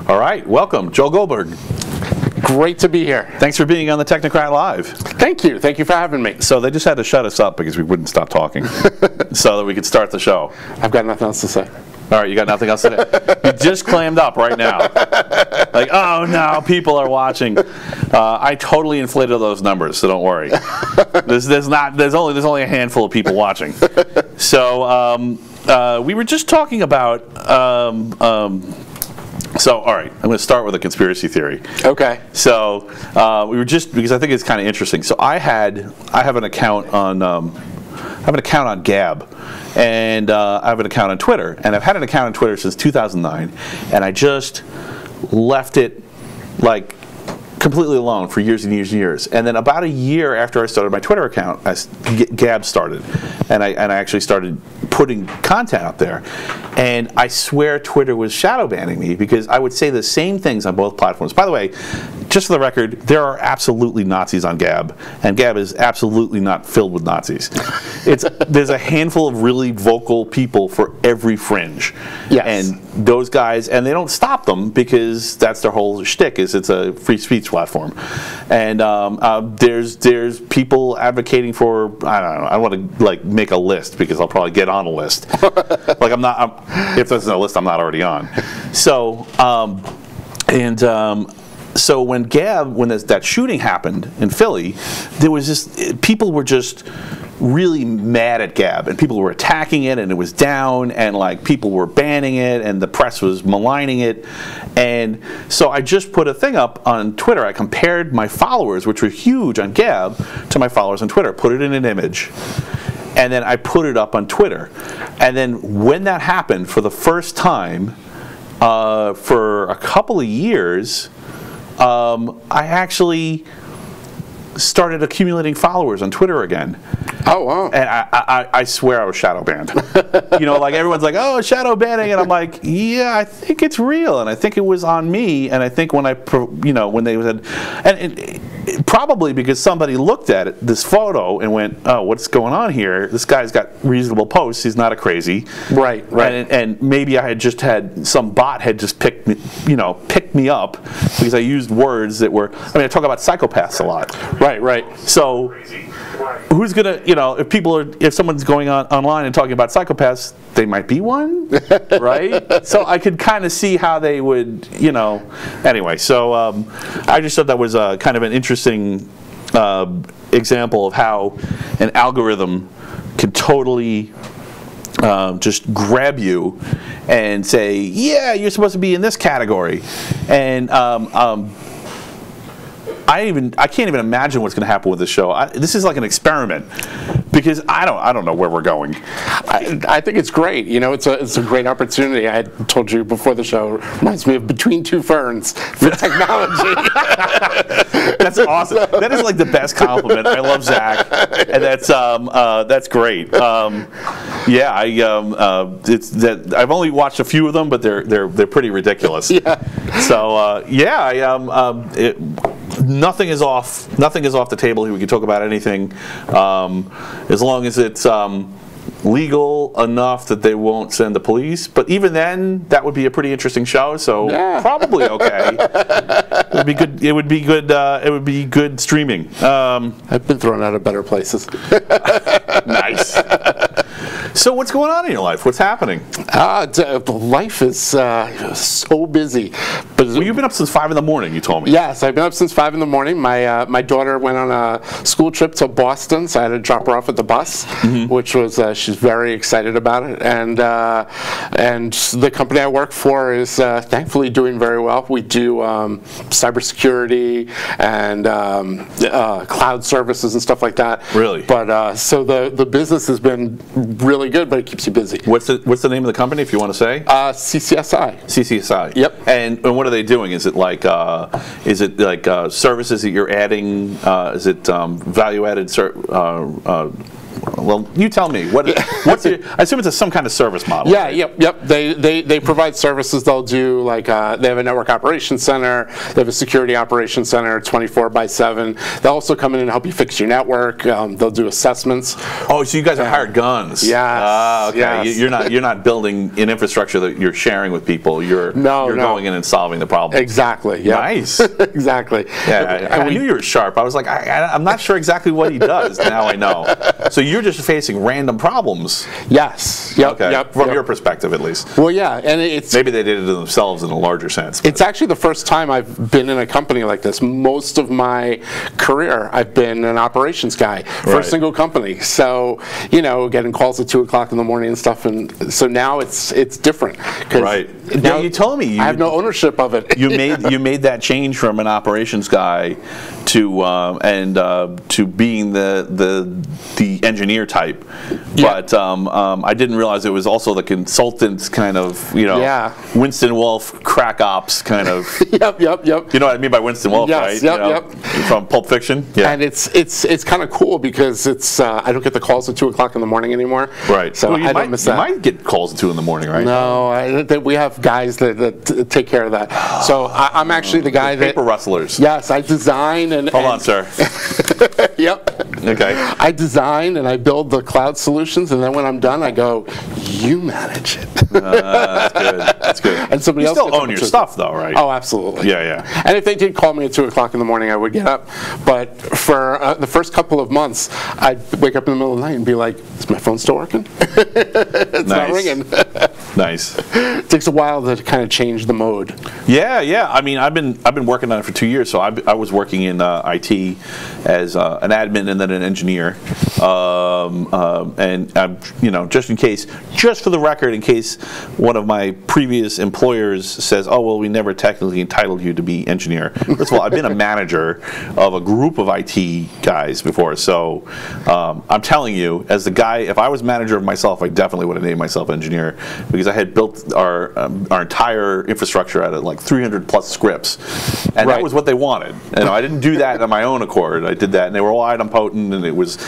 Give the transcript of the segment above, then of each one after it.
All right, welcome, Joel Goldberg. Great to be here. Thanks for being on the Technocrat Live. Thank you for having me. So they just had to shut us up because we wouldn't stop talking so that we could start the show. I've got nothing else to say. All right, you got nothing else to say? You just clammed up right now. Like, oh no, people are watching. I totally inflated those numbers, so don't worry. There's only a handful of people watching. So we were just talking about. So, all right, I'm going to start with a conspiracy theory. Okay. So we were just, because I think it's kind of interesting. So I have an account on Gab, and I have an account on Twitter, and I've had an account on Twitter since 2009, and I just left it like completely alone for years and years and years. And then about a year after I started my Twitter account, Gab started, and I actually started putting content out there. And I swear Twitter was shadow banning me because I would say the same things on both platforms. By the way, just for the record, there are absolutely Nazis on Gab, and Gab is absolutely not filled with Nazis. There's a handful of really vocal people for every fringe. Yes. And those guys, and they don't stop them because that's their whole shtick, is it's a free speech platform. And there's people advocating for, I don't know, I don't want to like make a list because I'll probably get on a list. Like if there's no list, I'm not already on. So so when that shooting happened in Philly, there was just, people were just really mad at Gab, and people were attacking it, and it was down, and like people were banning it, and the press was maligning it. And so I just put a thing up on Twitter. I compared my followers, which were huge on Gab, to my followers on Twitter, put it in an image, and then I put it up on Twitter. And then when that happened for the first time, for a couple of years, I actually started accumulating followers on Twitter again. Oh, wow. And I swear I was shadow banned. You know, like everyone's like, oh, shadow banning, and I'm like, yeah, I think it's real, and I think it was on me, and I think when when they said, and probably because somebody looked at this photo and went, oh, what's going on here? This guy's got reasonable posts. He's not a crazy. Right. And maybe I had just had some bot had just picked me up because I used words that were. I mean, I talk about psychopaths a lot. Right. So who's gonna, if someone's going online and talking about psychopaths, they might be one, right? So I could kind of see how they would, Anyway, so I just thought that was kind of an interesting example of how an algorithm can totally just grab you and say, yeah, you're supposed to be in this category, and I can't even imagine what's going to happen with this show. This is like an experiment because I don't know where we're going. I think it's great. It's a great opportunity. I had told you before the show. It reminds me of Between Two Ferns for technology. That's awesome. That is like the best compliment. I love Zach, and that's great. Yeah, I've only watched a few of them, but they're pretty ridiculous. Yeah. So nothing is off the table here. We can talk about anything as long as it's legal enough that they won't send the police. But even then, that would be a pretty interesting show. So probably okay. It would be good. It would be good. It would be good streaming. I've been thrown out of better places. Nice. So what's going on in your life? What's happening? Life is so busy. But you've been up since 5 in the morning, you told me. Yes, I've been up since 5 in the morning. My daughter went on a school trip to Boston, so I had to drop her off at the bus, which was she's very excited about it. And the company I work for is thankfully doing very well. We do cybersecurity and cloud services and stuff like that. Really? But so the business has been really good, but it keeps you busy. What's the name of the company, if you want to say? CCSI. CCSI. Yep. And what are they doing? Is it like services that you're adding? Is it value-added Well, you tell me. What's it? I assume it's some kind of service model. Yeah, right? yep. They provide services. They'll do like they have a network operations center. They have a security operations center, 24/7. They'll also come in and help you fix your network. They'll do assessments. Oh, so you guys are hired guns? Yes. Okay. Yes. You're not building an infrastructure that you're sharing with people. You're going in and solving the problem. Exactly. Yep. Nice. Exactly. Yeah, I knew you were sharp. I was like, I'm not sure exactly what he does. Now I know. So you're just facing random problems. Yes. Yep. Okay. Yep. From your perspective, at least. Well, yeah, and it's maybe they did it to themselves in a larger sense. It's actually the first time I've been in a company like this. Most of my career, I've been an operations guy for a single company. So, getting calls at 2 o'clock in the morning and stuff, and so now it's different. Right. Now you told me I have no ownership of it. you made that change from an operations guy to being the engineer type, but I didn't realize it was also the consultant kind of Winston Wolfe crack ops kind of. Yep. You know what I mean by Winston Wolfe, right? Yep. From Pulp Fiction. Yeah. And it's kind of cool because it's I don't get the calls at 2 o'clock in the morning anymore. Right. So I don't miss that. You might get calls at 2 in the morning, right? No, we have guys that take care of that. So I'm actually the guy that paper rustlers. Yes, I design and hold on, sir. Yep. Okay. I design and I build the cloud solutions, and then when I'm done, I go, you manage it. That's good. And somebody else still own your stuff, though, right? Oh, absolutely. Yeah. And if they did call me at 2 o'clock in the morning, I would get up. But for the first couple of months, I'd wake up in the middle of the night and be like, is my phone still working? It's not ringing. Nice. It takes a while to kind of change the mode. Yeah. I mean, I've been working on it for 2 years. So I was working in IT as an admin and then an engineer. And just in case, just for the record, in case one of my previous employers says, "Oh well, we never technically entitled you to be engineer." First of all, I've been a manager of a group of IT guys before. So I'm telling you, as the guy, if I was manager of myself, I definitely would have named myself engineer because I had built our entire infrastructure out of like 300 plus scripts, and that was what they wanted. I didn't do that on my own accord. I did that, and they were all idempotent, and it was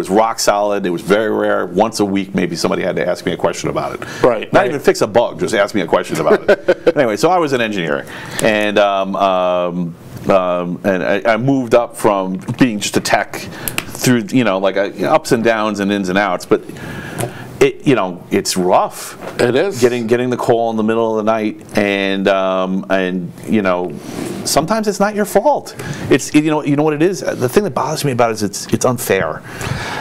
rock solid. It was very rare. Once a week, maybe somebody had to ask me a question about it. Right. Not even fix a bug, just ask me a question about it. Anyway, so I was an engineer, and I moved up from being just a tech through ups and downs and ins and outs, but it's rough. It is getting the call in the middle of the night, and sometimes it's not your fault. It's you know what it is. The thing that bothers me about it is it's unfair.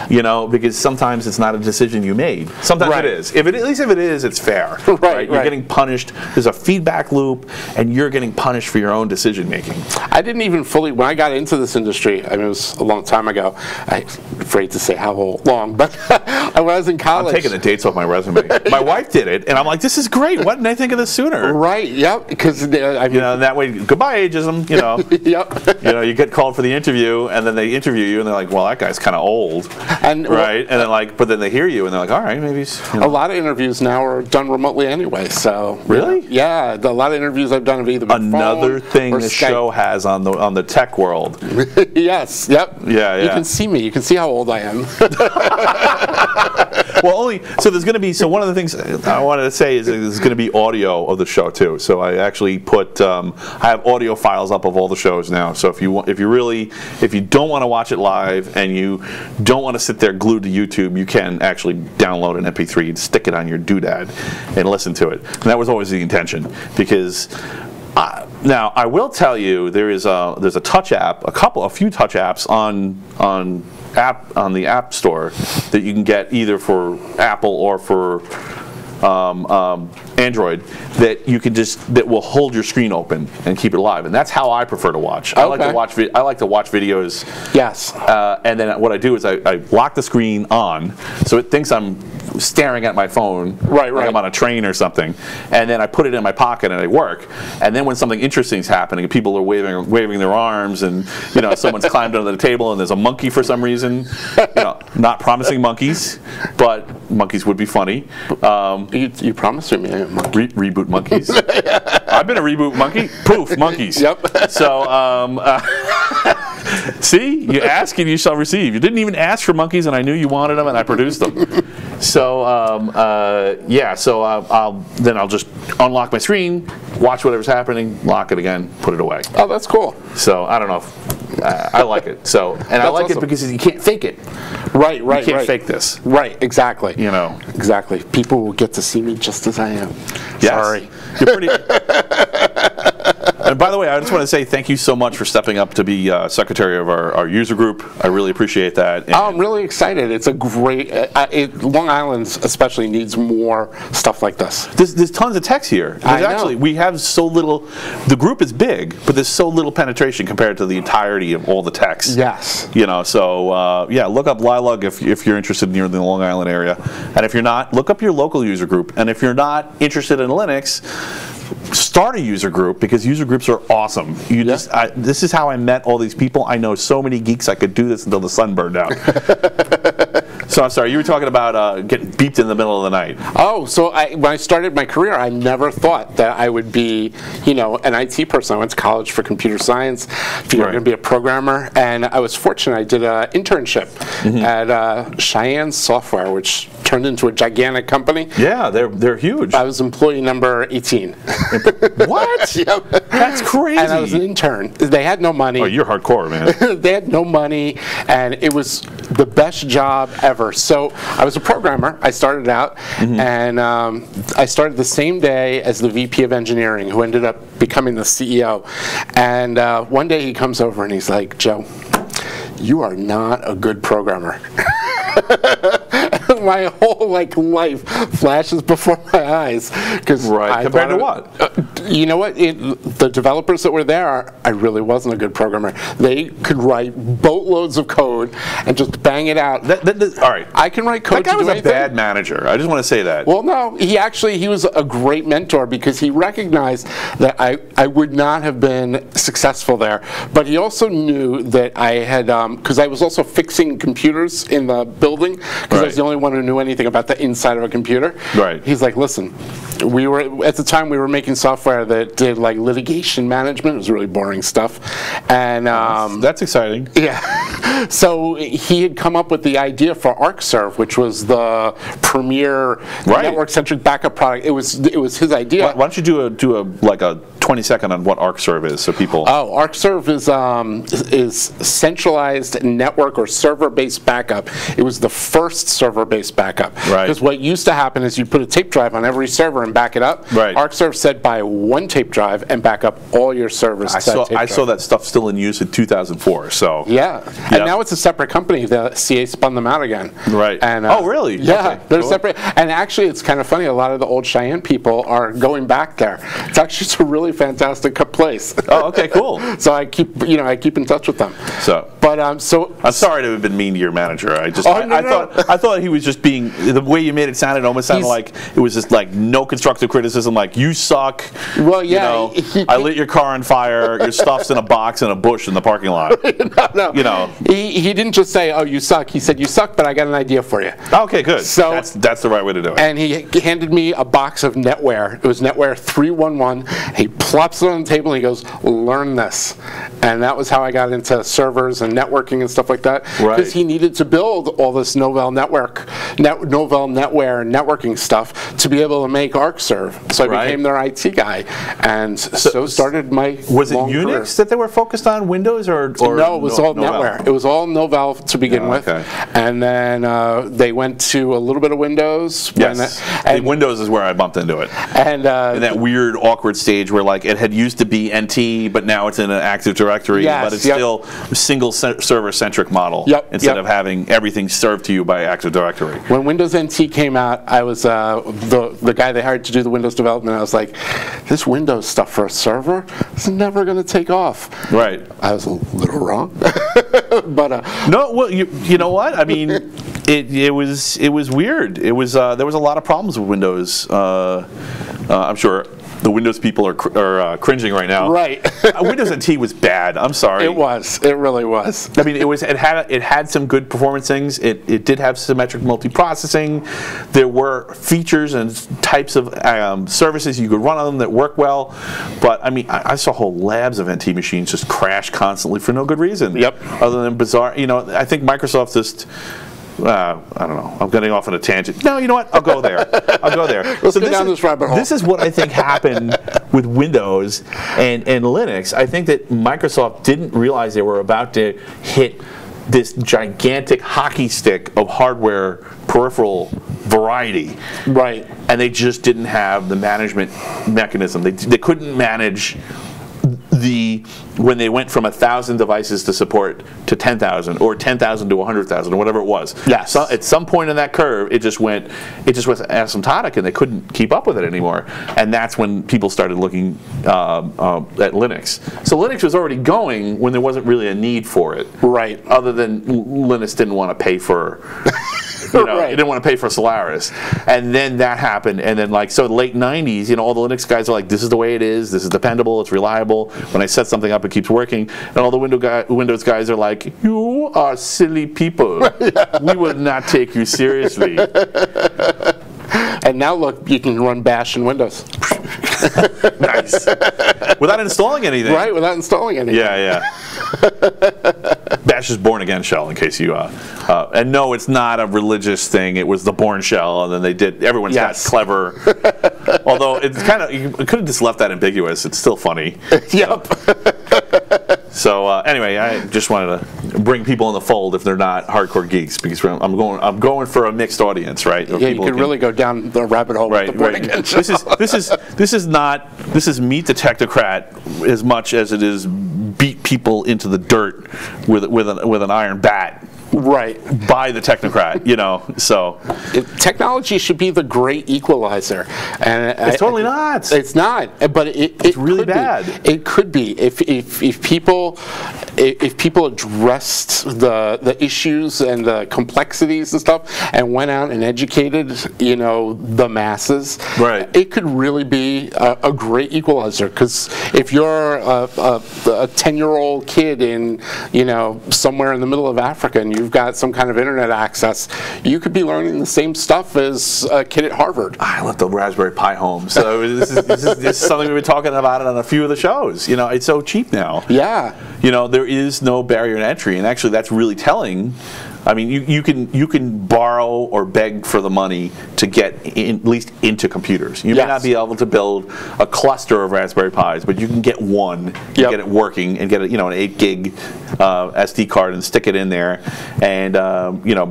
Because sometimes it's not a decision you made. Sometimes it is. At least if it is, it's fair. Right. You're getting punished. There's a feedback loop, and you're getting punished for your own decision making. I didn't even fully when I got into this industry. I mean, it was a long time ago. I'm afraid to say how long, but when I was in college. I'm taking the dates off my resume. My wife did it, and I'm like, this is great. Why didn't I think of this sooner? Right. Yep. Because that way, goodbye ageism. Yep. You get called for the interview, and then they interview you, and they're like, well, that guy's kind of old. And then but then they hear you, and they're like, all right, maybe he's. A lot of interviews now are done remotely anyway. So really, yeah, a lot of interviews I've done have either been another phone thing or the Skype. Show has on the tech world. Yes. Yep. Yeah. You can see me. You can see how old I am. Well, there's going to be one of the things I wanted to say is there's going to be audio of the show too. So I actually put I have audio files up of all the shows now. So if you don't want to watch it live and you don't want to sit there glued to YouTube, you can actually download an MP3 and stick it on your doodad and listen to it. And that was always the intention because. Now I will tell you there's a touch app, a few touch apps on the App Store that you can get either for Apple or for Android that will hold your screen open and keep it live, and that's how I prefer to watch. I like to watch videos. Yes. And then what I do is I lock the screen on, so it thinks I'm staring at my phone, like I'm on a train or something, and then I put it in my pocket and I work. And then when something interesting is happening, and people are waving their arms, and someone's climbed under the table, and there's a monkey for some reason. Not promising monkeys, but monkeys would be funny. You promised me a monkey. Reboot monkeys. I've been a reboot monkey. Poof, monkeys. Yep. So See, you ask and you shall receive. You didn't even ask for monkeys, and I knew you wanted them, and I produced them. So yeah, so I'll just unlock my screen, watch whatever's happening, lock it again, put it away. Oh, that's cool. So I don't know. I like it. So, and I like it because you can't fake it. Right. You can't fake this. Right, exactly. You know. Exactly. People will get to see me just as I am. Yes. Sorry. You're pretty. And by the way, I just want to say thank you so much for stepping up to be secretary of our user group. I really appreciate that. And I'm really excited. It's a great. Long Island especially needs more stuff like this. There's tons of techs here. Actually, we have so little. The group is big, but there's so little penetration compared to the entirety of all the techs. Yes. You know, so yeah, look up Lilug if you're interested near the Long Island area, and if you're not, look up your local user group. And if you're not interested in Linux, start a user group, because user groups are awesome. This is how I met all these people. I know so many geeks. I could do this until the sun burned out. So I'm sorry, you were talking about getting beeped in the middle of the night. Oh, so when I started my career, I never thought that I would be, an IT person. I went to college for computer science, figured I was going to be a programmer, and I was fortunate. I did an internship at Sheyenne Software, which turned into a gigantic company. Yeah, they're huge. I was employee number 18. What? Yep. That's crazy. And I was an intern. They had no money. Oh, you're hardcore, man. They had no money, and it was the best job ever. So I was a programmer. I started out, and I started the same day as the VP of engineering, who ended up becoming the CEO. And one day he comes over and he's like, "Joe, you are not a good programmer." My whole life flashes before my eyes, because compared to what? You know what? The developers that were there, I really wasn't a good programmer. They could write boatloads of code and just bang it out. All right, I can write code. That guy was a bad manager. I just want to say that. Well, no, he was a great mentor, because he recognized that I would not have been successful there. But he also knew that I had, because I was also fixing computers in the building, because I was the only one who knew anything about the inside of a computer. Right. He's like, listen, at the time we were making software that did litigation management. It was really boring stuff. And that's exciting. Yeah. So he had come up with the idea for ArcServe, which was the premier network-centric backup product. It was his idea. Why don't you do a 20-second on what ArcServe is, so people. Oh, ArcServe is centralized network or server-based backup. It was the first server-based backup. Right. Because what used to happen is you'd put a tape drive on every server and back it up. Right. ArcServe said buy one tape drive and back up all your servers. I saw that stuff still in use in 2004. So yeah, and now it's a separate company. The CA spun them out again. Right. And oh, really? Yeah, okay, they're separate. And actually, it's kind of funny. A lot of the old Cheyenne people are going back there. It's actually a really fantastic place. Oh, okay, cool. So I keep in touch with them. So, but I'm sorry to have been mean to your manager. I thought he was just being, the way you made it sound, it almost sounded like it was just no constructive criticism, like you suck. Well, yeah, I lit your car on fire. Your stuff's in a box in a bush in the parking lot. No. He didn't just say, "Oh, you suck." He said, "You suck, but I got an idea for you." Okay, good. So that's the right way to do it. And he handed me a box of NetWare. It was NetWare 3.11. He plops it on the table and he goes, "Learn this." And that was how I got into servers and networking and stuff like that. Right. Because he needed to build all this Novell NetWare networking stuff to be able to make ArcServe. So I became their IT guy, and so started my Was it long Unix career. that they were focused on, Windows or no? It was all NetWare. It was all Novell to begin with, and then they went to a little bit of Windows. Yes, and Windows is where I bumped into it. And in that weird, awkward stage where it had used to be NT, but now it's in an Active Directory, but it's still a single server-centric model instead of having everything served to you by Active Directory. When Windows NT came out, I was the guy they hired to do the Windows development. I was like, this Windows stuff for a server is never going to take off. Right. I was a little wrong, but no. Well, you know what? I mean, it was weird. It was there was a lot of problems with Windows. I'm sure the Windows people are cringing right now. Right. Windows NT was bad. I'm sorry. It was. It really was. I mean, it had some good performance things. It did have symmetric multiprocessing. There were features and types of services you could run on them that work well. But I mean, I saw whole labs of NT machines just crash constantly for no good reason. Yep. Other than bizarre, I think Microsoft just. I don't know. I'm getting off on a tangent. No, you know what? I'll go there. Let's go down this rabbit hole. This is what I think happened with Windows and Linux. I think that Microsoft didn't realize they were about to hit this gigantic hockey stick of hardware peripheral variety. Right. And they just didn't have the management mechanism. They couldn't manage when they went from 1,000 devices to support to 10,000 or 10,000 to 100,000 or whatever it was. Yes. So at some point in that curve, it just was asymptotic, and they couldn't keep up with it anymore. And that's when people started looking at Linux. So Linux was already going when there wasn't really a need for it. Right. Other than Linux didn't want to pay for. It didn't want to pay for Solaris, and then that happened, and then so the late '90s, all the Linux guys are like, "This is the way it is. This is dependable. It's reliable. When I set something up, it keeps working." And all the Windows guys are like, "You are silly people. We will not take you seriously." And now look, you can run Bash in Windows. Nice. Without installing anything. Right, without installing anything. Yeah. Bash is Bourne Shell, in case you and no, it's not a religious thing. It was the Bourne Shell, and then everyone's got clever. Although it's you could have just left that ambiguous. It's still funny. Yep. So anyway, I just wanted to bring people in the fold if they're not hardcore geeks, because I'm going for a mixed audience, right? Yeah, you could really go down the rabbit hole. Right, with the This is meet the technocrat as much as it is beat people into the dirt with an iron bat. Right. By the technocrat, so. Technology should be the great equalizer. And it's totally not. It's not, but it's really bad. It could be. If people addressed the issues and the complexities and stuff and went out and educated, the masses, right. It could really be a great equalizer. Because if you're a 10-year-old kid in, somewhere in the middle of Africa and you've got some kind of internet access, you could be learning the same stuff as a kid at Harvard. I left the Raspberry Pi home, so this is something we've been talking about on a few of the shows. It's so cheap now. Yeah. There is no barrier to entry, and actually that's really telling. I mean, you can borrow or beg for the money to get at least into computers. You may not be able to build a cluster of Raspberry Pis, but you can get one, get it working, and get an 8 gig SD card and stick it in there, and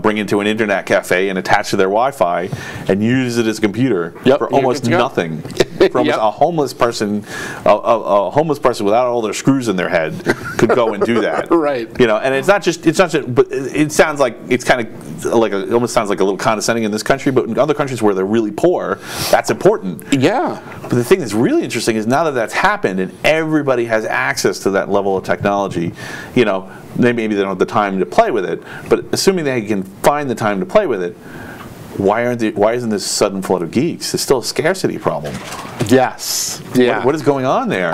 bring it to an internet cafe and attach to their Wi-Fi and use it as a computer for almost nothing. For almost a homeless person without all their screws in their head could go and do that. Right. And it's not just, but it sounds like it's kind of it almost sounds like a little condescending in this country, but in other countries where they're really poor, that's important. Yeah. But the thing that's really interesting is now that that's happened and everybody has access to that level of technology, maybe they don't have the time to play with it, but assuming they can find the time to play with it, why isn't this sudden flood of geeks? There's still a scarcity problem. Yes. Yeah. What is going on there?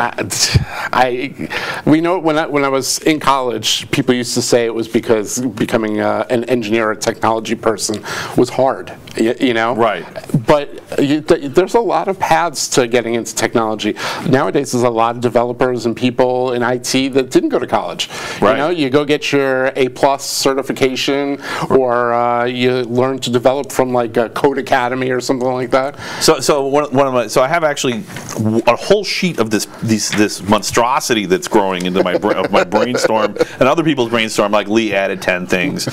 We know when I was in college, people used to say it was because becoming an engineer or technology person was hard. Right. But there's a lot of paths to getting into technology. Nowadays, there's a lot of developers and people in IT that didn't go to college. Right. You go get your A+ certification, or you learn to develop from like a Code Academy or something like that. So I have actually a whole sheet of this monstrosity that's growing into my brainstorm and other people's brainstorm. Like Lee added 10 things,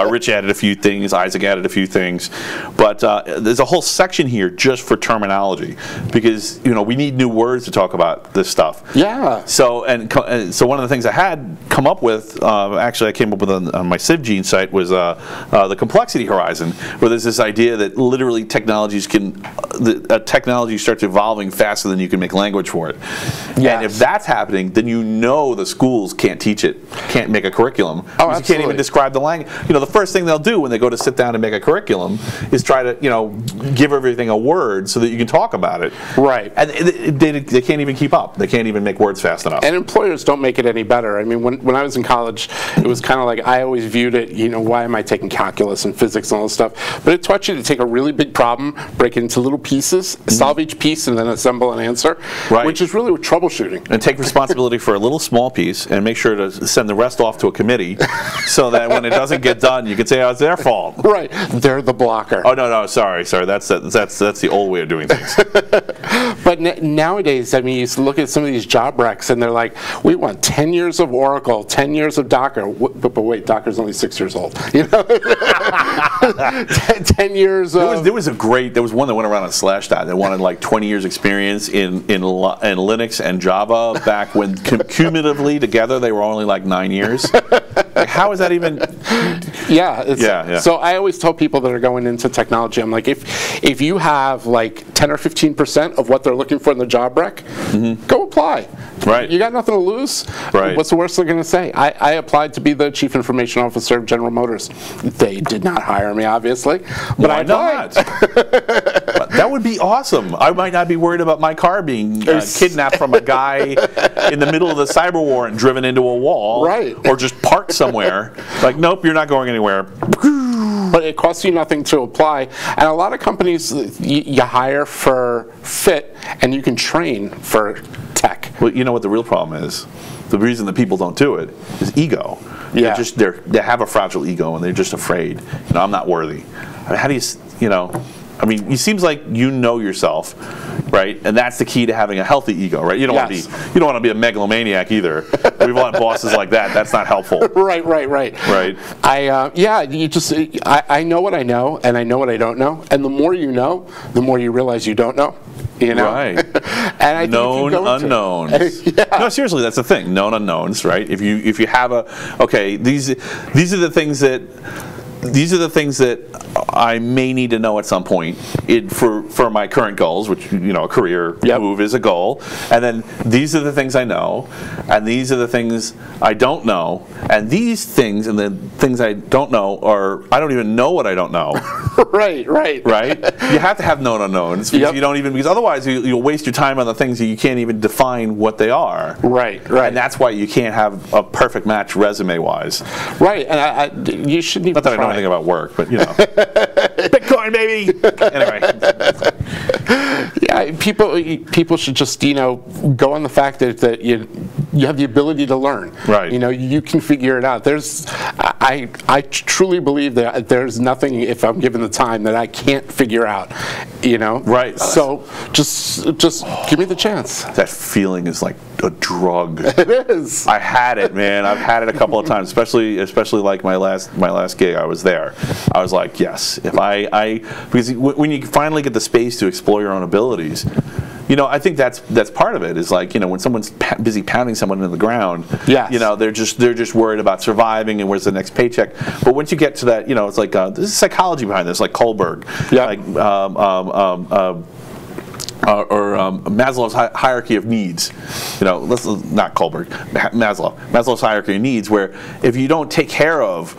Rich added a few things, Isaac added a few things, but there's a whole section here just for terminology, because we need new words to talk about this stuff. Yeah. So one of the things I had come up with, actually I came up with on my CivGene site, was the complexity horizon, where there's this idea that literally technology starts evolving faster than you can make language for it. Yes. And if that's happening, then you know the schools can't teach it, can't make a curriculum. Oh, you can't even describe the language. You know, the first thing they'll do when they go to sit down and make a curriculum is try to, you know, give everything a word so that you can talk about it. Right. And they can't even keep up. They can't even make words fast enough. And employers don't make it any better. I mean, when I was in college, it was kind of like, I always viewed it, you know, why am I taking calculus and physics and all this stuff? But it taught you to take a really big problem, break it into little pieces, solve each piece, and then assemble an answer, which is really troubleshooting. And take responsibility for a little small piece and make sure to send the rest off to a committee so that when it doesn't get done, you can say, oh, it's their fault. Right. They're the blocker. Oh, no, sorry. That's the old way of doing things. But nowadays, I mean, you look at some of these job recs, and they're like, we want 10 years of Oracle, 10 years of Docker. But wait, Docker's only 6 years old. You know? 10 years of... There was one that went around on Slashdot that wanted like 20 years experience in Linux and Java back when cumulatively together they were only like 9 years. Like, how is that even... Yeah. So I always tell people that are going into technology, I'm like, if you have like 10 or 15% of what they're looking for in the job rec, go apply. Right. You got nothing to lose. Right. What's the worst they're going to say? I applied to be the chief information officer of General Motors. They did not hire me, obviously. But Why not? That would be awesome. I might not be worried about my car being kidnapped from a guy in the middle of the cyber war and driven into a wall. Right. Or just parked somewhere. Like, nope, you're not going anywhere. But it costs you nothing to apply. And a lot of companies, you hire for fit, and you can train for tech. Well, you know what the real problem is? The reason that people don't do it is ego. Yeah. They have a fragile ego, and they're just afraid. You know, I'm not worthy. I mean, how do you know? I mean, it seems like you know yourself, right? And that's the key to having a healthy ego, right? You don't want to be a megalomaniac either. We've had bosses like that. That's not helpful. Right. Right. I know what I know, and I know what I don't know. And the more you know, the more you realize you don't know. You know? Right. And I think known unknowns. Yeah. No, seriously, that's the thing. Known unknowns, right? If you have these are the things that. These are the things that I may need to know at some point for my current goals, which, you know, a career move is a goal. And then these are the things I know, and these are the things I don't know. And these things and the things I don't know I don't even know what I don't know. Right. You have to have known unknowns because because otherwise you'll waste your time on the things that you can't even define what they are. Right. And that's why you can't have a perfect match resume-wise. Right. And you shouldn't even Not that I know anything about work, but you know. Bitcoin, baby! Anyway. Yeah, people should just, you know, go on the fact that you have the ability to learn. Right. You know, you can figure it out. I truly believe that there's nothing, if I'm given the time, that I can't figure out. You know. Right. So just give me the chance. That feeling is like a drug. It is. I had it, man. I've had it a couple of times, especially like my last gig. I was there. I was like, yes. If because when you finally get the space to explore your own abilities, you know, I think that's part of it. Is like, you know, when someone's busy pounding someone into the ground, you know, they're just worried about surviving and where's the next paycheck. But once you get to that, you know, it's like there's psychology behind this, like Goldberg, like Maslow's hierarchy of needs. You know, not Goldberg, Maslow's hierarchy of needs, where if you don't take care of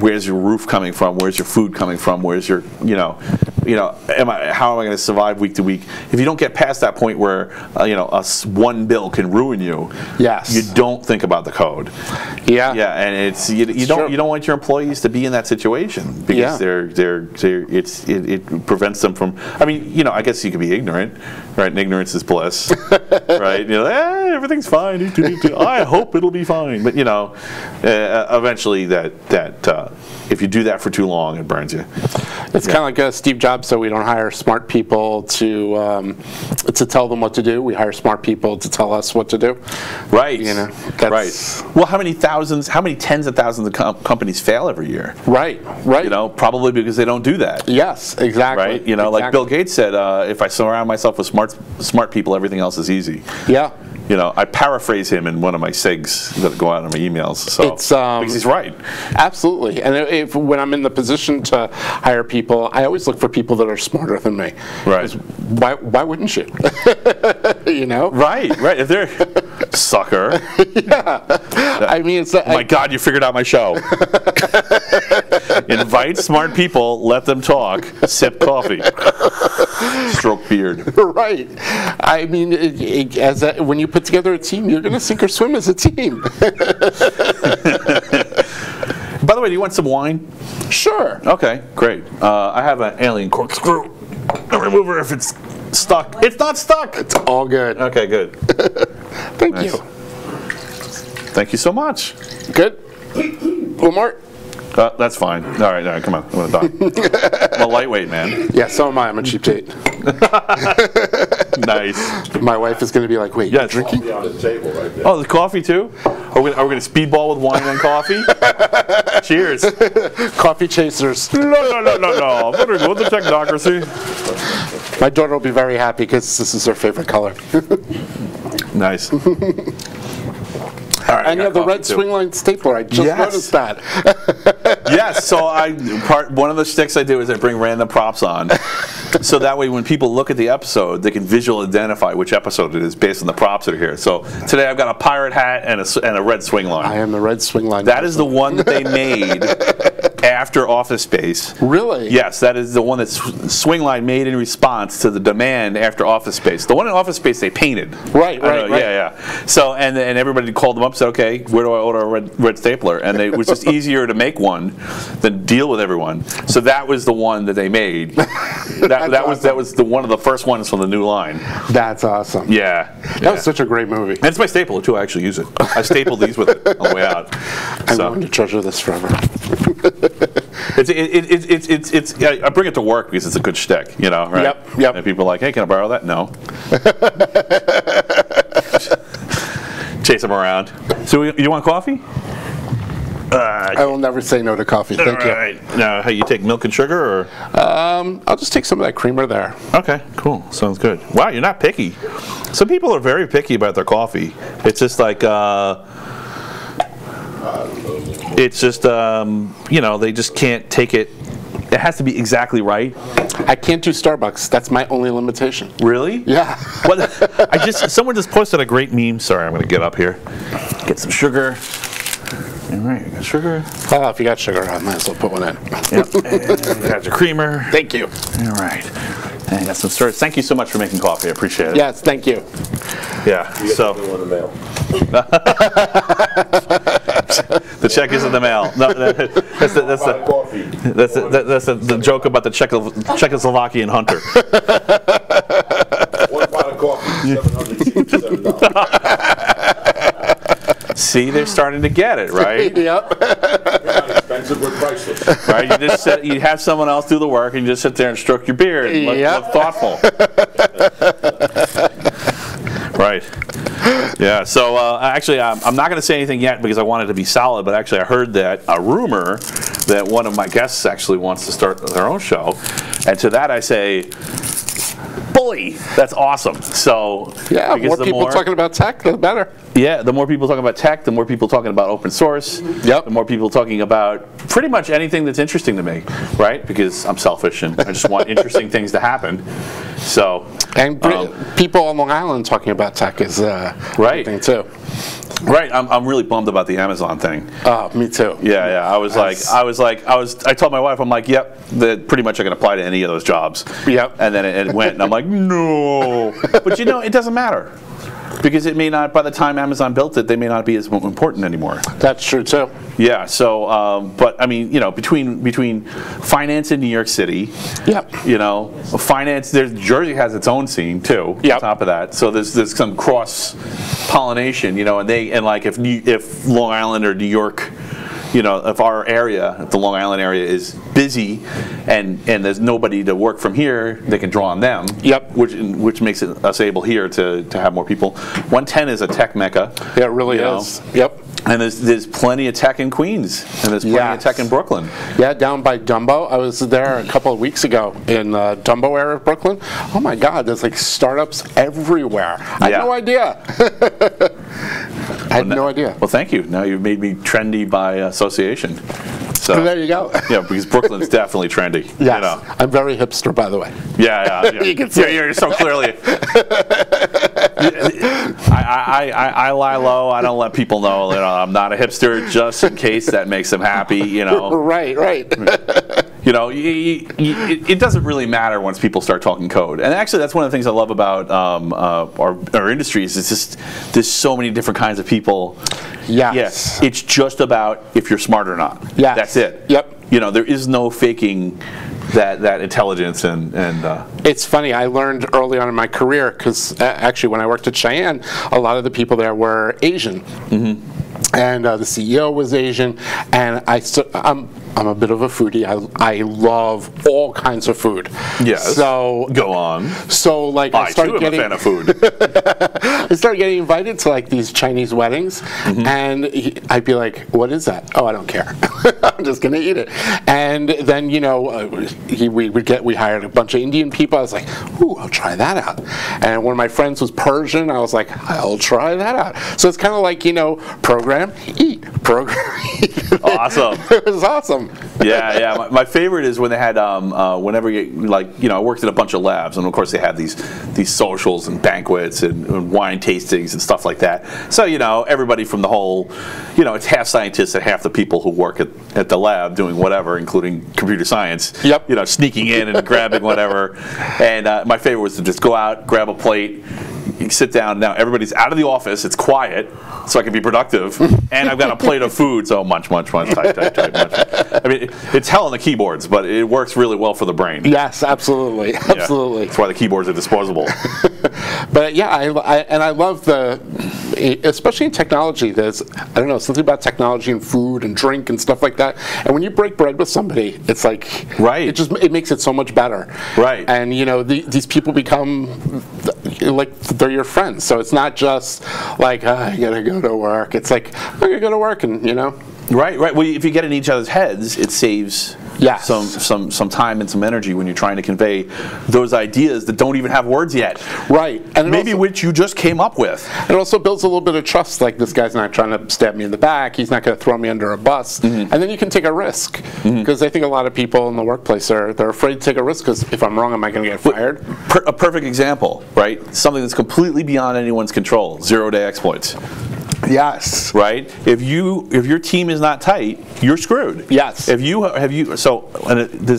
where's your roof coming from, where's your food coming from, where's your, how am I going to survive week to week? If you don't get past that point where, one bill can ruin you, you don't think about the code. Yeah, and it's you don't want your employees to be in that situation because it prevents them from. I mean, I guess you could be ignorant, right? And ignorance is bliss, right? Everything's fine. I hope it'll be fine, but eventually that if you do that for too long, it burns you. It's kind of like Steve Jobs. So we don't hire smart people to tell them what to do. We hire smart people to tell us what to do. Right. Right. Well, how many tens of thousands of companies fail every year? Right. Probably because they don't do that. Yes, exactly. Right. Like Bill Gates said, if I surround myself with smart people, everything else is easy. Yeah. You know, I paraphrase him in one of my SIGs that go out in my emails. So It's, because he's right. Absolutely. And when I'm in the position to hire people, I always look for people that are smarter than me. Right. Why wouldn't you? You know? Right. If they're sucker. Yeah. I mean, it's my God, you figured out my show. Invite smart people, let them talk, sip coffee, stroke beard. Right. I mean, when you put together a team, you're going to sink or swim as a team. By the way, do you want some wine? Sure. Okay, great. I have an alien corkscrew. A remover if it's stuck. It's not stuck. It's all good. Okay, good. Thank Nice. you. Thank you so much. Good. One more. That's fine. All right, come on. I'm gonna die. I'm a lightweight, man. Yeah, so am I. I'm a cheap date. Nice. My wife is going to be like, wait, Yes. you're drinking? On the table right there. Oh, the coffee too? Are we going to speedball with wine and coffee? Cheers. Coffee chasers. No. What are the technocracy? My daughter will be very happy because this is her favorite color. Nice. All right, And you have the red Swingline stapler. I just noticed that. Yes, so one of the sticks I do is I bring random props on. So that way when people look at the episode, they can visually identify which episode it is based on the props that are here. So today I've got a pirate hat and a red Swingline. I am the red Swingline. That is the one that they made after Office Space. Really? Yes, that is the one that Swingline made in response to the demand after Office Space. The one in Office Space they painted. Right. Yeah. So and everybody called them up and said, okay, where do I order a red stapler? And it was just easier to make one than deal with everyone. So that was the one that they made. That was one of the first ones from the new line. That's awesome. Yeah. That was such a great movie. And it's my stapler too. I actually use it. I stapled these with it on the way out. I'm going to treasure this forever. I bring it to work because it's a good shtick, you know, right? Yep. And people are like, hey, can I borrow that? No. Chase them around. So you want coffee? I will never say no to coffee. Thank you. Right. Now, how you take milk and sugar, or? I'll just take some of that creamer there. Okay, cool. Sounds good. Wow, you're not picky. Some people are very picky about their coffee. It's just like, you know, they just can't take it. It has to be exactly right. I can't do Starbucks. That's my only limitation. Really? Yeah. Well, someone just posted a great meme. Sorry, I'm going to get up here. Get some sugar. All right, you got sugar. Well, if you got sugar, I might as well put one in. Yep. And you got your creamer. Thank you. All right. And you got some stirred. Thank you so much for making coffee. I appreciate it. Yes, thank you. Yeah. So. The check is in the mail. No, that's the joke about the Czechoslovakian hunter. One pot of coffee, $767. See, they're starting to get it, right? Yep. Not expensive but priceless. Right? You have someone else do the work, and you just sit there and stroke your beard and look thoughtful. Right. Yeah. So actually, I'm not going to say anything yet because I want it to be solid. But actually, I heard that a rumor that one of my guests actually wants to start their own show, and to that I say, bully. That's awesome. So yeah, more people talking about tech, the better. Yeah, the more people talking about tech, the more people talking about open source. Yep. The more people talking about pretty much anything that's interesting to me, right? Because I'm selfish and I just want interesting things to happen. So. And people on Long Island talking about tech is right thing too. Right. I'm really bummed about the Amazon thing. Oh, me too. Yeah. I told my wife, I'm like, yep, that pretty much I can apply to any of those jobs. Yep. And then it went, and I'm like, no. But you know, it doesn't matter. Because it may not, by the time Amazon built it, they may not be as important anymore. That's true too. Yeah. So, but I mean, you know, between finance in New York City, yep. You know, finance. Jersey has its own scene too. Yep. On top of that, so there's some cross pollination. You know, and like if Long Island or New York. You know, if our area, if the Long Island area is busy, and there's nobody to work from here, they can draw on them. Yep. Which makes us able here to have more people. 110 is a tech mecca. Yeah, it really is. Yep. And there's plenty of tech in Queens, and there's plenty of tech in Brooklyn. Yeah, down by Dumbo. I was there a couple of weeks ago in Dumbo area of Brooklyn. Oh my God, there's like startups everywhere. I had no idea. I had no idea. Well, thank you. Now you've made me trendy by association. So there you go. Yeah, because Brooklyn's definitely trendy. Yes. You know. I'm very hipster, by the way. Yeah. You can see you're so clearly. I lie low. I don't let people know that I'm not a hipster, just in case that makes them happy. You know. Right. You know, it doesn't really matter once people start talking code. And actually, that's one of the things I love about our industries. It's just there's so many different kinds of people. Yes. It's just about if you're smart or not. Yeah. That's it. Yep. You know, there is no faking that intelligence and It's funny, I learned early on in my career, because actually when I worked at Cheyenne, a lot of the people there were Asian. And the CEO was Asian, and I'm a bit of a foodie. I love all kinds of food. Yes. So go on. So like I started getting a fan of food. I started getting invited to like these Chinese weddings, and I'd be like, "What is that?" "Oh, I don't care. I'm just gonna eat it." And then we hired a bunch of Indian people. I was like, "Ooh, I'll try that out." And one of my friends was Persian. I was like, "I'll try that out." So it's kind of like program, eat, program, eat. Awesome. It was awesome. Yeah. My favorite is when they had whenever I worked at a bunch of labs, and of course they have these socials and banquets and wine tastings and stuff like that. So everybody from the whole, it's half scientists and half the people who work at the lab doing whatever, including computer science. Yep. Sneaking in and grabbing whatever. And my favorite was to just go out, grab a plate. You sit down. Now everybody's out of the office. It's quiet, so I can be productive. And I've got a plate of food. So munch, type, munch. I mean, it's hell on the keyboards, but it works really well for the brain. Yes, absolutely. Yeah. That's why the keyboards are disposable. But yeah, I love especially in technology. There's something about technology and food and drink and stuff like that. And when you break bread with somebody, it's like it makes it so much better. Right. And these people become like they're your friends. So it's not just like I gotta go to work. It's like I'm gonna go to work and Right. Well, if you get in each other's heads, it saves some time and some energy when you're trying to convey those ideas that don't even have words yet. Right. And maybe which you just came up with. It also builds a little bit of trust. Like, this guy's not trying to stab me in the back. He's not going to throw me under a bus. And then you can take a risk. Because I think a lot of people in the workplace they're afraid to take a risk because if I'm wrong, am I going to get fired? A perfect example, right? Something that's completely beyond anyone's control. 0-day exploits. Yes. Right. If your team is not tight, you're screwed. Yes. There's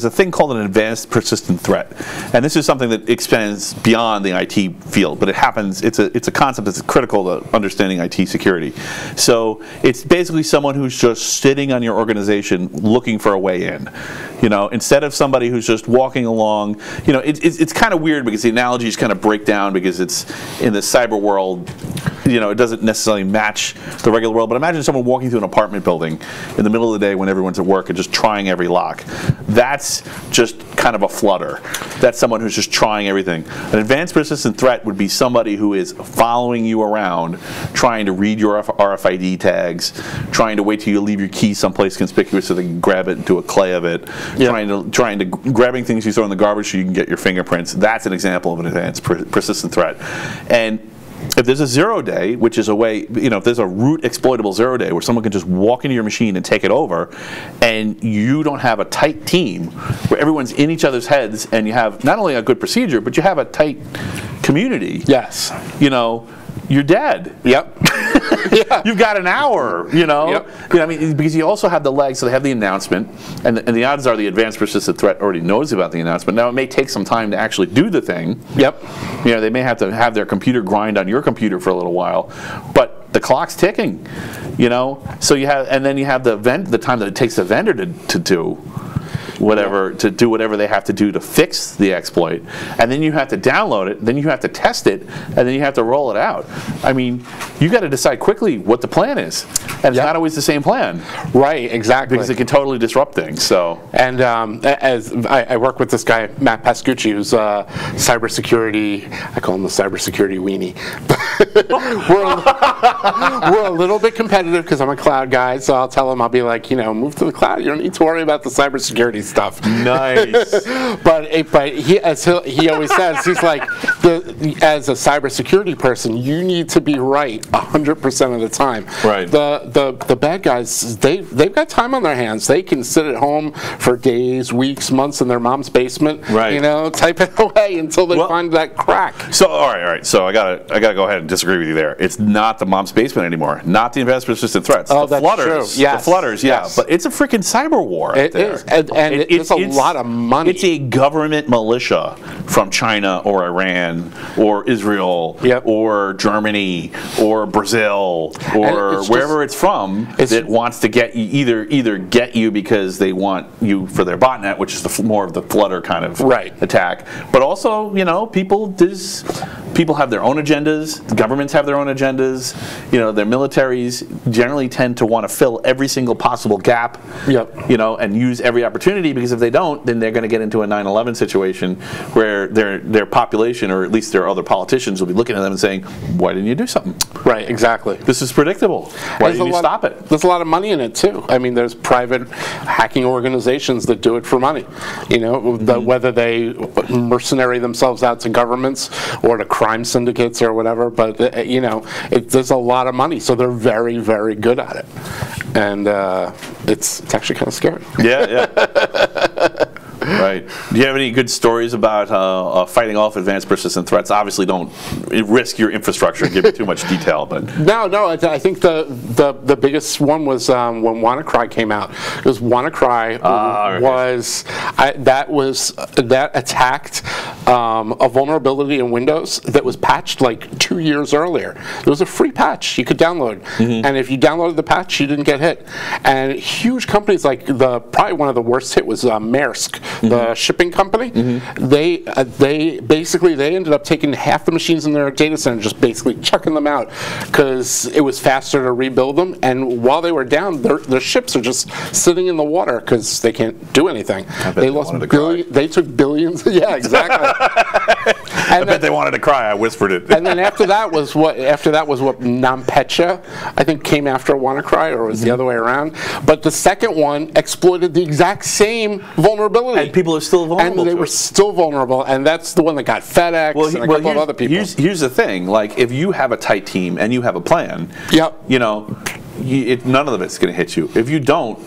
a thing called an advanced persistent threat, and this is something that expands beyond the IT field, but it happens. It's a concept that's critical to understanding IT security. So it's basically someone who's just sitting on your organization looking for a way in. Instead of somebody who's just walking along. It's kind of weird because the analogies kind of break down because it's in the cyber world. It doesn't necessarily match the regular world, but imagine someone walking through an apartment building in the middle of the day when everyone's at work and just trying every lock. That's just kind of a flutter. That's someone who's just trying everything. An advanced persistent threat would be somebody who is following you around, trying to read your RFID tags, trying to wait till you leave your key someplace conspicuous so they can grab it and do a clay of it, trying to grabbing things you throw in the garbage so you can get your fingerprints. That's an example of an advanced persistent threat. And if there's a 0-day, which is a way, if there's a root exploitable 0-day where someone can just walk into your machine and take it over, and you don't have a tight team where everyone's in each other's heads and you have not only a good procedure, but you have a tight community. Yes. You're dead. Yep. You've got an hour, Yep. Because you also have the legs, so they have the announcement, and the odds are the advanced persistent threat already knows about the announcement. Now, it may take some time to actually do the thing. Yep. They may have to have their computer grind on your computer for a little while, but the clock's ticking, So you have, and then you have the time that it takes the vendor to do whatever they have to do to fix the exploit, and then you have to download it, then you have to test it, and then you have to roll it out. I mean, you got to decide quickly what the plan is, and it's not always the same plan. Right, exactly. Because it can totally disrupt things. So, and as I work with this guy Matt Pascucci, who's a cybersecurity, I call him the cybersecurity weenie. we're a little bit competitive because I'm a cloud guy, so I'll tell him, I'll be like, move to the cloud. You don't need to worry about the cybersecurity stuff. Nice. but he, as he always says, he's like, as a cybersecurity person, you need to be right 100% of the time. Right. The bad guys, they've got time on their hands. They can sit at home for days, weeks, months in their mom's basement, right. Typing away until they find that crack. So all right. So I gotta go ahead and disagree with you there. It's not the mom's basement anymore. Not the investment-resistant threats. Oh, the that's flooders. true. Yes. The flooders. Yeah. Yes. But it's a freaking cyber war. It is, and it's a lot of money. It's a government militia from China or Iran or Israel or Germany or Brazil or wherever it's from that wants to get you, either get you because they want you for their botnet, which is more of the flooder kind of attack, but also people have their own agendas. The governments have their own agendas. Their militaries generally tend to want to fill every single possible gap. And use every opportunity, because if they don't, then they're going to get into a 9/11 situation where their population, or at least their other politicians, will be looking at them and saying, "Why didn't you do something?" Right, exactly. This is predictable. Why didn't you stop it? There's a lot of money in it too. I mean, there's private hacking organizations that do it for money. Whether they mercenary themselves out to governments or to crime syndicates or whatever, but there's a lot of money, so they're very, very good at it, and it's actually kind of scary. Yeah. Right. Do you have any good stories about fighting off advanced persistent threats? Obviously, don't risk your infrastructure and give me too much detail. But no. I think the biggest one was when WannaCry came out. Because WannaCry that attacked a vulnerability in Windows that was patched like 2 years earlier. There was a free patch you could download, and if you downloaded the patch, you didn't get hit. And huge companies like probably one of the worst hit was Maersk. The shipping company, they ended up taking half the machines in their data center, just basically chucking them out because it was faster to rebuild them. And while they were down, their ships are just sitting in the water because they can't do anything. They lost billions. They took billions. Yeah, exactly. I bet they wanted to cry. I whispered it. And then after that was what NotPetya, I think, came after WannaCry, or it was the other way around. But the second one exploited the exact same vulnerability. And people are still vulnerable. And they were still vulnerable, and that's the one that got FedEx and a couple of other people. Here's the thing: like, if you have a tight team and you have a plan, none of it's going to hit you. If you don't,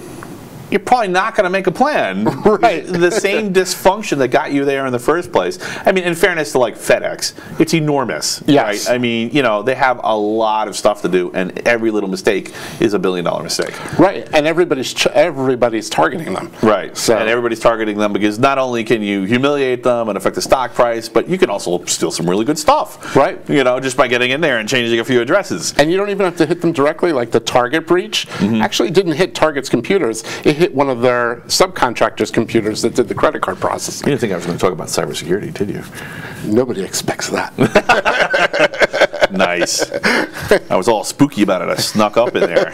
you're probably not going to make a plan. Right. The same dysfunction that got you there in the first place. I mean, in fairness to like FedEx, it's enormous. Yes. Right? I mean, they have a lot of stuff to do, and every little mistake is $1 billion mistake. Right. And everybody's targeting them. Right. So. And everybody's targeting them because not only can you humiliate them and affect the stock price, but you can also steal some really good stuff. Right. Just by getting in there and changing a few addresses. And you don't even have to hit them directly. Like the Target breach actually didn't hit Target's computers. It hit one of their subcontractors' computers that did the credit card processing. You didn't think I was going to talk about cybersecurity, did you? Nobody expects that. Nice. I was all spooky about it. I snuck up in there.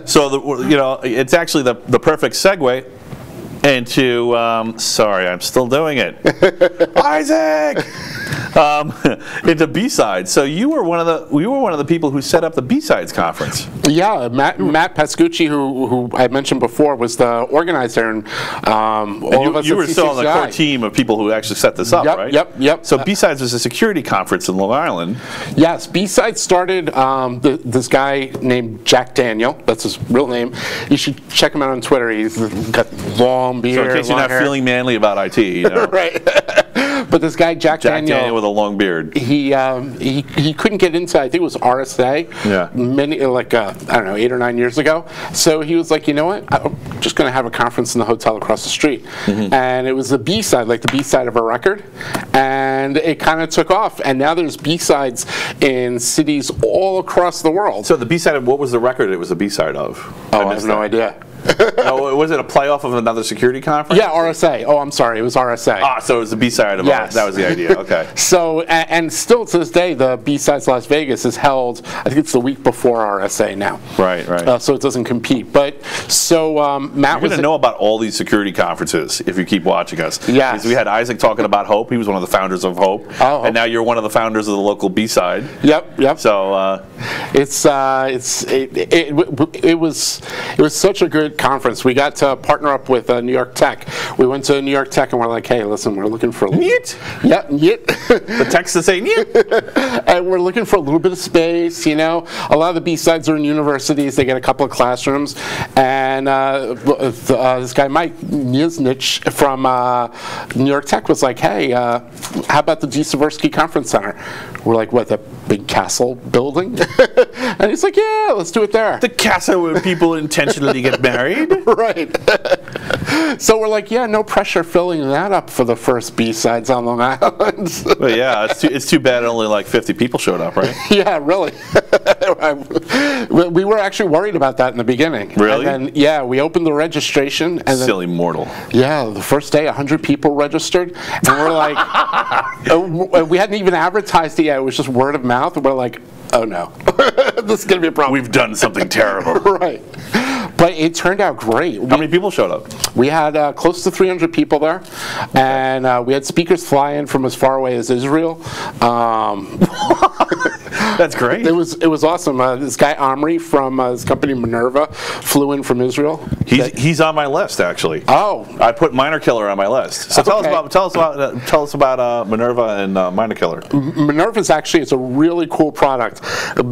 So it's actually the perfect segue into. Sorry, I'm still doing it. Isaac. Into BSide. So you were one of the people who set up the BSides conference. Yeah, Matt Pascucci, who I mentioned before, was the organizer, and all of us. You were still on the core team of people who actually set this up, right? Yep. So BSides was a security conference in Long Island. Yes, BSide started this guy named Jack Daniel. That's his real name. You should check him out on Twitter. He's got long beard. So in case you're not feeling manly about IT, right. But this guy Jack Daniel with a long beard. He couldn't get into, I think it was RSA. Yeah. I don't know, 8 or 9 years ago. So he was like, you know what? I'm just going to have a conference in the hotel across the street. And it was the B-side, like the B-side of a record. And it kind of took off. And now there's B-sides in cities all across the world. So the B-side of what was the record it was the B-side of? Oh, I have no idea. Oh, was it a playoff of another security conference? Yeah, RSA. Oh, I'm sorry, it was RSA. Ah, so it was the B-side of Yes. that was the idea. Okay. So, and still to this day, the B-Sides Las Vegas is held, I think it's the week before RSA now. Right, right. So it doesn't compete. But, so Matt You're was... going to know about all these security conferences if you keep watching us. Yes. Because we had Isaac talking about Hope. He was one of the founders of Hope. Oh, and now you're one of the founders of the local B-side. Yep. So it was such a good conference. We got to partner up with New York Tech. We went to New York Tech and we're like, hey, listen, we're looking for Niet. Niet. The text is saying Niet. And we're looking for a little bit of space. You know, a lot of the B-sides are in universities. They get a couple of classrooms, and this guy Mike Niznich from New York Tech was like, hey, how about the G. Seversky Conference Center? We're like, what, the big castle building? And he's like, yeah, let's do it there. The castle where people intentionally get married. Right. So we're like, yeah, no pressure filling that up for the first B-sides on Long Island. But yeah, it's too bad only like 50 people showed up, right? Yeah, really. We were actually worried about that in the beginning. Really? And then, yeah, we opened the registration. And Silly mortal. Yeah, the first day, 100 people registered. And we're like, we hadn't even advertised it yet. It was just word of mouth. And we're like, oh no, this is going to be a problem. We've done something terrible. Right. But it turned out great. How many people showed up? We had close to 300 people there, and we had speakers fly in from as far away as Israel. That's great. It was awesome. This guy Omri from his company Minerva flew in from Israel. He's on my list actually. Oh, I put Miner Killer on my list. So Okay. tell us about Minerva and Miner Killer. Minerva is actually, it's a really cool product.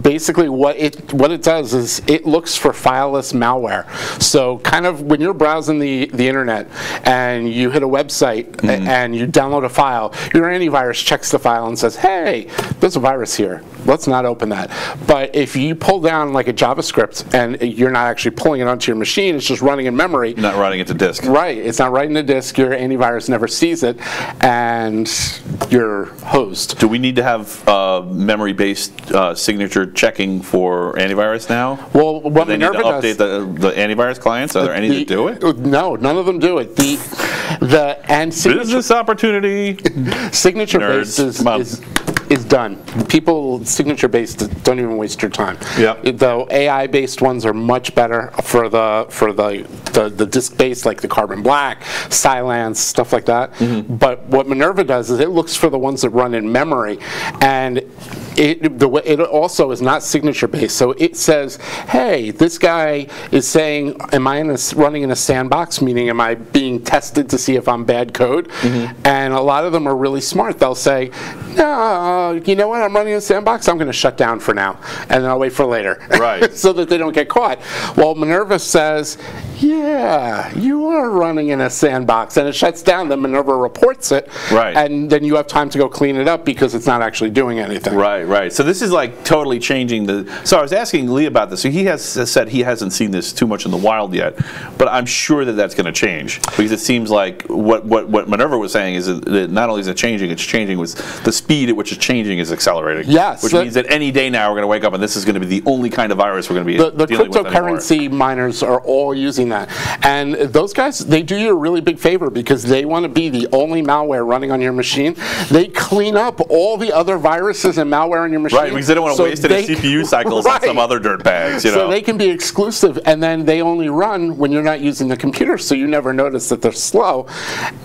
Basically, what it does is it looks for fileless malware. So kind of when you're browsing the internet and you hit a website and you download a file, your antivirus checks the file and says, hey, there's a virus here. Let's not open that. But if you pull down like a JavaScript and you're not actually pulling it onto your machine, it's just running in memory. You're not running it to disk. Right. It's not writing to disk. Your antivirus never sees it, and you're hosed. Do we need to have memory-based signature checking for antivirus now? Well, what do they Minerva need to update the antivirus clients? Are there any that do it? No, none of them do it. Business opportunity. Signature-based is done. People signature-based don't even waste your time. Yep. The AI-based ones are much better for the disk-based, like the Carbon Black, Cylance, stuff like that. But what Minerva does is it looks for the ones that run in memory, and it also is not signature-based. So it says, hey, this guy is saying, am I running in a sandbox, meaning am I being tested to see if I'm bad code? And a lot of them are really smart. They'll say, no, you know what, I'm running in a sandbox, I'm going to shut down for now, and then I'll wait for later. Right. So that they don't get caught. Well, Minerva says, yeah, you are running in a sandbox, and it shuts down, then Minerva reports it, right. And then you have time to go clean it up because it's not actually doing anything. Right. So this is like totally changing so I was asking Lee about this. So he has said he hasn't seen this too much in the wild yet, but I'm sure that that's going to change because it seems like what Minerva was saying is that not only is it changing, it's changing with the speed at which it's changing is accelerating. Yes. Which means that any day now we're going to wake up and this is going to be the only kind of virus we're going to be the dealing with anymore. cryptocurrency miners are all using that. And those guys, they do you a really big favor because they want to be the only malware running on your machine. They clean up all the other viruses and malware on your machine. Right, because they don't want to waste any CPU cycles on some other dirtbags. So they can be exclusive, and then they only run when you're not using the computer, so you never notice that they're slow.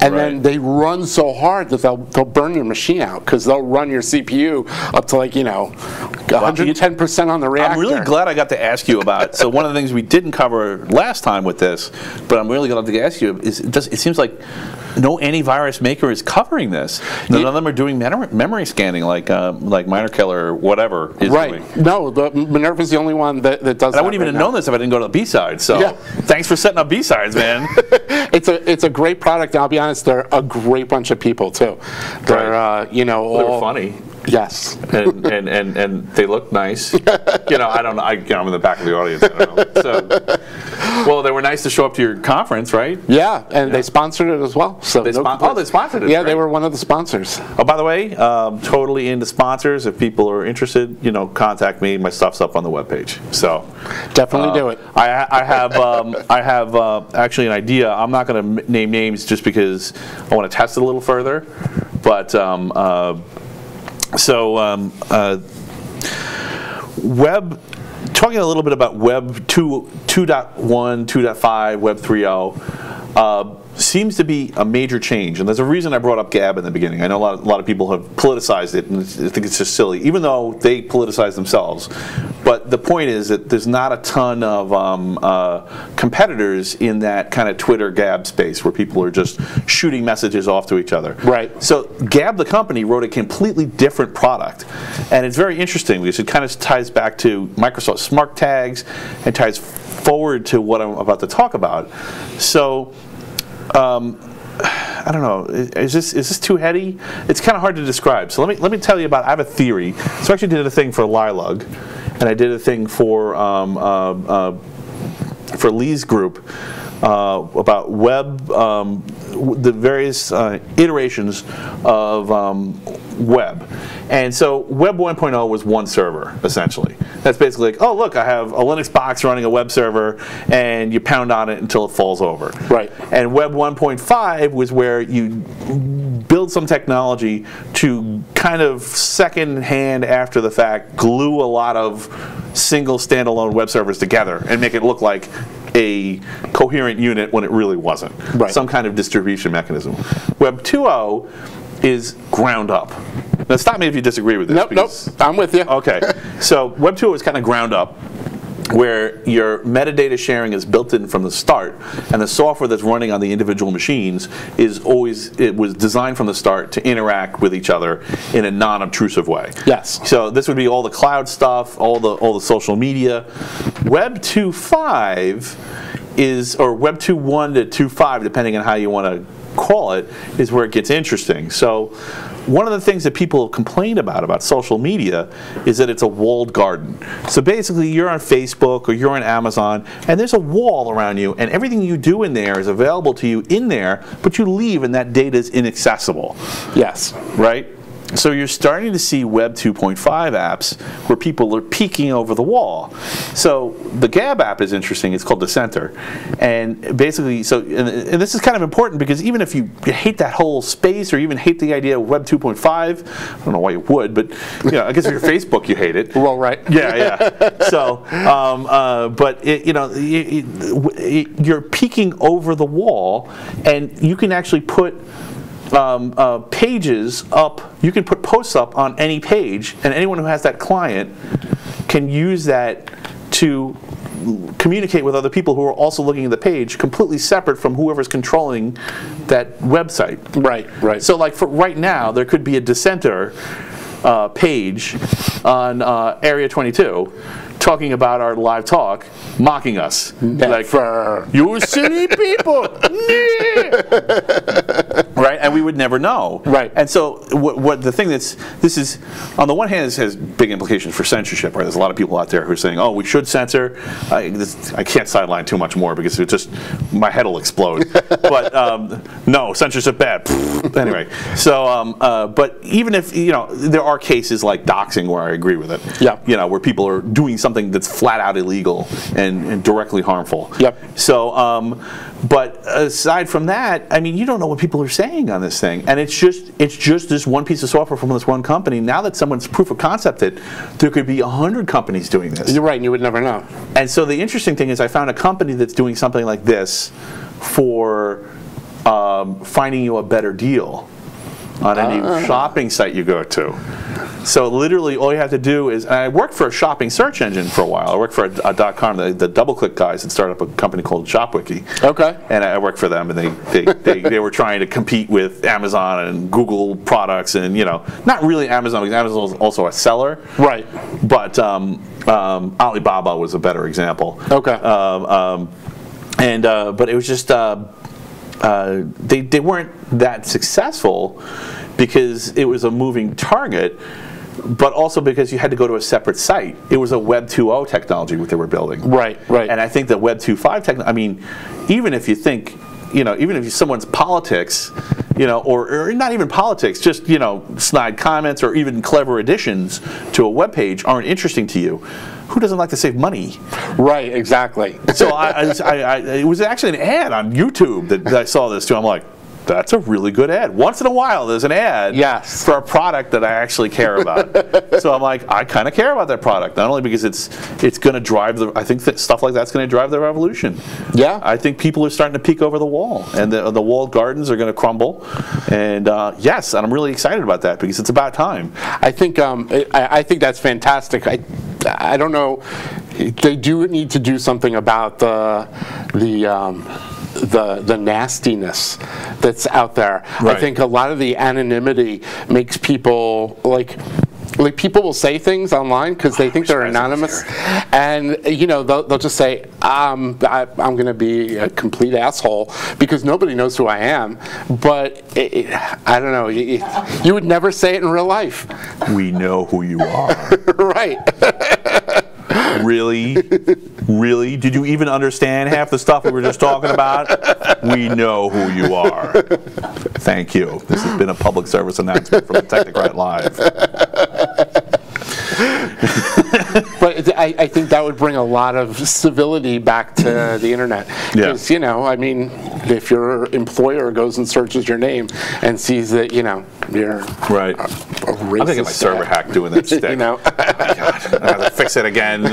And then they run so hard that they'll burn your machine out because they'll run your CPU up to 110% on the reactor. I'm really glad I got to ask you about. So one of the things we didn't cover last time with this, but I'm really glad to ask you is it seems like no antivirus maker is covering this. None of them are doing memory scanning like Miner Killer or whatever is doing. No, Minerva's the only one that does that. I wouldn't even have known this if I didn't go to the B-side. So thanks for setting up B-sides, man. It's a great product, and I'll be honest, they're a great bunch of people too. They're they're funny. Yes, and they look nice. I'm in the back of the audience. I don't know. So, Well, they were nice to show up to your conference, right? Yeah, and they sponsored it as well. So They sponsored it. Yeah, right? they were one of the sponsors. Oh, by the way, totally into sponsors. If people are interested, contact me. My stuff's up on the webpage. So Definitely do it. I have actually an idea. I'm not going to name names just because I want to test it a little further. But talking a little bit about Web 2.1, 2.5, Web 3.0. Seems to be a major change, and there's a reason I brought up Gab in the beginning. I know a lot of people have politicized it, and I think it's just silly, even though they politicize themselves. But the point is that there's not a ton of competitors in that kind of Twitter Gab space where people are just shooting messages off to each other. Right. So Gab, the company, wrote a completely different product, and it's very interesting because it kind of ties back to Microsoft Smart Tags and ties forward to what I'm about to talk about. So. I don't know. Is this too heady? It's kind of hard to describe. So let me tell you about. I have a theory. So I actually did a thing for Lilug, and I did a thing for Lee's group about web, the various iterations of web. And so Web 1.0 was one server, essentially. That's basically like, oh, look, I have a Linux box running a web server, and you pound on it until it falls over. Right. And Web 1.5 was where you build some technology to kind of second-hand, after the fact, glue a lot of single standalone web servers together and make it look like a coherent unit when it really wasn't. Right. Some kind of distribution mechanism. Web 2.0 is ground up. Now stop me if you disagree with this. Nope, I'm with you. Okay, so Web 2.0 is kind of ground up, where your metadata sharing is built in from the start, and the software that's running on the individual machines it was designed from the start to interact with each other in a non-obtrusive way. Yes. So this would be all the cloud stuff, all the social media. Web 2.5 or Web 2.1 to 2.5, depending on how you want to call it, is where it gets interesting. So one of the things that people complain about social media is that it's a walled garden. So basically you're on Facebook or you're on Amazon, and there's a wall around you, and everything you do in there is available to you in there, but you leave and that data is inaccessible. Yes. Right? So you're starting to see Web 2.5 apps where people are peeking over the wall. So the Gab app is interesting. It's called Dissenter. And basically, and this is kind of important because even if you hate that whole space or even hate the idea of Web 2.5, I don't know why you would, but I guess if you're Facebook, you hate it. Well, right. Yeah. So, but you're peeking over the wall, and you can actually put pages up. You can put posts up on any page, and anyone who has that client can use that to communicate with other people who are also looking at the page, completely separate from whoever's controlling that website. Right. So like for right now, there could be a dissenter page on Area 22 talking about our live talk, mocking us. Never. Like, you silly people! Right? And we would never know. Right. And so what the thing this is, on the one hand, this has big implications for censorship, right? There's a lot of people out there who are saying, oh, we should censor. I can't sideline too much more because my head will explode. But no, censorship bad. Anyway, so, but even if, there are cases like doxing where I agree with it. Yeah. Where people are doing something that's flat out illegal and directly harmful. Yep. So, but aside from that, I mean, you don't know what people are saying on this thing, and it's just this one piece of software from this one company. Now that someone's proof of concept it, there could be 100 companies doing this. You're right, and you would never know. And so the interesting thing is, I found a company that's doing something like this for finding you a better deal on any shopping site you go to. So literally all you have to do is, and I worked for a shopping search engine for a while. I worked for a .com, the DoubleClick guys had started up a company called Shopwiki. Okay. And I worked for them, and they were trying to compete with Amazon and Google products, and not really Amazon, because Amazon was also a seller. Right. But Alibaba was a better example. Okay. But it was just they weren't that successful because it was a moving target. but also because you had to go to a separate site. It was a Web 2.0 technology what they were building. Right. And I think that Web 2.5 technology, I mean, even if you think, even if someone's politics, or not even politics, just, snide comments or even clever additions to a web page aren't interesting to you, who doesn't like to save money? Right, exactly. So it was actually an ad on YouTube that I saw this too. I'm like, that's a really good ad. Once in a while, there's an ad for a product that I actually care about. So I'm like, I kind of care about that product, not only because it's going to drive I think that stuff like that's going to drive the revolution. Yeah. I think people are starting to peek over the wall, and the walled gardens are going to crumble. And yes, and I'm really excited about that because it's about time. I think that's fantastic. I don't know. They do need to do something about the nastiness that's out there. Right. I think a lot of the anonymity makes people like people will say things online because they think they're anonymous, and they'll just say I'm going to be a complete asshole because nobody knows who I am. But I don't know. You would never say it in real life. We know who you are. Right. Really? Really? Did you even understand half the stuff we were just talking about? We know who you are. Thank you. This has been a public service announcement from the Technocrat Live. But I think that would bring a lot of civility back to the internet. Because, I mean, if your employer goes and searches your name and sees that, you're right. a racist. I'm thinking my server hack doing that stick. Oh my God, I have to fix it again.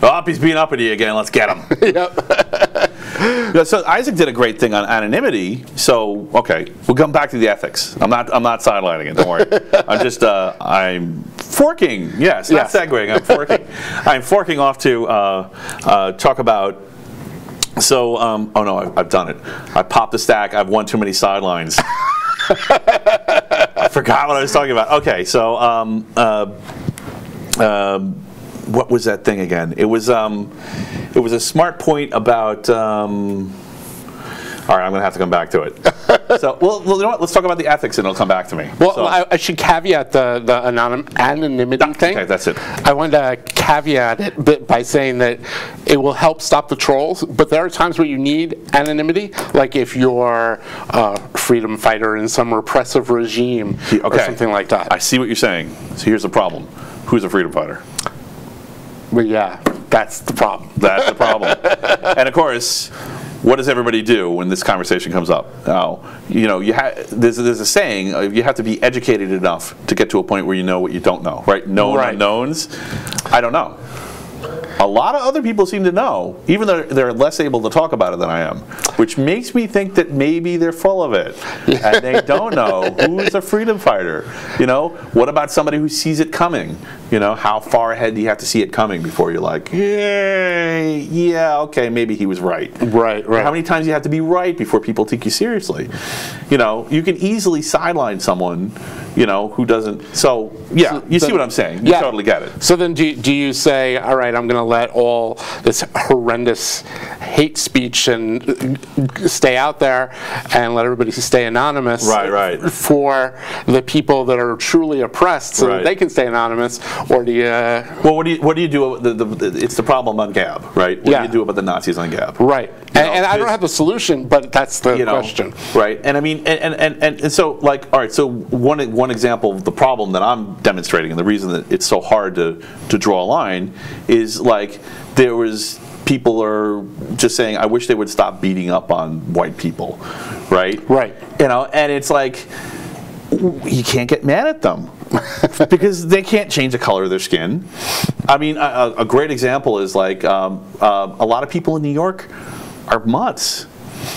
Oh, he's being uppity again. Let's get him. Yep. So Isaac did a great thing on anonymity. So okay, we'll come back to the ethics. I'm not sidelining it. Don't worry. I'm just I'm forking. Yes, not segueing. I'm forking. I'm forking off to talk about. So oh no, I've done it. I popped the stack. I've won too many sidelines. I forgot what I was talking about. Okay, so what was that thing again? It was a smart point about. All right, I'm going to have to come back to it. So, well, you know what? Let's talk about the ethics, and it'll come back to me. Well, so. I should caveat the anonymity thing. Okay, that's it. I wanted to caveat it by saying that it will help stop the trolls, but there are times where you need anonymity, like if you're a freedom fighter in some repressive regime or something like that. I see what you're saying. So here's the problem. Who's a freedom fighter? Well, yeah, that's the problem. That's the problem. And of course, what does everybody do when this conversation comes up? Now, there's a saying, you have to be educated enough to get to a point where you know what you don't know, right? Known unknowns. I don't know. A lot of other people seem to know, even though they're less able to talk about it than I am, which makes me think that maybe they're full of it, and they don't know who's a freedom fighter. What about somebody who sees it coming? How far ahead do you have to see it coming before you're like, yeah, okay, maybe he was right. Right. How many times do you have to be right before people take you seriously? You can easily sideline someone, who doesn't. So, yeah, you see what I'm saying. You totally get it. So then do you say, all right, I'm going to let all this horrendous hate speech and stay out there and let everybody stay anonymous for the people that are truly oppressed so that they can stay anonymous? Or do you... Well, what do you do? It's the problem on Gab, right? What do you do about the Nazis on Gab? Right. And I don't have the solution, but that's the question. Right. And I mean, and so, like, all right, so one example of the problem that I'm demonstrating, and the reason that it's so hard to draw a line, is like there was people are just saying, I wish they would stop beating up on white people, right? Right. And it's like, you can't get mad at them because they can't change the color of their skin. I mean, a great example is like a lot of people in New York are mutts.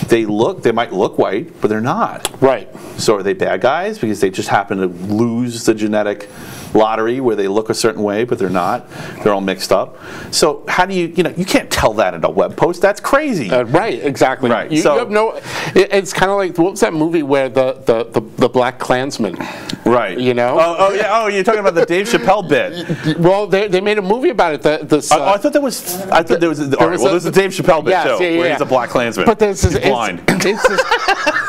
They might look white, but they're not. Right. So are they bad guys because they just happen to lose the genetic lottery where they look a certain way, but they're not? They're all mixed up. So how do you can't tell that in a web post. That's crazy. Right, exactly. Right. You have no. It's kind of like, what was that movie where the Black Klansman Right. You know? Oh yeah. Oh, you're talking about the Dave Chappelle bit. Well, they made a movie about it. I thought there was. I thought there was. All right. Well, there's a Dave Chappelle bit too, where he's a black Klansman. But there's he's blind.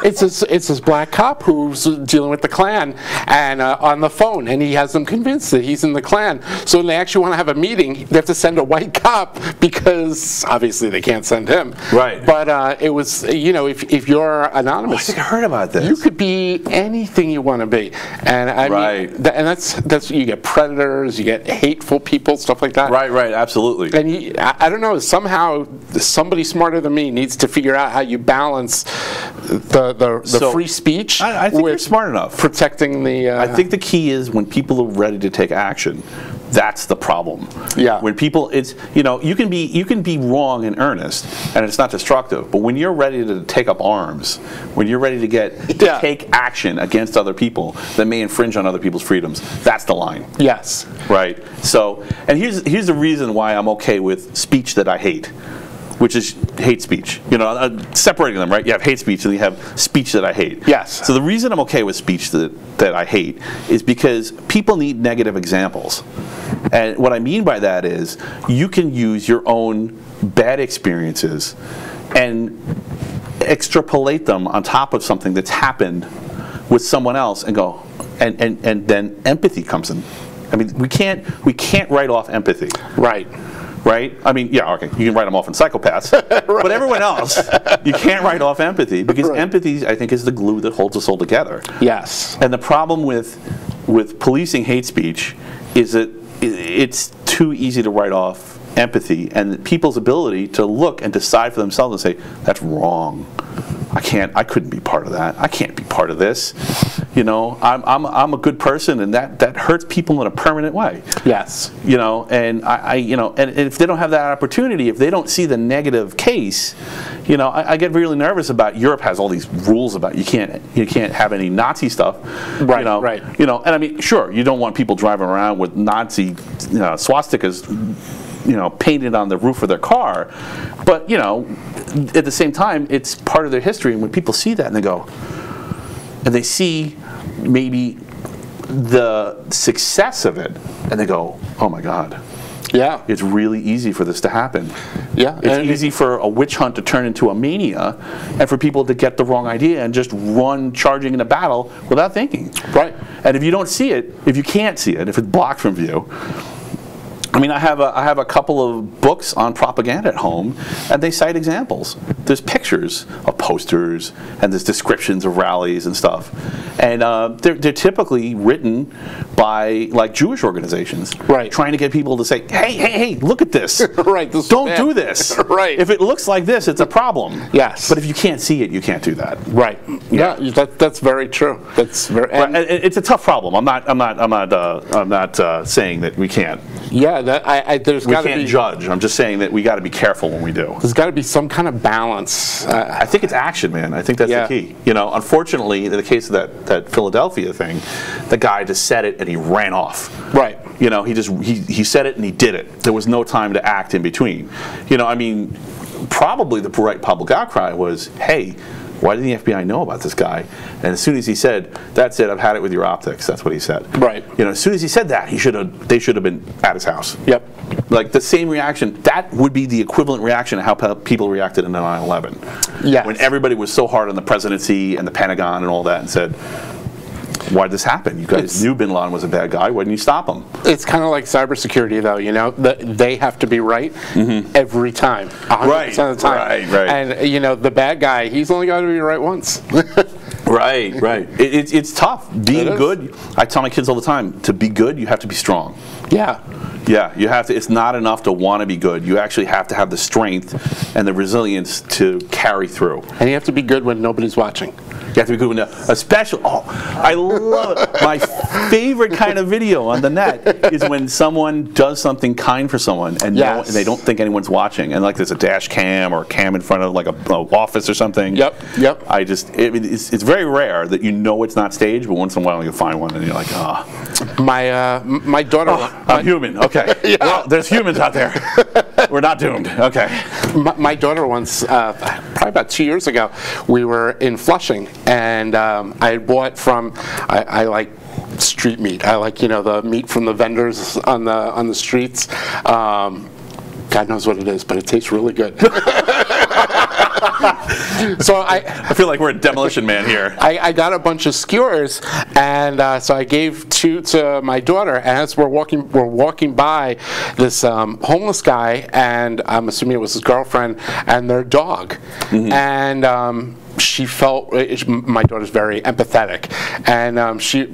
It's this black cop who's dealing with the Klan and on the phone, and he has them convinced that he's in the Klan. So when they actually want to have a meeting, they have to send a white cop because obviously they can't send him. Right. But it was, you know, if you're anonymous, I think I heard about this. you could be anything you want to be, and I mean, and that's you get predators, you get hateful people, stuff like that. Right. Absolutely. And I don't know. Somehow, somebody smarter than me needs to figure out how you balance the free speech. I think you're smart enough. Protecting the. I think the key is when people are ready to take action. That's the problem. Yeah. When people, it's, you know, you can be wrong in earnest, and it's not destructive. But when you're ready to take up arms, when you're ready to take action against other people that may infringe on other people's freedoms, that's the line. Yes. Right. So, and here's the reason why I'm okay with speech that I hate, which is hate speech. You know, separating them, right? You have hate speech and you have speech that I hate. Yes. So the reason I'm okay with speech that I hate is because people need negative examples. And what I mean by that is you can use your own bad experiences and extrapolate them on top of something that's happened with someone else and go, and then empathy comes in. I mean, we can't write off empathy. Right. Right? I mean, yeah, okay, you can write them off in psychopaths, right. But everyone else, you can't write off empathy because empathy, I think, is the glue that holds us all together. Yes. And the problem with policing hate speech is that it's too easy to write off empathy and people's ability to look and decide for themselves and say, that's wrong. I couldn't be part of that. I can't be part of this. You know, I'm a good person, and that hurts people in a permanent way. Yes. You know, and and if they don't have that opportunity, if they don't see the negative case, you know, I get really nervous about Europe has all these rules about you can't have any Nazi stuff. Right. You know, right. You know, and I mean, sure, you don't want people driving around with Nazi swastikas, you know, painted on the roof of their car, but you know, at the same time, it's part of their history. And when people see that and they go, and they see maybe the success of it, and they go, oh my God. Yeah. It's really easy for this to happen. Yeah. It's easy for a witch hunt to turn into a mania and for people to get the wrong idea and just run charging in a battle without thinking. Right. And if you don't see it, if you can't see it, if it's blocked from view, I mean, I have a couple of books on propaganda at home, and they cite examples. There's pictures of posters, and there's descriptions of rallies and stuff, and they're typically written by like Jewish organizations, right? Trying to get people to say, hey, look at this. Right. This Don't do this. Right. If it looks like this, it's a problem. Yes. But if you can't see it, you can't do that. Right. Yeah. That's very true. That's very. And it's a tough problem. I'm not saying that we can't. Yeah. There's we got to be. We can't judge. I'm just saying that we got to be careful when we do. There's got to be some kind of balance. I think it's action, man. I think that's the key. You know, unfortunately, in the case of that Philadelphia thing, the guy just said it and he ran off. Right. You know, he said it and he did it. There was no time to act in between. You know, I mean, probably the right public outcry was, hey, why didn't the FBI know about this guy? And as soon as he said, that's it, I've had it with your optics, that's what he said. Right. You know, as soon as he said that, they should have been at his house. Yep. Like the same reaction, that would be the equivalent reaction to how people reacted in 9/11. Yes. When everybody was so hard on the presidency and the Pentagon and all that and said, why did this happen? You guys knew Bin Laden was a bad guy. Why didn't you stop him? It's kind of like cybersecurity, though. You know, they have to be right every time, 100% of the time. Right. And you know, the bad guy, he's only got to be right once. Right. It's tough. Being good. I tell my kids all the time, to be good, you have to be strong. Yeah. Yeah, you have to. It's not enough to want to be good. You actually have to have the strength and the resilience to carry through. And you have to be good when nobody's watching. You have to be good when I love it. My favorite kind of video on the net is when someone does something kind for someone and they don't think anyone's watching, and like there's a dash cam or a cam in front of like a office or something. Yep. It's very rare that you know it's not staged, but once in a while you find one and you're like, ah. My daughter. I'm human. Okay. Yeah. Well, there's humans out there. We're not doomed. Okay. My daughter once, probably about 2 years ago, we were in Flushing, and I had bought from, I like street meat. I like, the meat from the vendors on the streets. God knows what it is, but it tastes really good. So I feel like we're a Demolition Man here. I got a bunch of skewers, and so I gave two to my daughter. And as we're walking by this homeless guy, and I'm assuming it was his girlfriend and their dog, and she felt, my daughter's very empathetic, and she's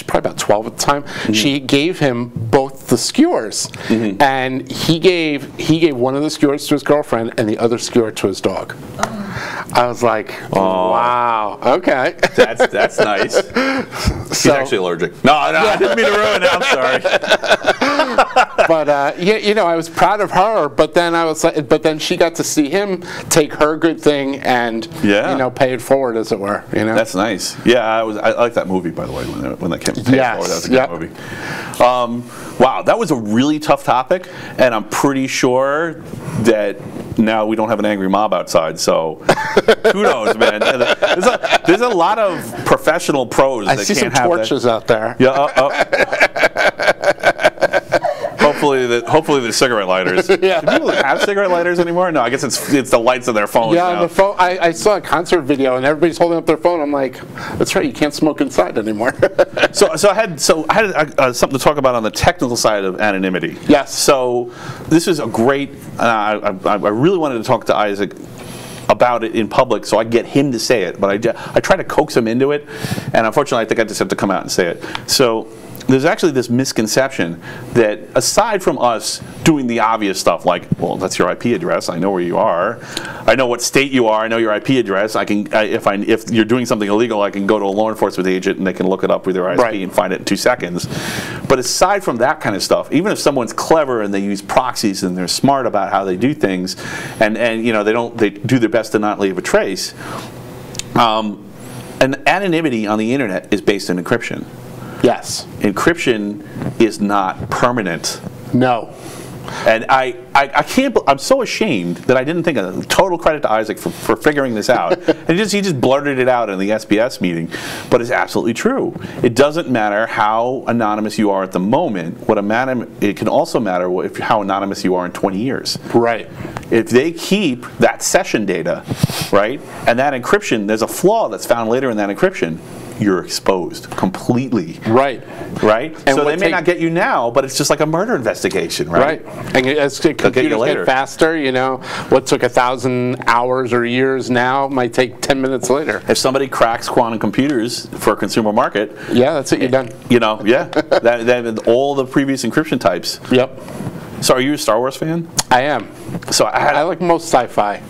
probably about 12 at the time. She gave him both the skewers, and he gave one of the skewers to his girlfriend and the other skewer to his dog. I was like, wow, okay. That's nice. He's actually allergic. No, I didn't mean to ruin it. I'm sorry. But I was proud of her. But then then she got to see him take her good thing and pay it forward, as it were. That's nice. Yeah, I like that movie, by the way, when that came. Yes. That was a good movie. Wow, that was a really tough topic, and I'm pretty sure that now we don't have an angry mob outside, so kudos, man. There's a lot of professional pros that can't have that. I see some torches out there. Yeah. Hopefully there's cigarette lighters. Yeah. Do people have cigarette lighters anymore? No, I guess it's the lights of their phones. Yeah, now. the phone. I saw a concert video and everybody's holding up their phone. I'm like, that's right, you can't smoke inside anymore. So I had something to talk about on the technical side of anonymity. Yes. So this is a great. I really wanted to talk to Isaac about it in public so I get him to say it, but I try to coax him into it, and unfortunately I think I just have to come out and say it. So there's actually this misconception that aside from us doing the obvious stuff like, well, that's your IP address, I know where you are, I know what state you are, I know your IP address, if you're doing something illegal, I can go to a law enforcement agent and they can look it up with their ISP and find it in 2 seconds. But aside from that kind of stuff, even if someone's clever and they use proxies and they're smart about how they do things, and they do their best to not leave a trace, and anonymity on the internet is based on encryption. Yes. Encryption is not permanent. No. And I can't. I'm so ashamed that I didn't think of it. Total credit to Isaac for figuring this out. And he just blurted it out in the SBS meeting, but it's absolutely true. It doesn't matter how anonymous you are at the moment. It can also matter how anonymous you are in 20 years. Right. If they keep that session data, right, and that encryption, there's a flaw that's found later in that encryption, you're exposed completely. Right. Right? And so they may not get you now, but it's just like a murder investigation, right? Right. And as computers get faster, what took 1,000 hours or years now might take 10 minutes later. If somebody cracks quantum computers for a consumer market, yeah, that's it, you're done. That all the previous encryption types. Yep. So are you a Star Wars fan? I am. So I like most sci-fi.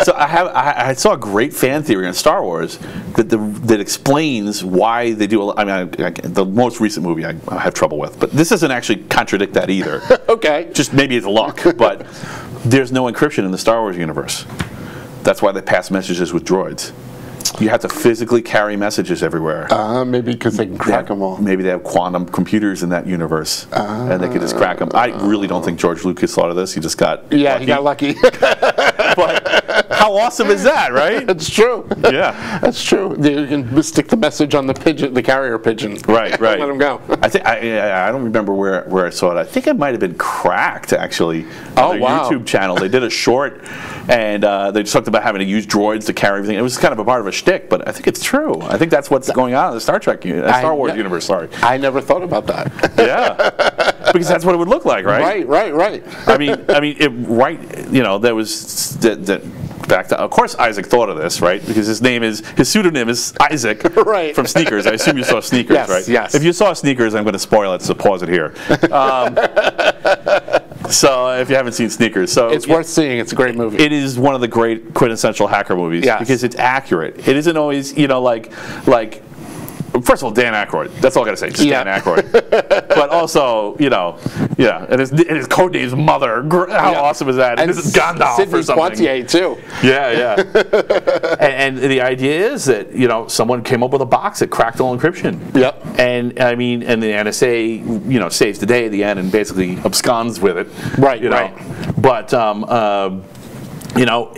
So I saw a great fan theory on Star Wars that explains why they do. The most recent movie I have trouble with, but this doesn't actually contradict that either. Okay. Just maybe it's luck, but there's no encryption in the Star Wars universe. That's why they pass messages with droids. You have to physically carry messages everywhere. Maybe because they can crack them all. Maybe they have quantum computers in that universe, and they can just crack them. I really don't think George Lucas thought of this. He just got lucky. He got lucky. But how awesome is that, right? That's true. Yeah, that's true. You can stick the message on the pigeon, the carrier pigeon. Right. Let them go. I don't remember where I saw it. I think it might have been Cracked actually. On their YouTube channel. They did a short, and they just talked about having to use droids to carry everything. It was kind of a part of a shtick, but I think it's true. I think that's what's going on in the Star Wars universe. Sorry, I never thought about that. Yeah, because that's what it would look like, right? Right. There was that. Back to, of course, Isaac thought of this, right? Because his pseudonym is Isaac, right? From Sneakers. I assume you saw Sneakers, yes, right? Yes. If you saw Sneakers, I'm going to spoil it, so pause it here. So if you haven't seen Sneakers, it's worth seeing. It's a great movie. It is one of the great quintessential hacker movies because it's accurate. It isn't always, like. First of all, Dan Aykroyd. That's all I got to say. Just Dan Aykroyd. But also, and his codename's Mother. How awesome is that? And this is Gandalf or something. Poitier too. Yeah. and the idea is that someone came up with a box that cracked all encryption. Yep. And the NSA saves the day at the end and basically absconds with it. Right. But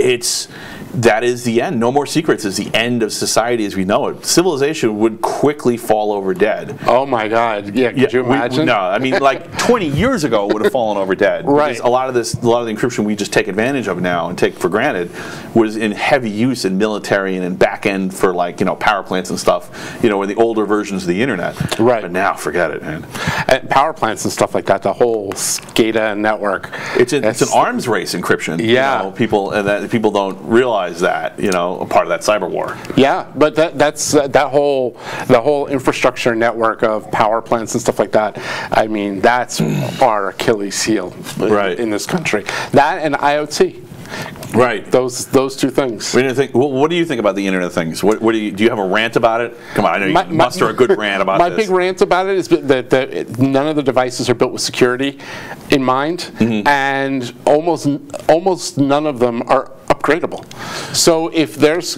it's. that is the end. No more secrets is the end of society as we know it. Civilization would quickly fall over dead. Oh my God! Yeah, could you imagine? No, I mean, like 20 years ago, it would have fallen over dead. Right. Because a lot of the encryption we just take advantage of now and take for granted was in heavy use in military and in back end for like power plants and stuff. In the older versions of the internet. Right. But now, forget it, man. And power plants and stuff like that. The whole SCADA network. It's an arms race encryption. Yeah. People don't realize that, a part of that cyber war. Yeah, but that's the whole infrastructure network of power plants and stuff like that. I mean, that's our Achilles heel in this country. That and IoT. Right. Those two things. What do you think about the Internet of Things? What do you have a rant about it? Come on, I know you muster a good rant about this. My big rant about it is that none of the devices are built with security in mind, and almost none of them are upgradable. So if there's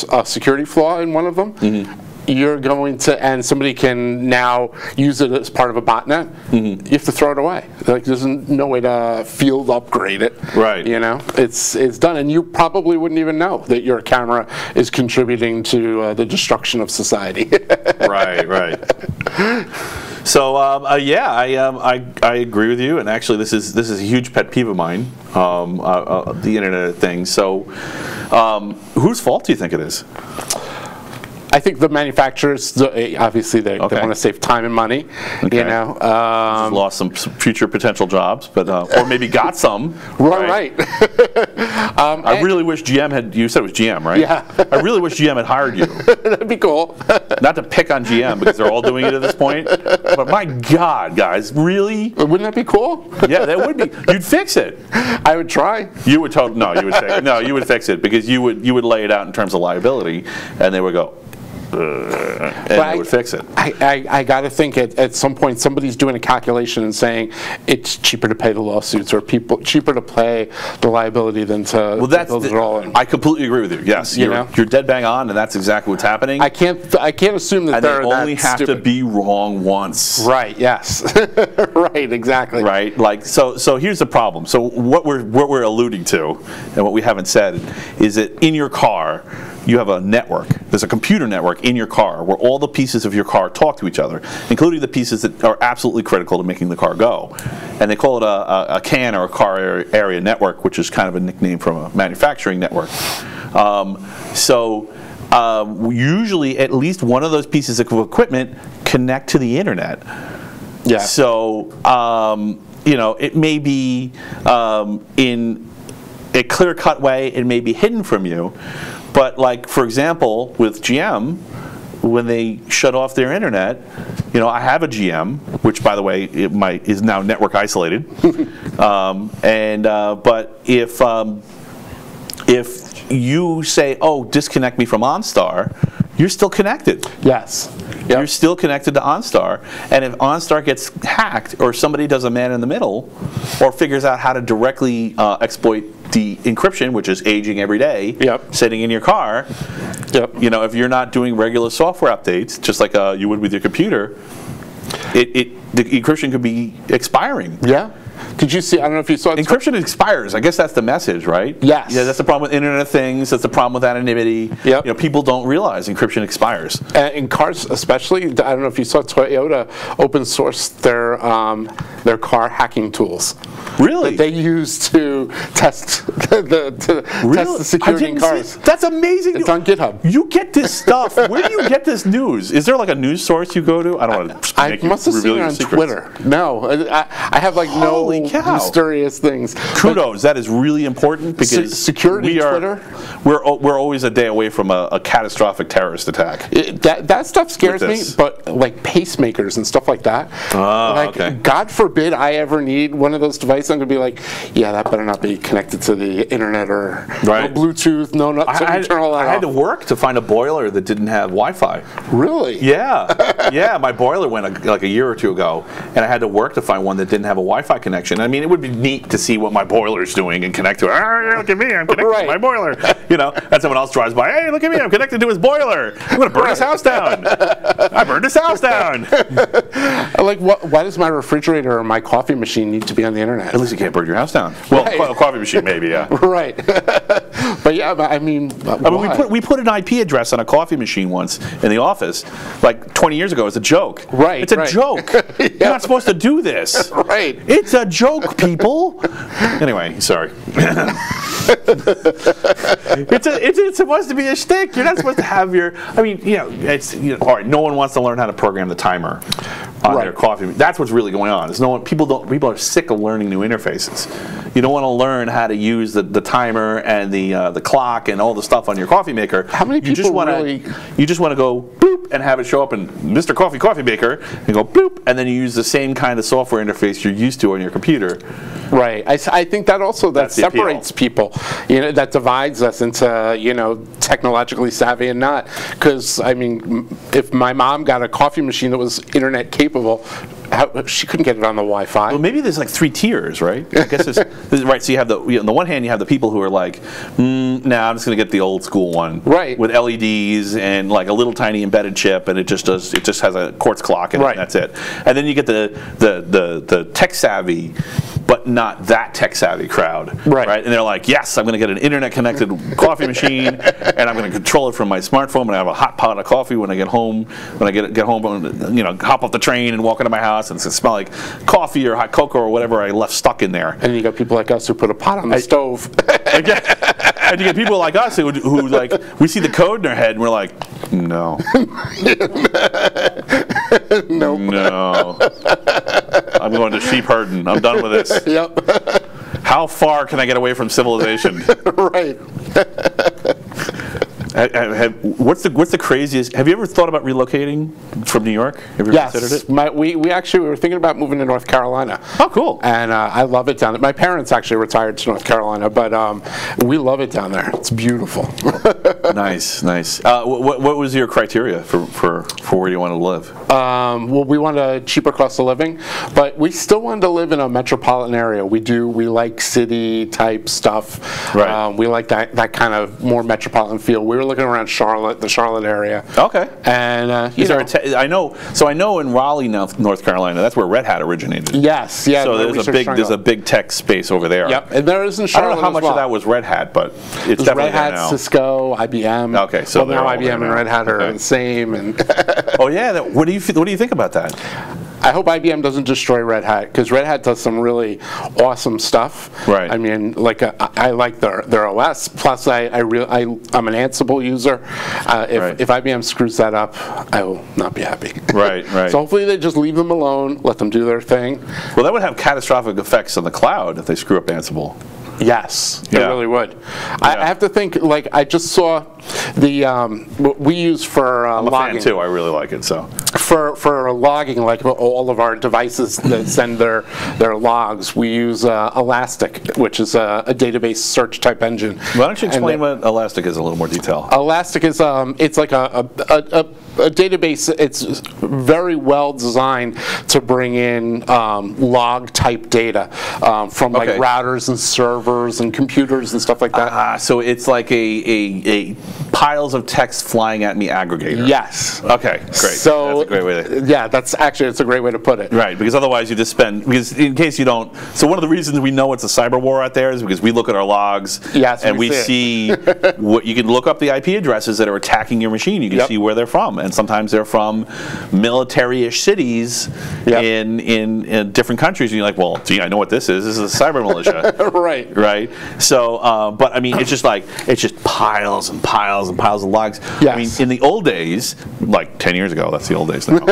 a security flaw in one of them, you're going to, and somebody can now use it as part of a botnet, you have to throw it away. Like, there's no way to field upgrade it. Right. It's done, and you probably wouldn't even know that your camera is contributing to the destruction of society. Right. So I agree with you, and actually this is a huge pet peeve of mine, the Internet of Things. So whose fault do you think it is? I think the manufacturers, obviously, they want to save time and money. Okay. Just lost some future potential jobs, but or maybe got some. Right. I really wish GM had. You said it was GM, right? Yeah. I really wish GM had hired you. That'd be cool. Not to pick on GM because they're all doing it at this point, but my God, guys, really? Wouldn't that be cool? Yeah, that would be. You'd fix it. I would try. You would you would fix it because you would lay it out in terms of liability, and they would go. And they would fix it. I got to think at some point somebody's doing a calculation and saying it's cheaper to pay the lawsuits or cheaper to pay the liability than to build it all in. I completely agree with you. Yes, you're dead bang on, and that's exactly what's happening. I can't assume that they're only have to be wrong once. Right. Yes. Right. Exactly. Right. Like so. Here's the problem. So what we're alluding to, and what we haven't said, is that in your car you have a network. There's a computer network in your car where all the pieces of your car talk to each other, including the pieces that are absolutely critical to making the car go. And they call it a CAN, or a car area network, which is kind of a nickname from a manufacturing network. Usually at least one of those pieces of equipment connect to the internet. Yeah. So it may be in a clear-cut way, it may be hidden from you. But like, for example, with GM, when they shut off their internet, I have a GM, which, by the way, is now network isolated. But if you say, "Oh, disconnect me from OnStar," you're still connected. Yes. Yep. You're still connected to OnStar, and if OnStar gets hacked, or somebody does a man in the middle, or figures out how to directly exploit the encryption, which is aging every day, sitting in your car, if you're not doing regular software updates, just like you would with your computer, the encryption could be expiring. Yeah. Could you see? I don't know if you saw. Encryption expires. I guess that's the message, right? Yes. Yeah, that's the problem with Internet of Things. That's the problem with anonymity. Yep. People don't realize encryption expires. In cars, especially, I don't know if you saw Toyota open source their car hacking tools. Really? That they use to test test the security in cars. That's amazing. It's on GitHub. You get this stuff. Where do you get this news? Is there like a news source you go to? I don't want to. I must have seen it on Twitter. No, I have like no mysterious things. Kudos. That is really important because security Twitter. We're always a day away from a catastrophic terrorist attack. That stuff scares me, but like pacemakers and stuff like that. Okay. God forbid I ever need one of those devices. I'm gonna be like, yeah, that better not be connected to the internet or no Bluetooth, no. I had to work to find a boiler that didn't have Wi-Fi. Really? Yeah. My boiler went like a year or two ago, and I had to work to find one that didn't have a Wi-Fi connection. I mean, it would be neat to see what my boiler's doing and connect to it. Look at me, I'm connected to my boiler. And someone else drives by, hey, look at me, I'm connected to his boiler. I'm going to burn his house down. I burned his house down. Like, why does my refrigerator or my coffee machine need to be on the internet? At least you can't burn your house down. Well, a coffee machine, maybe, yeah. Right. But yeah, I mean, we put an IP address on a coffee machine once in the office, like 20 years ago. It's a joke. Right. It's a joke. Yeah. You're not supposed to do this. Right. It's a joke, people. Anyway, sorry. It's supposed to be a shtick. You're not supposed to have your. I mean, all right. No one wants to learn how to program the timer on their coffee. That's what's really going on. Is people are sick of learning new interfaces. You don't want to learn how to use the timer and the clock and all the stuff on your coffee maker. How many people You just want to go boop and have it show up in Mr. Coffee Maker and go boop, and then you use the same kind of software interface you're used to on your computer. Right. I think that also separates people. That divides us into technologically savvy and not. Because I mean, if my mom got a coffee machine that was internet capable, she couldn't get it on the Wi-Fi. Well, maybe there's like 3 tiers, right? I guess it's right. So you have on the one hand, you have the people who are like, nah, I'm just going to get the old school one, right, with LEDs and like a little tiny embedded chip, and it just has a quartz clock in it, and that's it. And then you get the tech savvy, but not that tech savvy crowd, right? And they're like, yes, I'm going to get an internet connected coffee machine, and I'm going to control it from my smartphone, and I have a hot pot of coffee when I get home. When I get home, hop off the train and walk into my house, and it's going to smell like coffee or hot cocoa or whatever I left stuck in there. And you got people like us who put a pot on the stove. And you get people like us who like, we see the code in their head and we're like, no. Nope. No. I'm going to sheep herding. I'm done with this. Yep. How far can I get away from civilization? Right. What's the craziest? Have you ever thought about relocating from New York? Have you ever considered it? We were thinking about moving to North Carolina. Oh, cool. And I love it down there. My parents actually retired to North Carolina, but we love it down there. It's beautiful. Nice. What was your criteria for where you want to live? Well, we want a cheaper cost of living, but we still wanted to live in a metropolitan area. We like city type stuff. Right. We like that kind of more metropolitan feel. We were looking around the Charlotte area. Okay. And I know in Raleigh, North Carolina, that's where Red Hat originated. Yes. Yeah. So there's a big tech space over there. Yep. And there is in Charlotte. I don't know how much of that was Red Hat, but it's definitely Red Hat, there now. Cisco, IBM. Okay. So now IBM and Red Hat are the same. And oh yeah. What do you think about that? I hope IBM doesn't destroy Red Hat, because Red Hat does some really awesome stuff. Right. I mean, I like their OS. Plus, I'm an Ansible user. If IBM screws that up, I will not be happy. Right. So hopefully they just leave them alone, let them do their thing. Well, that would have catastrophic effects on the cloud if they screw up Ansible. Yes, it really would. I have to think, I just saw what we use for I'm logging. a fan too. I really like it. So for logging, like all of our devices that send their logs, we use Elastic, which is a database search type engine. Why don't you explain what Elastic is in a little more detail? Elastic is it's like a database. It's very well designed to bring in log type data from routers and servers and computers and stuff like that. So it's like a piles of text flying at me aggregator. Yes. Okay, great. So that's a great way to. Yeah, it's a great way to put it. Right, because otherwise you just because in case you don't. So one of the reasons we know it's a cyber war out there is because we look at our logs and we see what you can look up the IP addresses that are attacking your machine. You can see where they're from. And sometimes they're from military-ish cities in different countries. And you're like, well, gee, I know what this is. This is a cyber militia. Right. So, but I mean, it's just piles and piles and piles of logs. Yes. I mean, in the old days, like 10 years ago, that's the old days now.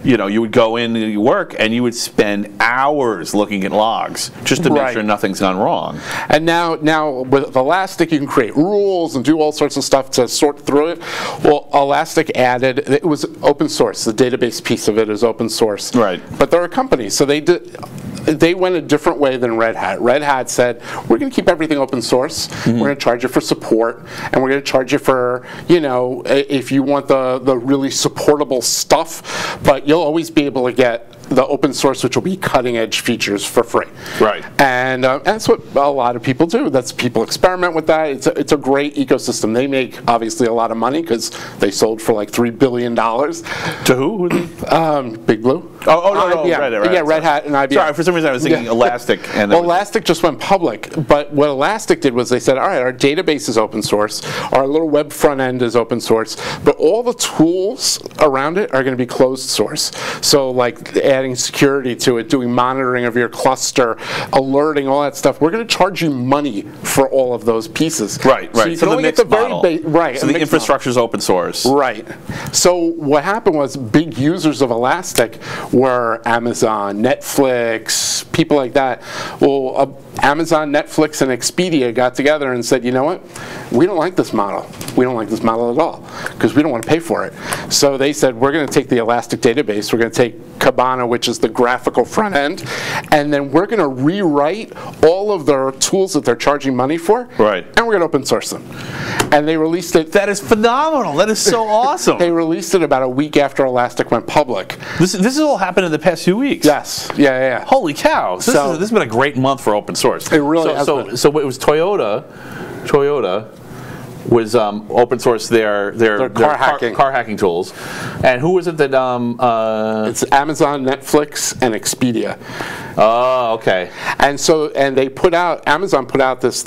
You would go in to your work and you would spend hours looking at logs just to make sure nothing's gone wrong. And now with Elastic, you can create rules and do all sorts of stuff to sort through it. Well, Elastic added, it was open source. The database piece of it is open source. Right. But they're a company, so they went a different way than Red Hat. Red Hat said, we're going to keep everything open source. We're going to charge you for support, and we're going to charge you for, if you want the really supportable stuff, but you'll always be able to get the open source, which will be cutting edge features for free. Right. And that's what a lot of people do. That's people experiment with that. It's a great ecosystem. They make obviously a lot of money because they sold for like $3 billion. To who? Big Blue. Oh, no, Red Hat. Red Hat and IBM. Sorry, for some reason I was thinking Elastic. And well, Elastic just went public, but what Elastic did was they said, all right, our database is open source, our little web front end is open source, but all the tools around it are going to be closed source. So like adding security to it, doing monitoring of your cluster, alerting, all that stuff, we're going to charge you money for all of those pieces. Right, So you can only get the very so the infrastructure is open source. Right. So what happened was big users of Elastic were Amazon, Netflix, people like that. Well, Amazon, Netflix, and Expedia got together and said, you know what? We don't like this model. We don't like this model at all because we don't want to pay for it. So they said, we're going to take the Elastic database, we're going to take Kibana, which is the graphical front end, and then we're going to rewrite all of their tools that they're charging money for, right, and we're going to open source them. And they released it. That is phenomenal. That is so awesome. They released it about a week after Elastic went public. This has all happened in the past few weeks. Yes. Yeah. Holy cow. This has been a great month for open source. It really has been. So it was Toyota was open source their car hacking tools, and who was it that it's Amazon, Netflix, and Expedia. Oh, okay. And so Amazon put out this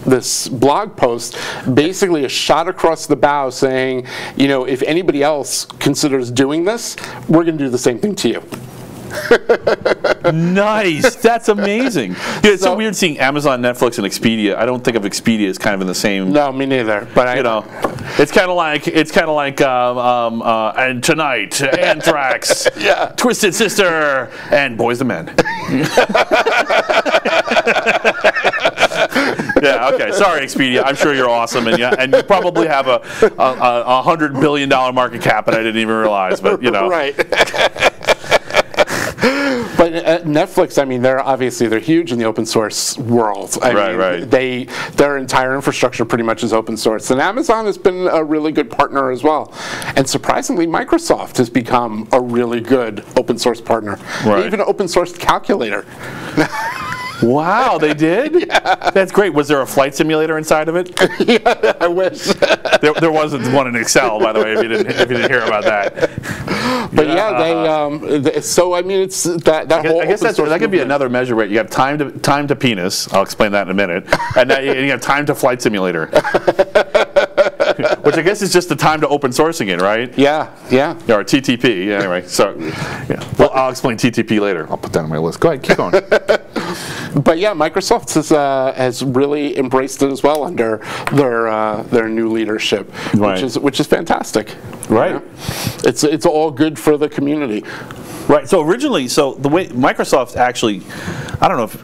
this blog post, basically a shot across the bow saying, you know, if anybody else considers doing this, we're going to do the same thing to you. Nice. That's amazing. Yeah, it's so weird seeing Amazon, Netflix, and Expedia. I don't think of Expedia as kind of in the same. No, me neither. But you know, it's kind of like and Tonight, Anthrax, yeah, Twisted Sister, and Boys the Men. Yeah. Okay. Sorry, Expedia. I'm sure you're awesome, and you probably have a $100 billion market cap, and I didn't even realize. But you know, right. But Netflix, I mean, they're huge in the open source world. I mean, their entire infrastructure pretty much is open source. And Amazon has been a really good partner as well. And surprisingly, Microsoft has become a really good open source partner. They even open sourced calculator. Wow, they did? Yeah. That's great. Was there a flight simulator inside of it? Yeah, I wish. There wasn't one in Excel, by the way, if you didn't hear about that. But yeah, so I mean, it's that whole. I guess that could be another measure, right? You have time to penis. I'll explain that in a minute, and now you have time to flight simulator, which I guess is just the time to open sourcing it, right? Yeah. Or TTP. Yeah, anyway, so yeah. Well, I'll explain TTP later. I'll put that on my list. Go ahead, keep going. But yeah, Microsoft has really embraced it as well under their new leadership, which is fantastic. Right. You know? It's all good for the community. Right. So originally, the way Microsoft actually, I don't know if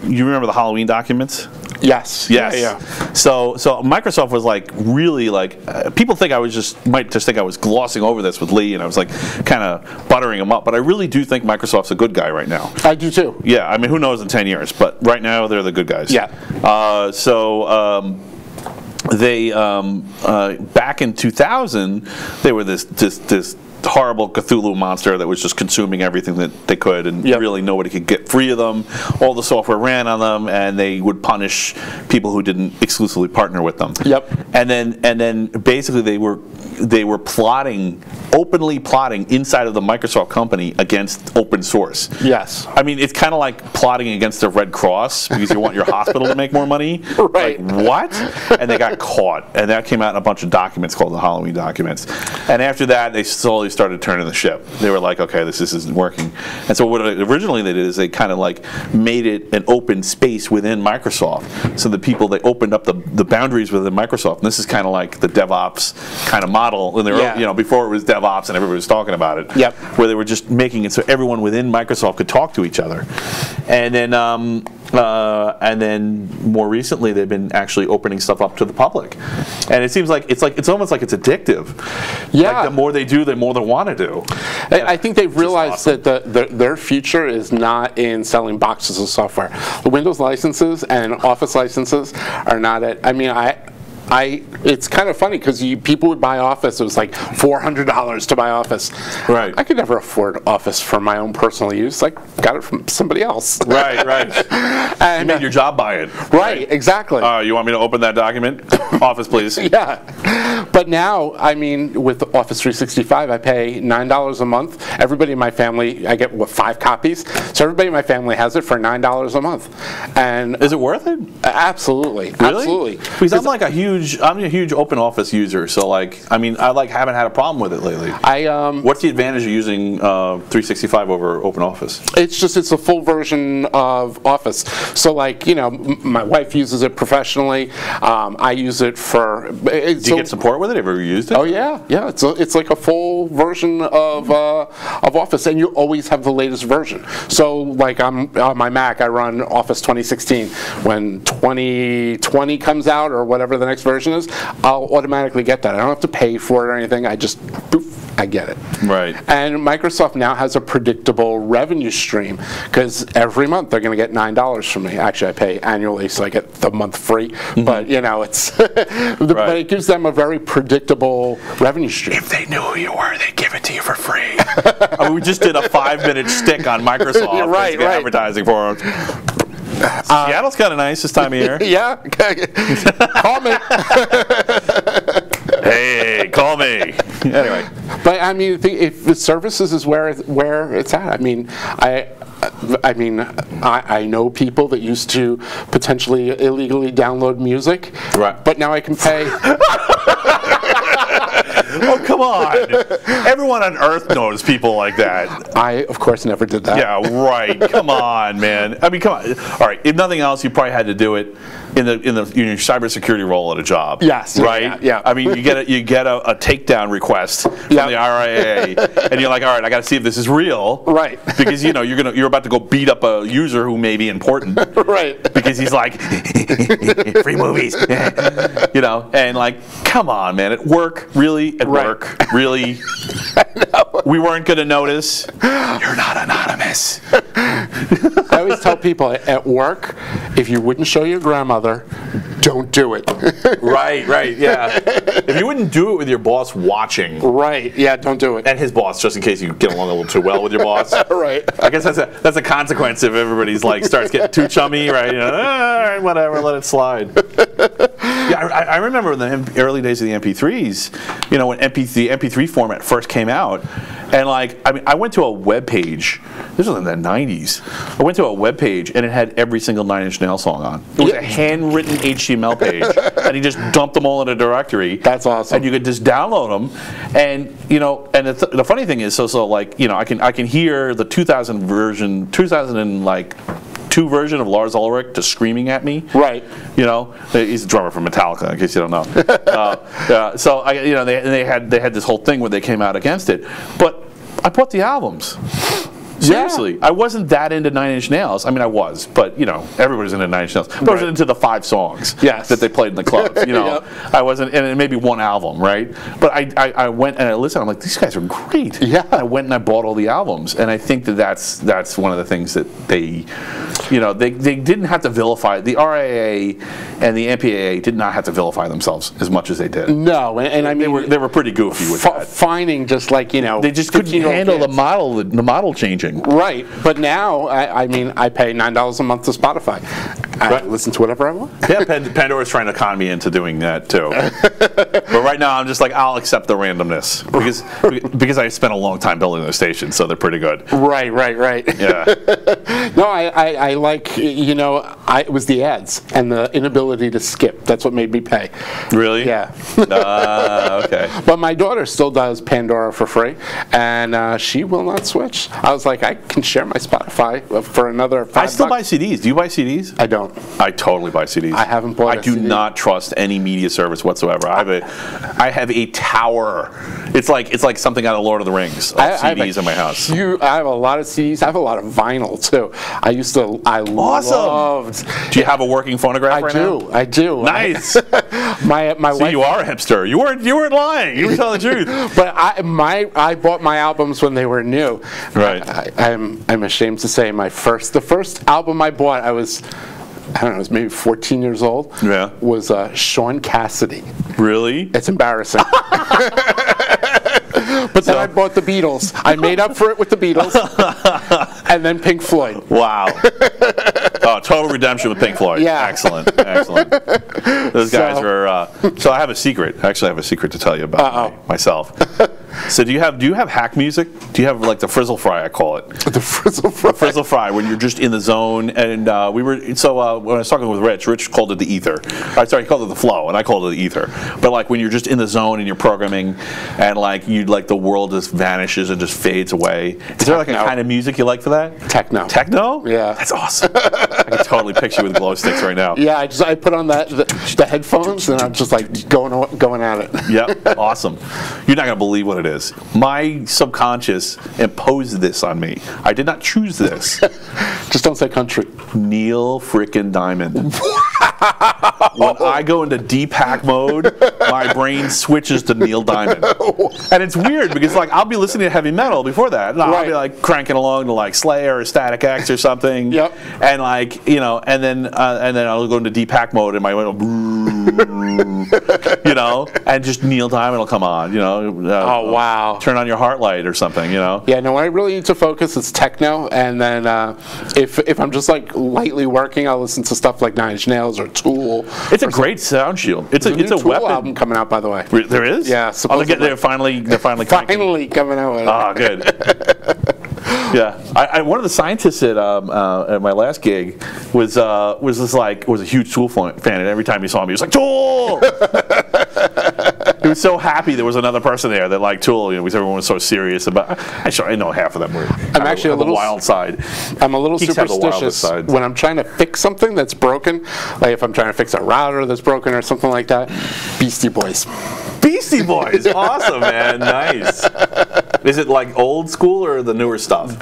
you remember the Halloween documents? Yes. Yeah. So Microsoft was really people think might just think I was glossing over this with Lee, and I was kind of buttering him up, but I really do think Microsoft's a good guy right now. I do too. Yeah. I mean, who knows in 10 years, but right now they're the good guys. Yeah. They back in 2000 they were this horrible Cthulhu monster that was just consuming everything that they could, and really nobody could get free of them. All the software ran on them, and they would punish people who didn't exclusively partner with them. Yep. And then basically they were openly plotting inside of the Microsoft company against open source. Yes. I mean, it's kind of like plotting against the Red Cross because you want your hospital to make more money. Right. What? And they got caught, and that came out in a bunch of documents called the Halloween documents. And after that, they slowly started turning the ship. They were like, okay, this isn't working. And so what originally they did is they kind of made it an open space within Microsoft. So they opened up the boundaries within Microsoft. And this is kind of like the DevOps kind of model in the before it was DevOps and everybody was talking about it. Yep. Where they were just making it so everyone within Microsoft could talk to each other. And then more recently they've been actually opening stuff up to the public. And it seems like it's almost like it's addictive. Yeah. The more they do, the more they want to do. I think they've realized that their future is not in selling boxes of software. The Windows licenses and Office licenses are not it. I mean, it's kind of funny because people would buy Office. It was like $400 to buy Office. Right. I could never afford Office for my own personal use. I got it from somebody else. Right, right. And, you made your job buy it. Right, exactly. You want me to open that document? Office, please. Yeah. But now, I mean, with Office 365, I pay $9 a month. Everybody in my family, I get, 5 copies? So everybody in my family has it for $9 a month. And is it worth it? Absolutely. Really? Absolutely. Because I'm like I'm a huge open office user, so like, I mean, I haven't had a problem with it lately. What's the advantage of using 365 over open office? It's a full version of Office. So like, you know, my wife uses it professionally. I use it for. Do you get support with it? Have you ever used it? Oh yeah, yeah. It's like a full version of Office, and you always have the latest version. So like on my Mac, I run Office 2016. When 2020 comes out or whatever the next version is, I'll automatically get that. I don't have to pay for it or anything. I just poof, I get it. Right. And Microsoft now has a predictable revenue stream because every month they're going to get $9 from me. Actually, I pay annually, so I get the month free. Mm-hmm. But you know, it's but it gives them a very predictable revenue stream. If they knew who you were, they'd give it to you for free. I mean, we just did a 5-minute stick on Microsoft right. advertising for them. Seattle's kind of nice this time of year. Yeah. Call me. Hey, call me. Anyway. But I mean, if the services is where it's at. I mean, I know people that used to potentially illegally download music. Right. But now I can pay. Oh, come on. Everyone on Earth knows people like that. I, of course, never did that. Yeah, right. Come on, man. I mean, come on. All right. If nothing else, you probably had to do it in your cybersecurity role at a job. Yes. Right. Yeah. I mean, you get a takedown request from the RIA, and you're like, all right, I got to see if this is real. Right. Because you know you're about to go beat up a user who may be important. Right. Because he's like, free movies. You know, and like, come on, man. At work, really. At work, really. We weren't going to notice. You're not anonymous. I always tell people at work, if you wouldn't show your grandmother, don't do it. Right, yeah. If you wouldn't do it with your boss watching. Right, yeah, don't do it. And his boss, just in case you get along a little too well with your boss. Right. I guess that's a consequence if everybody's like starts getting too chummy, right? You know, all right, whatever, let it slide. Yeah, I remember in the early days of the MP3s, you know, when the MP3 format first came out, and like, I mean, I went to a web page. This was in the 90s. I went to a web page and it had every single Nine Inch Nails song on. It was a handwritten HTML page, and he just dumped them all in a directory. That's awesome. And you could just download them, and you know, and the funny thing is, so like, you know, I can hear the 2002 version of Lars Ulrich just screaming at me. Right. You know, he's a drummer from Metallica, in case you don't know. So you know, they had this whole thing where they came out against it, but I bought the albums. Seriously, I wasn't that into Nine Inch Nails. I mean, I was, but you know, everybody's into Nine Inch Nails. But I was into the 5 songs that they played in the clubs. You know, yep. I wasn't, and maybe one album, right? But I went and I listened. I'm like, these guys are great. Yeah. And I went and I bought all the albums, and I think that's one of the things that they, you know, they didn't have to vilify the RIA and the MPAA did not have to vilify themselves as much as they did. No, and I mean they were pretty goofy with that. Finding just like, you know, they just couldn't handle the model changing. Right, but now I mean I pay $9 a month to Spotify. I listen to whatever I want. Yeah, Pandora's trying to con me into doing that too. But right now I'm just like, I'll accept the randomness because I spent a long time building those stations, so they're pretty good. Right. Yeah. No, I like, you know, it was the ads and the inability to skip. That's what made me pay. Really? Yeah. Okay. But my daughter still does Pandora for free, and she will not switch. I was like, I can share my Spotify for another $5. I still buy CDs. Do you buy CDs? I don't. I totally buy CDs. I haven't bought I do not trust any media service whatsoever. I have a tower. It's like something out of Lord of the Rings of CDs in my house. I have a lot of CDs. I have a lot of vinyl too. I loved. Do you have a working phonograph right now? I do. Nice. My wife. You are a hipster. You weren't lying. You were telling the truth. But I bought my albums when they were new. Right. I'm ashamed to say the first album I bought, I was I don't know, it was maybe 14 years old. Yeah. Was Sean Cassidy. Really? It's embarrassing. But then I bought the Beatles. I made up for it with the Beatles, and then Pink Floyd. Wow. Oh, total redemption with Pink Floyd. Yeah. Excellent. Excellent. Those guys were. So I have a secret. Actually, I have a secret to tell you about myself. So do you have hack music? Do you have like the frizzle fry? I call it The frizzle fry. frizzle fry when you're just in the zone. And we were when I was talking with Rich called it the ether. Sorry, he called it the flow, and I called it the ether. But like when you're just in the zone and you're programming, and like the world just vanishes and just fades away. Is there like a kind of music you like for that? Techno. Techno? Yeah. That's awesome. I can totally picture you with glow sticks right now. Yeah, I put on the headphones and I'm just like going at it. Yep, awesome. You're not going to believe what it is. My subconscious imposed this on me. I did not choose this. Just don't say country. Neil frickin' Diamond. When I go into deep hack mode, my brain switches to Neil Diamond. And it's weird because like I'll be listening to heavy metal before that. And I'll be like cranking along to like Slayer or Static X or something. Yep. And like, and then I'll go into deep hack mode and my and just Neil Diamond will come on, oh wow. Turn on your heart light or something, Yeah, no, when I really need to focus, it's techno, and then if I'm just like lightly working, I'll listen to stuff like Nine Inch Nails or Tool. It's a great sound shield. It's a Tool weapon. Album coming out, by the way. There is? Yeah, supposedly. They're finally coming out with it. Oh, good. Yeah, one of the scientists at my last gig was a huge Tool fan, and every time he saw me, he was like, Tool! He was so happy there was another person there that liked Tool, because everyone was so serious about. I know half of them were. I'm actually a little wild side. I'm a little superstitious when I'm trying to fix something that's broken. Like if I'm trying to fix a router that's broken or something like that. Beastie Boys. Beastie Boys, awesome, man, nice. Is it like old school or the newer stuff?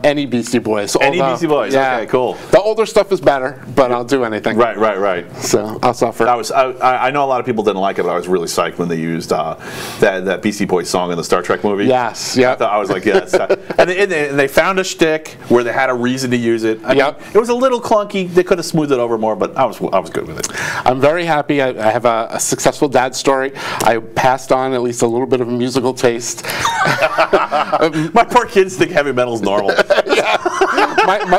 Any Beastie Boys. Any Beastie Boys. Yeah. Okay, cool. The older stuff is better, but I'll do anything. Right. So I'll suffer. I know a lot of people didn't like it, but I was really psyched when they used that Beastie Boys song in the Star Trek movie. Yes. Yeah. I was like, yes. And they found a shtick where they had a reason to use it. I mean, it was a little clunky. They could have smoothed it over more, but I was good with it. I'm very happy. I have a successful dad story. I passed on at least a little bit of a musical taste. My poor kids think heavy metal's normal.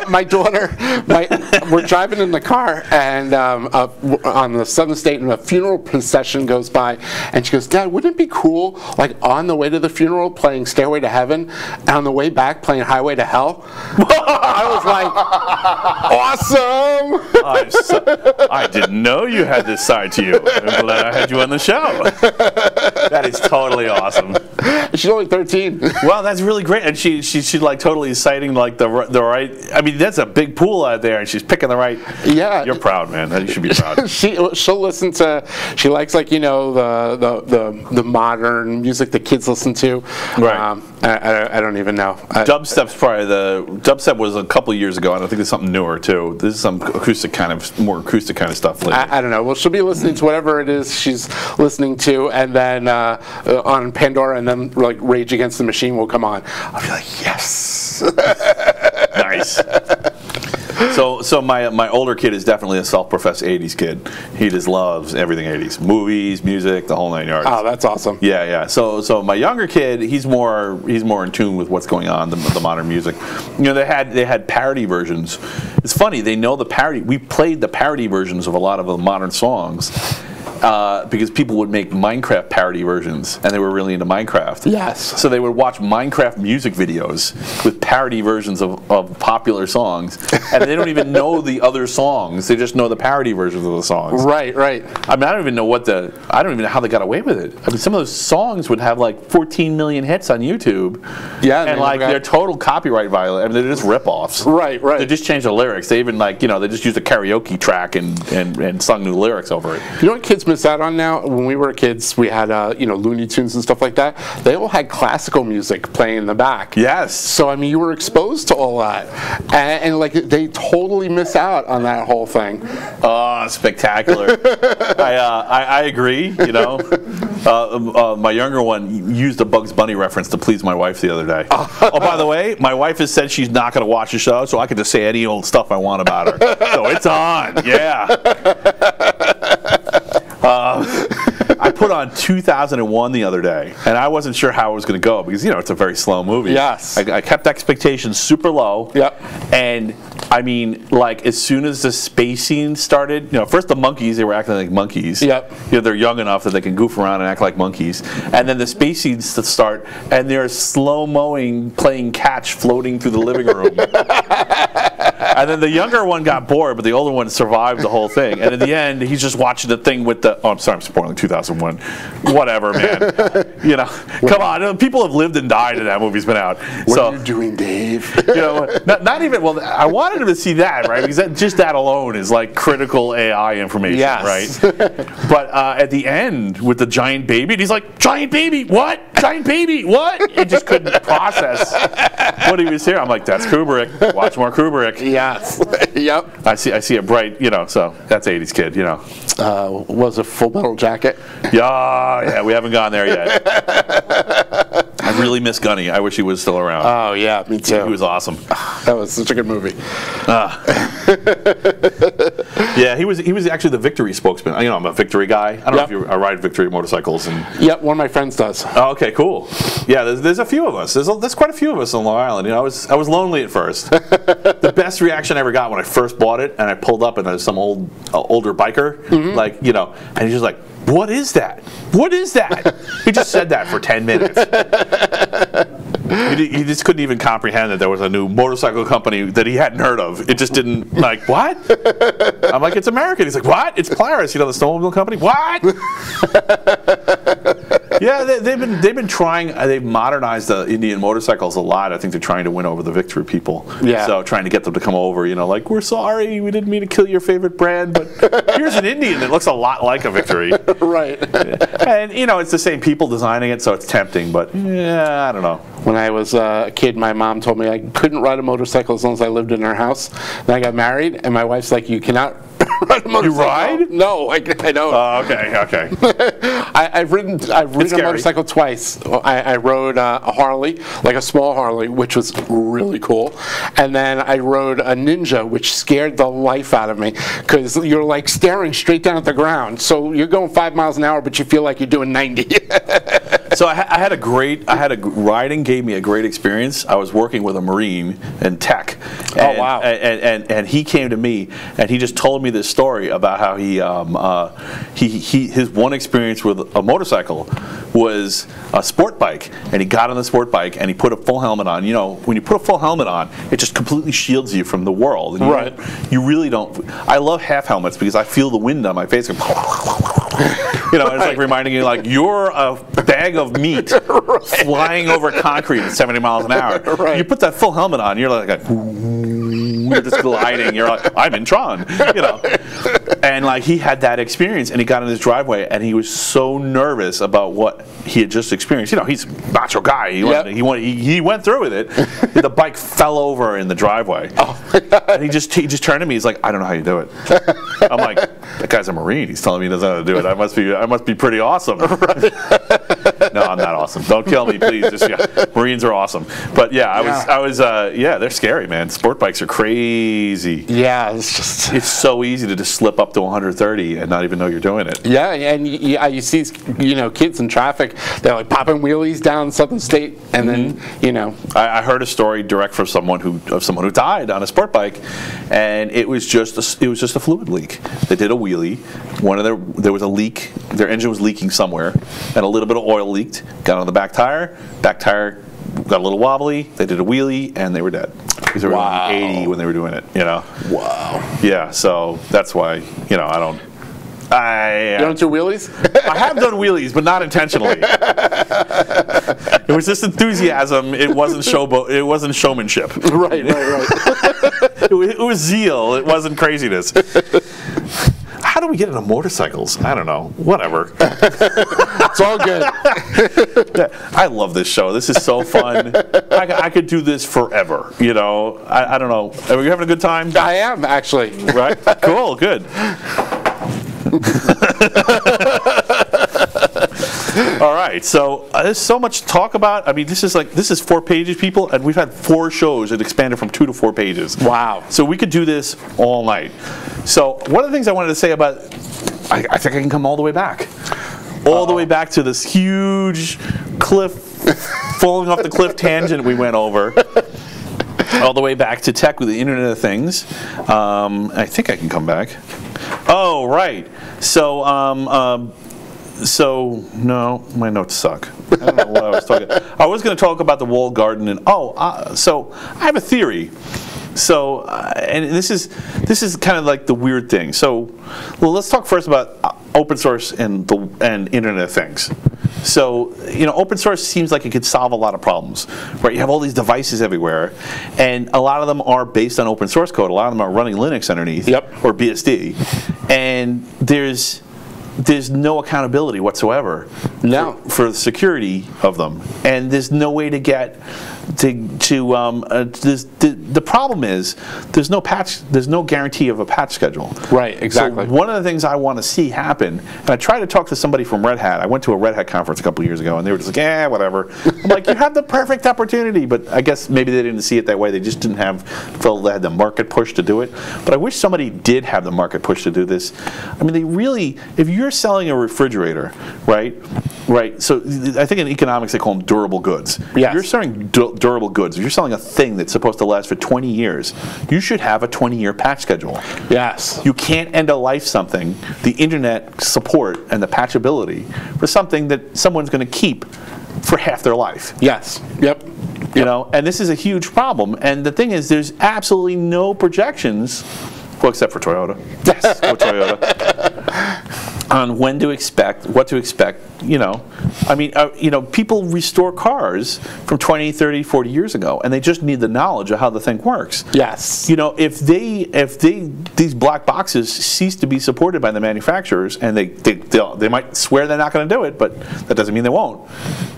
My daughter, we're driving in the car, and on the Southern State, and a funeral procession goes by, and she goes, Dad, wouldn't it be cool, like on the way to the funeral playing Stairway to Heaven, and on the way back playing Highway to Hell? I was like, awesome! I didn't know you had this side to you. I'm glad I had you on the show. That is totally awesome. She's only 13. Well, that's really great, and she's like totally citing like the right. I mean, that's a big pool out there, and she's picking the right. Yeah, you're proud, man. You should be proud. She'll listen to. She likes like the modern music that kids listen to. Right. I don't even know. Dubstep was a couple of years ago, and I think there's something newer too. This is some more acoustic kind of stuff lately. I don't know. Well, she'll be listening to whatever it is she's listening to, and then on Pandora, and then like Rage Against the Machine will come on. I'll be like, yes. Nice. So my older kid is definitely a self-professed 80s kid. He just loves everything 80s. Movies, music, the whole nine yards. Oh, that's awesome. Yeah. So my younger kid, he's more in tune with what's going on, the modern music. They had parody versions. It's funny, they know the parody. We played the parody versions of a lot of the modern songs. Because people would make Minecraft parody versions, and they were really into Minecraft. Yes. So they would watch Minecraft music videos with parody versions of popular songs, and they don't even know the other songs. They just know the parody versions of the songs. Right. I mean, I don't even know how they got away with it. I mean, some of those songs would have like 14 million hits on YouTube. Yeah. And like they're total copyright violation. I mean, they're just rip-offs. Right. They just changed the lyrics. They even they just used a karaoke track and sung new lyrics over it. You know what kids miss out on now? When we were kids, we had Looney Tunes and stuff like that. They all had classical music playing in the back. Yes. So I mean, you were exposed to all that, and like they totally miss out on that whole thing. Oh, spectacular! I agree. My younger one used a Bugs Bunny reference to please my wife the other day. Oh, by the way, my wife has said she's not going to watch the show, so I can just say any old stuff I want about her. So it's on, yeah. I put on 2001 the other day, and I wasn't sure how it was going to go because, you know, it's a very slow movie. Yes. I kept expectations super low. Yep. And, I mean, like, as soon as the space scene started, you know, first the monkeys, they were acting like monkeys. Yep. You know, they're young enough that they can goof around and act like monkeys. And then the space scenes start, and they're slow-mowing, playing catch, floating through the living room. And then the younger one got bored, but the older one survived the whole thing. And in the end, he's just watching the thing with the, oh, I'm sorry, I'm spoiling 2001. Whatever, man. You know, come on. People have lived and died and that movie's been out. What are you doing, Dave? You know, not even, well, I wanted him to see that, right? Because just that alone is like critical AI information, yes. right? But at the end, with the giant baby, and he's like, giant baby, what? Giant baby, what? He just couldn't process what he was hearing. I'm like, that's Kubrick. Watch more Kubrick. Yes. Yep. I see a bright, you know, so that's 80s kid, you know. Was a Full Metal Jacket? Yeah, we haven't gone there yet. I really miss Gunny. I wish he was still around. Oh, yeah, me too. He was awesome. That was such a good movie. Yeah, he was actually the Victory spokesman. You know, I'm a Victory guy. I don't know if I ride Victory motorcycles. And yep, one of my friends does. Oh, okay, cool. Yeah, there's a few of us. There's quite a few of us on Long Island. You know, I was lonely at first. The best reaction I ever got when I first bought it, and I pulled up, and there's some older biker, like, you know, and he's just like, "What is that? What is that?" He just said that for 10 minutes. He just couldn't even comprehend that there was a new motorcycle company that he hadn't heard of. It just didn't, like, what? I'm like, it's American. He's like, what? It's Polaris, you know, the snowmobile company? What? Yeah, they've been trying. They've modernized the Indian motorcycles a lot. I think they're trying to win over the Victory people. Yeah. So trying to get them to come over. You know, like, we're sorry, we didn't mean to kill your favorite brand, but here's an Indian that looks a lot like a Victory. Right. And you know, it's the same people designing it, so it's tempting. But yeah, I don't know. When I was a kid, my mom told me I couldn't ride a motorcycle as long as I lived in her house. Then I got married, and my wife's like, "You cannot ride a motorcycle." You ride? No, I don't. Oh, okay. I've ridden a motorcycle twice. I rode a Harley, like a small Harley, which was really cool. And then I rode a Ninja, which scared the life out of me because you're like staring straight down at the ground. So you're going 5 miles an hour, but you feel like you're doing 90. So riding gave me a great experience. I was working with a Marine in tech. And, oh, wow. And he came to me and he just told me this story about how his one experience with a motorcycle was a sport bike, and he got on the sport bike and he put a full helmet on. You know, when you put a full helmet on, it just completely shields you from the world. And right. You really don't. I love half helmets because I feel the wind on my face. You know, it's like reminding you, like, you're a bag of meat flying over concrete at 70 miles an hour. Right. You put that full helmet on, you're like, you're just gliding. You're like, I'm in Tron, you know. And like, he had that experience, and he got in his driveway, and he was so nervous about what he had just experienced. You know, he's a macho guy. He went through with it. The bike fell over in the driveway. Oh my God. And he just turned to me. He's like, I don't know how you do it. I'm like, that guy's a Marine. He's telling me he doesn't know how to do it. I must be pretty awesome. Right. No, I'm not awesome. Don't kill me, please. Marines are awesome. But yeah, I was they're scary, man. Sport bikes are crazy. Yeah, it's so easy to just slip up to 130 and not even know you're doing it. Yeah, and you see, you know, kids in traffic, they're like popping wheelies down Southern State, and then, you know. I heard a story direct from someone who died on a sport bike, and it was just a fluid leak. They did a wheelie. There was a leak. Their engine was leaking somewhere, and a little bit of oil leaked. Got on the back tire. Back tire got a little wobbly. They did a wheelie, and they were dead. Because they were 80 when they were doing it. You know. Wow. Yeah. So that's why, you know, I don't. You don't do wheelies? I have done wheelies, but not intentionally. It was just enthusiasm. It wasn't showmanship. Right. It was zeal. It wasn't craziness. How do we get into motorcycles? I don't know. Whatever. It's all good. I love this show. This is so fun. I could do this forever. You know. I don't know. Are you having a good time? I am, actually. Right? Cool. Good. All right, so there's so much to talk about. I mean, this is 4 pages, people, and we've had 4 shows that expanded from 2 to 4 pages. Wow. So we could do this all night. So one of the things I wanted to say about, I think I can come all the way back. All the way back to this huge cliff, falling off the cliff tangent we went over. All the way back to tech with the Internet of Things. I think I can come back. Oh, right. So, no, my notes suck. I don't know what I was talking about. I was going to talk about the walled garden, and so I have a theory. So, and this is kind of like the weird thing. So, well, let's talk first about open source and Internet of Things. So, open source seems like it could solve a lot of problems, right? You have all these devices everywhere, and a lot of them are based on open source code. A lot of them are running Linux underneath, or BSD, and there's no accountability whatsoever for the security of them, and there's no way to get the problem is there's no guarantee of a patch schedule. Right, exactly. So one of the things I want to see happen, and I tried to talk to somebody from Red Hat. I went to a Red Hat conference a couple of years ago, and they were just like, whatever. I'm like, you have the perfect opportunity, but I guess maybe they didn't see it that way. They just didn't felt they had the market push to do it. But I wish somebody did have the market push to do this. I mean, they really, if you're selling a refrigerator, right? So I think in economics they call them durable goods. Yes. If you're selling durable goods, if you're selling a thing that's supposed to last for 20 years, you should have a 20-year patch schedule. Yes. You can't end of life something, the internet support and the patchability, for something that someone's going to keep for half their life. Yes. Yep. And this is a huge problem. And the thing is, there's absolutely no projections, well, except for Toyota. Yes. Go Toyota. On what to expect, I mean, people restore cars from 20, 30, 40 years ago, and they just need the knowledge of how the thing works. Yes. If these black boxes cease to be supported by the manufacturers, and they might swear they're not going to do it, but that doesn't mean they won't,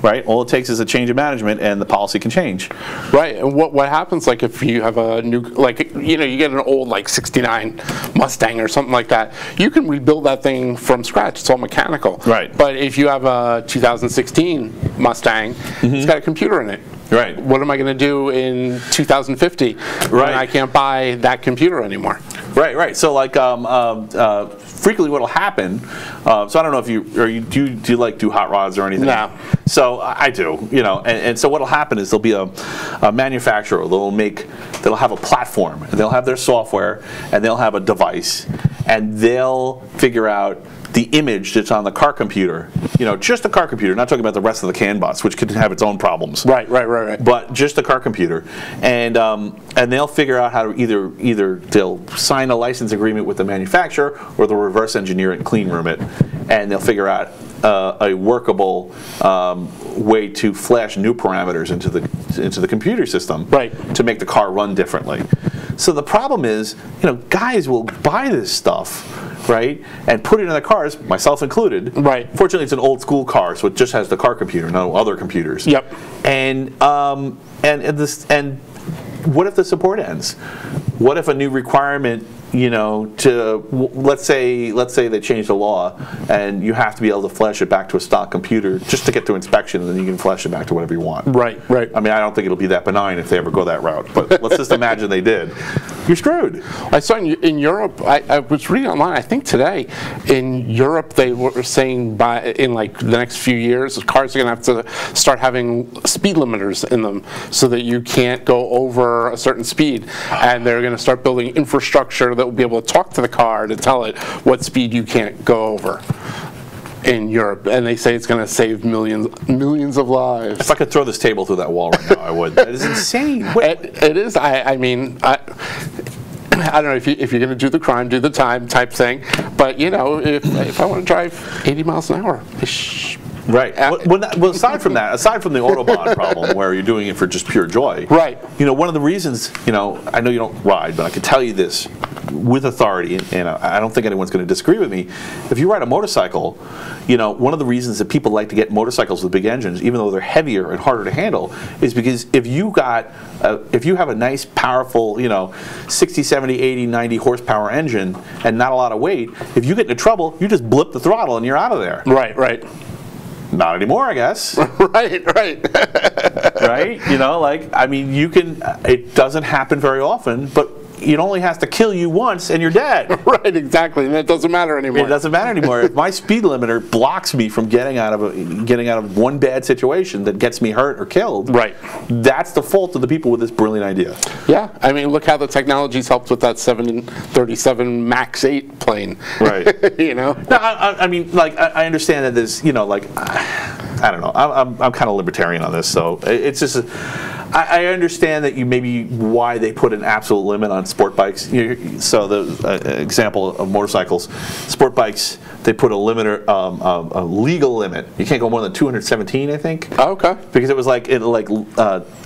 right? All it takes is a change of management, and the policy can change. Right. And what happens, like, if you have a new, you get an old, 69 Mustang or something like that, you can rebuild that thing from scratch. It's all mechanical. Right. But if you have a 2016 Mustang, it's got a computer in it. Right. What am I going to do in 2050 when I can't buy that computer anymore? Right. So frequently what'll happen, so I don't know if do you do hot rods or anything? No. So I do, and so what'll happen is there'll be a manufacturer that'll have a platform, and they'll have their software, and they'll have a device, and they'll figure out the image that's on the car computer, just the car computer, not talking about the rest of the CAN bus, which could have its own problems. Right. But just the car computer, and they'll figure out how to either they'll sign a license agreement with the manufacturer, or they'll reverse engineer it and clean room it, and they'll figure out a workable way to flash new parameters into the computer system, to make the car run differently. So the problem is, guys will buy this stuff, right, and put it in their cars, myself included. Right. Fortunately, it's an old school car, so it just has the car computer, no other computers. Yep. And what if the support ends? What if a new requirement, let's say they change the law, and you have to be able to flash it back to a stock computer just to get to inspection, and then you can flash it back to whatever you want. Right. I mean, I don't think it'll be that benign if they ever go that route, but let's just imagine they did. You're screwed. I saw in Europe, I was reading online, I think today, in Europe they were saying in the next few years, cars are going to have to start having speed limiters in them so that you can't go over a certain speed, and they're going to start building infrastructure that will be able to talk to the car to tell it what speed you can't go over in Europe, and they say it's going to save millions of lives. If I could throw this table through that wall right now, I would. That is insane. It is. I mean, I don't know, if you're going to do the crime, do the time type thing, but if I want to drive 80 miles an hour, right. Well, aside from that, aside from the Autobahn problem where you're doing it for just pure joy, right. One of the reasons, I know you don't ride, but I can tell you this with authority, and I don't think anyone's going to disagree with me. If you ride a motorcycle, one of the reasons that people like to get motorcycles with big engines, even though they're heavier and harder to handle, is because if you have a nice, powerful, 60, 70, 80, 90 horsepower engine and not a lot of weight, if you get into trouble, you just blip the throttle and you're out of there. Right. Not anymore, I guess. Right. Right? You know, like, I mean, it doesn't happen very often, but it only has to kill you once and you're dead. Right, exactly, and it doesn't matter anymore. It doesn't matter anymore. If my speed limiter blocks me from getting out of one bad situation that gets me hurt or killed, right, that's the fault of the people with this brilliant idea. Yeah, I mean, look how the technology's helped with that 737 MAX 8 plane. Right. You know? No, I mean, like, I understand that there's, you know, like, I don't know. I'm kind of libertarian on this, so it's just. I understand that maybe why they put an absolute limit on sport bikes. So the example of motorcycles, sport bikes, they put a legal limit. You can't go more than 217, I think. Oh, okay. Because it was like in late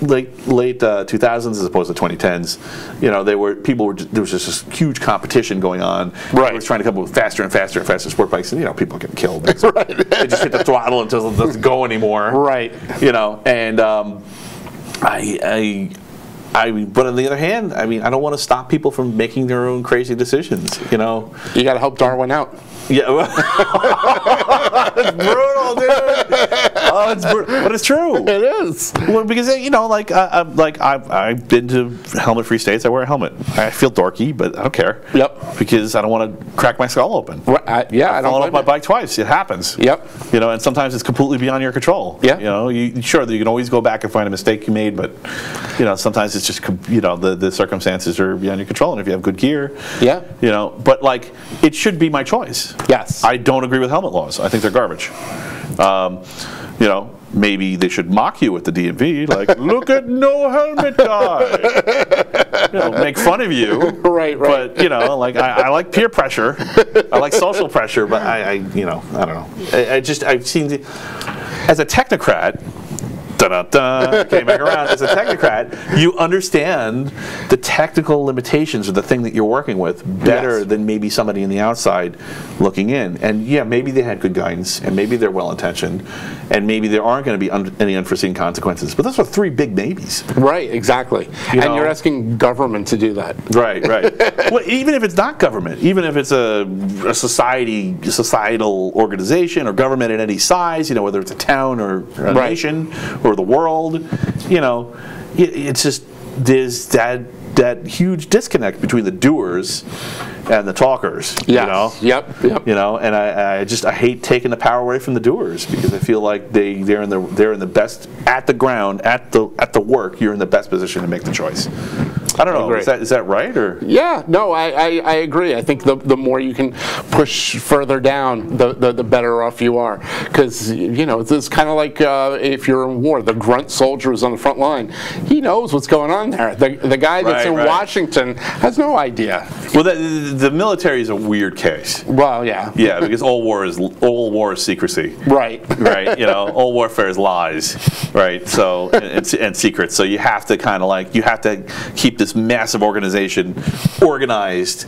2000s as opposed to 2010s. You know, there was just this huge competition going on. Right. They were trying to come up with faster and faster and faster sport bikes, and you know, people get killed. Right. They just hit the throttle until it doesn't go anymore. Right. You know, and but on the other hand, I mean, I don't want to stop people from making their own crazy decisions, you know. You got to help Darwin out. Yeah. It's brutal, dude. Oh, it's brutal. But it's true. It is. Well, because, you know, like I've been to helmet-free states. I wear a helmet. I feel dorky, but I don't care. Yep. Because I don't want to crack my skull open. I don't fallen off my blame bike twice. It happens. Yep. You know, and sometimes it's completely beyond your control. Yeah. You know, sure, you can always go back and find a mistake you made, but, you know, sometimes it's just, you know, the circumstances are beyond your control, and if you have good gear, yeah. You know, but, like, it should be my choice. Yes. I don't agree with helmet laws. I think they're garbage. You know, maybe they should mock you at the DMV, like, look at no helmet guy. You know, make fun of you. Right. But, you know, like, I like peer pressure. I like social pressure, but you know, I don't know. I've seen, as a technocrat, came back around. As a technocrat, you understand the technical limitations of the thing that you're working with better Yes. than maybe somebody in the outside looking in. And yeah, maybe they had good guidance, and maybe they're well-intentioned, and maybe there aren't going to be any unforeseen consequences. But those are three big maybes. Right, exactly. You and know? you're asking government to do that. Right. Well, even if it's not government, even if it's a societal organization or government at any size, you know, whether it's a town or a Right. nation or the world, you know, it's just there's that huge disconnect between the doers and the talkers. Yes. You know. Yep. You know, and I hate taking the power away from the doers, because I feel like they're in the best at the ground at the work. You're in the best position to make the choice. I don't know. Is that right, or? Yeah, no, I agree. I think the more you can push further down, the better off you are. Because, you know, it's kind of like if you're in war, the grunt soldier is on the front line. He knows what's going on there. The guy that's in Washington has no idea. Well, the military is a weird case. Well, yeah. Yeah, because all war is secrecy. Right. Right. You know, all warfare is lies. Right. So and secrets. So you have to keep this massive organization organized,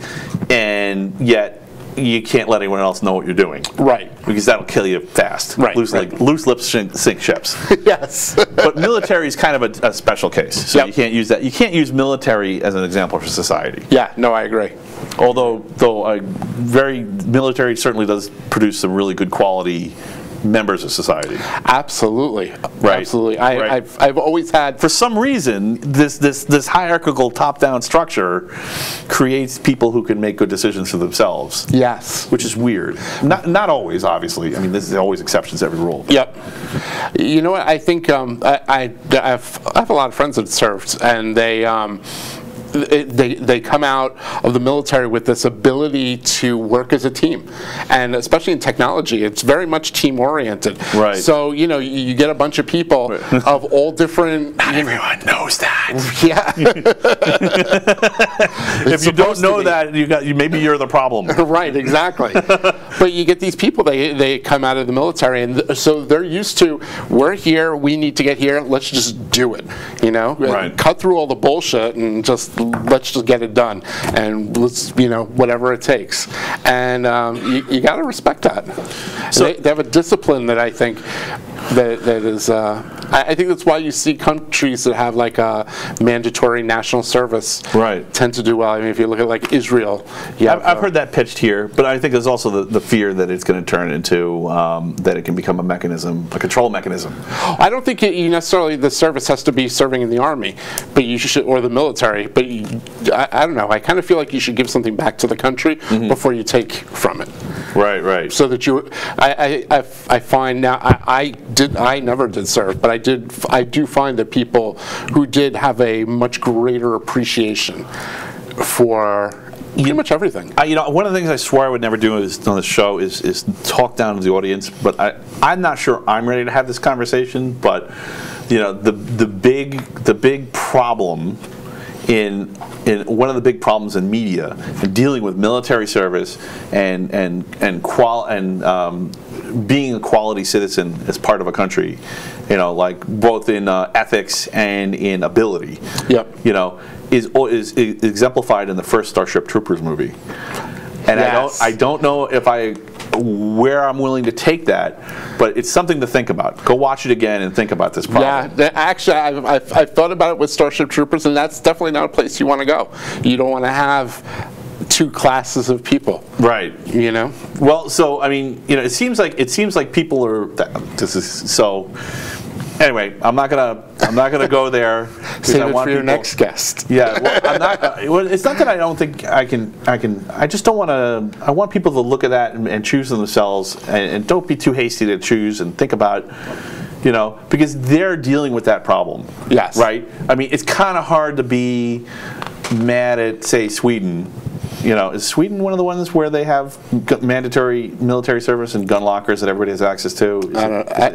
and yet you can't let anyone else know what you're doing. Right. Because that'll kill you fast. Right. Loose lips sink ships. Yes. But military is kind of a special case. So Yep. you can't use that. You can't use military as an example for society. Yeah, no, I agree. Although military certainly does produce some really good quality members of society. Absolutely. Right. Absolutely. Right. I've always had, For some reason, this hierarchical top-down structure creates people who can make good decisions for themselves. yes. Which is weird. Not always, obviously. I mean, there's always exceptions to every rule. Yep. You know what? I think I have a lot of friends that served, and they come out of the military with this ability to work as a team, and especially in technology, it's very much team oriented. Right. So you know, you get a bunch of people of all different. Everyone knows that. Yeah. If you don't know that, maybe you're the problem. Right, exactly. But you get these people, they come out of the military, and so they're used to, we're here, we need to get here, let's just do it, you know? Right. Cut through all the bullshit and let's just get it done, and let's, you know, whatever it takes. And you got to respect that. So they have a discipline that I think That is, I think that's why you see countries that have like a mandatory national service tend to do well. I mean, if you look at like Israel, I've heard that pitched here, but I think there's also the fear that it's going to turn into that it can become a mechanism, a control mechanism. I don't think you necessarily the service has to be serving in the army, but you should, or the military. But I don't know. I kind of feel like you should give something back to the country before you take from it. Right. So that you, I find now I never did serve, but I do find that people who did have a much greater appreciation for pretty much everything. One of the things I swore I would never do on this show is talk down to the audience, but I'm not sure I'm ready to have this conversation. But the big problem in one of the big problems in media in dealing with military service and being a quality citizen as part of a country, like both in ethics and in ability. Is exemplified in the first Starship Troopers movie, and I don't know where I'm willing to take that, but it's something to think about. Go watch it again and think about this problem. Yeah, actually, I've thought about it with Starship Troopers, and that's definitely not a place you want to go. You don't want to have two classes of people, right? Well, so I mean, it seems like people are. This is so. Anyway, I'm not gonna go there. Save it for your next guest. Yeah, well, I'm not. It's not that I don't think I can. I just don't want to. I want people to look at that and choose for themselves, and don't be too hasty to choose and think about. Because they're dealing with that problem. Yes. Right. I mean, it's kind of hard to be mad at, say, Sweden. Is Sweden one of the ones where they have mandatory military service and gun lockers that everybody has access to? I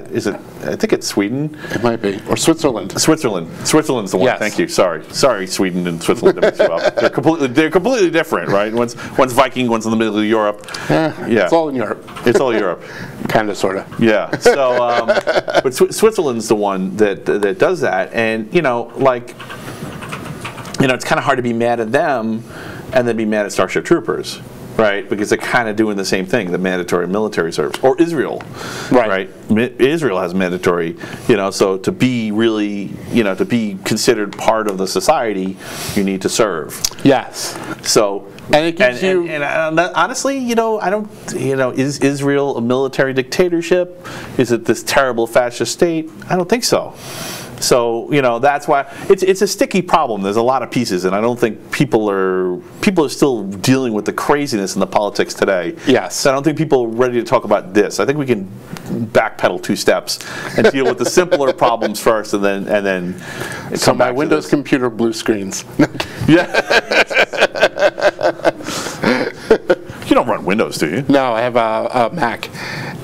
think it's Sweden. It might be. Or Switzerland. Switzerland's the one. Yes. Thank you. Sorry, Sweden and Switzerland. They're completely different, right? One's Viking, one's in the middle of Europe. It's all in Europe. It's all Europe. Kind of, sort of. Yeah. So, but Switzerland's the one that does that, and it's kind of hard to be mad at them and then be mad at Starship Troopers, right? Because they're kind of doing the same thing, the mandatory military service. Or Israel, right? Israel has mandatory, so to be really, to be considered part of the society, you need to serve. Yes. So, and it gives you... And honestly, I don't, is Israel a military dictatorship? Is it this terrible fascist state? I don't think so. So that's why it's a sticky problem. There's a lot of pieces, and I don't think people are still dealing with the craziness in the politics today. Yes. So I don't think people are ready to talk about this. I think we can backpedal 2 steps and deal with the simpler problems first, and then. So my Windows computer blue screens. Yeah. You don't run Windows, do you? No, I have a Mac,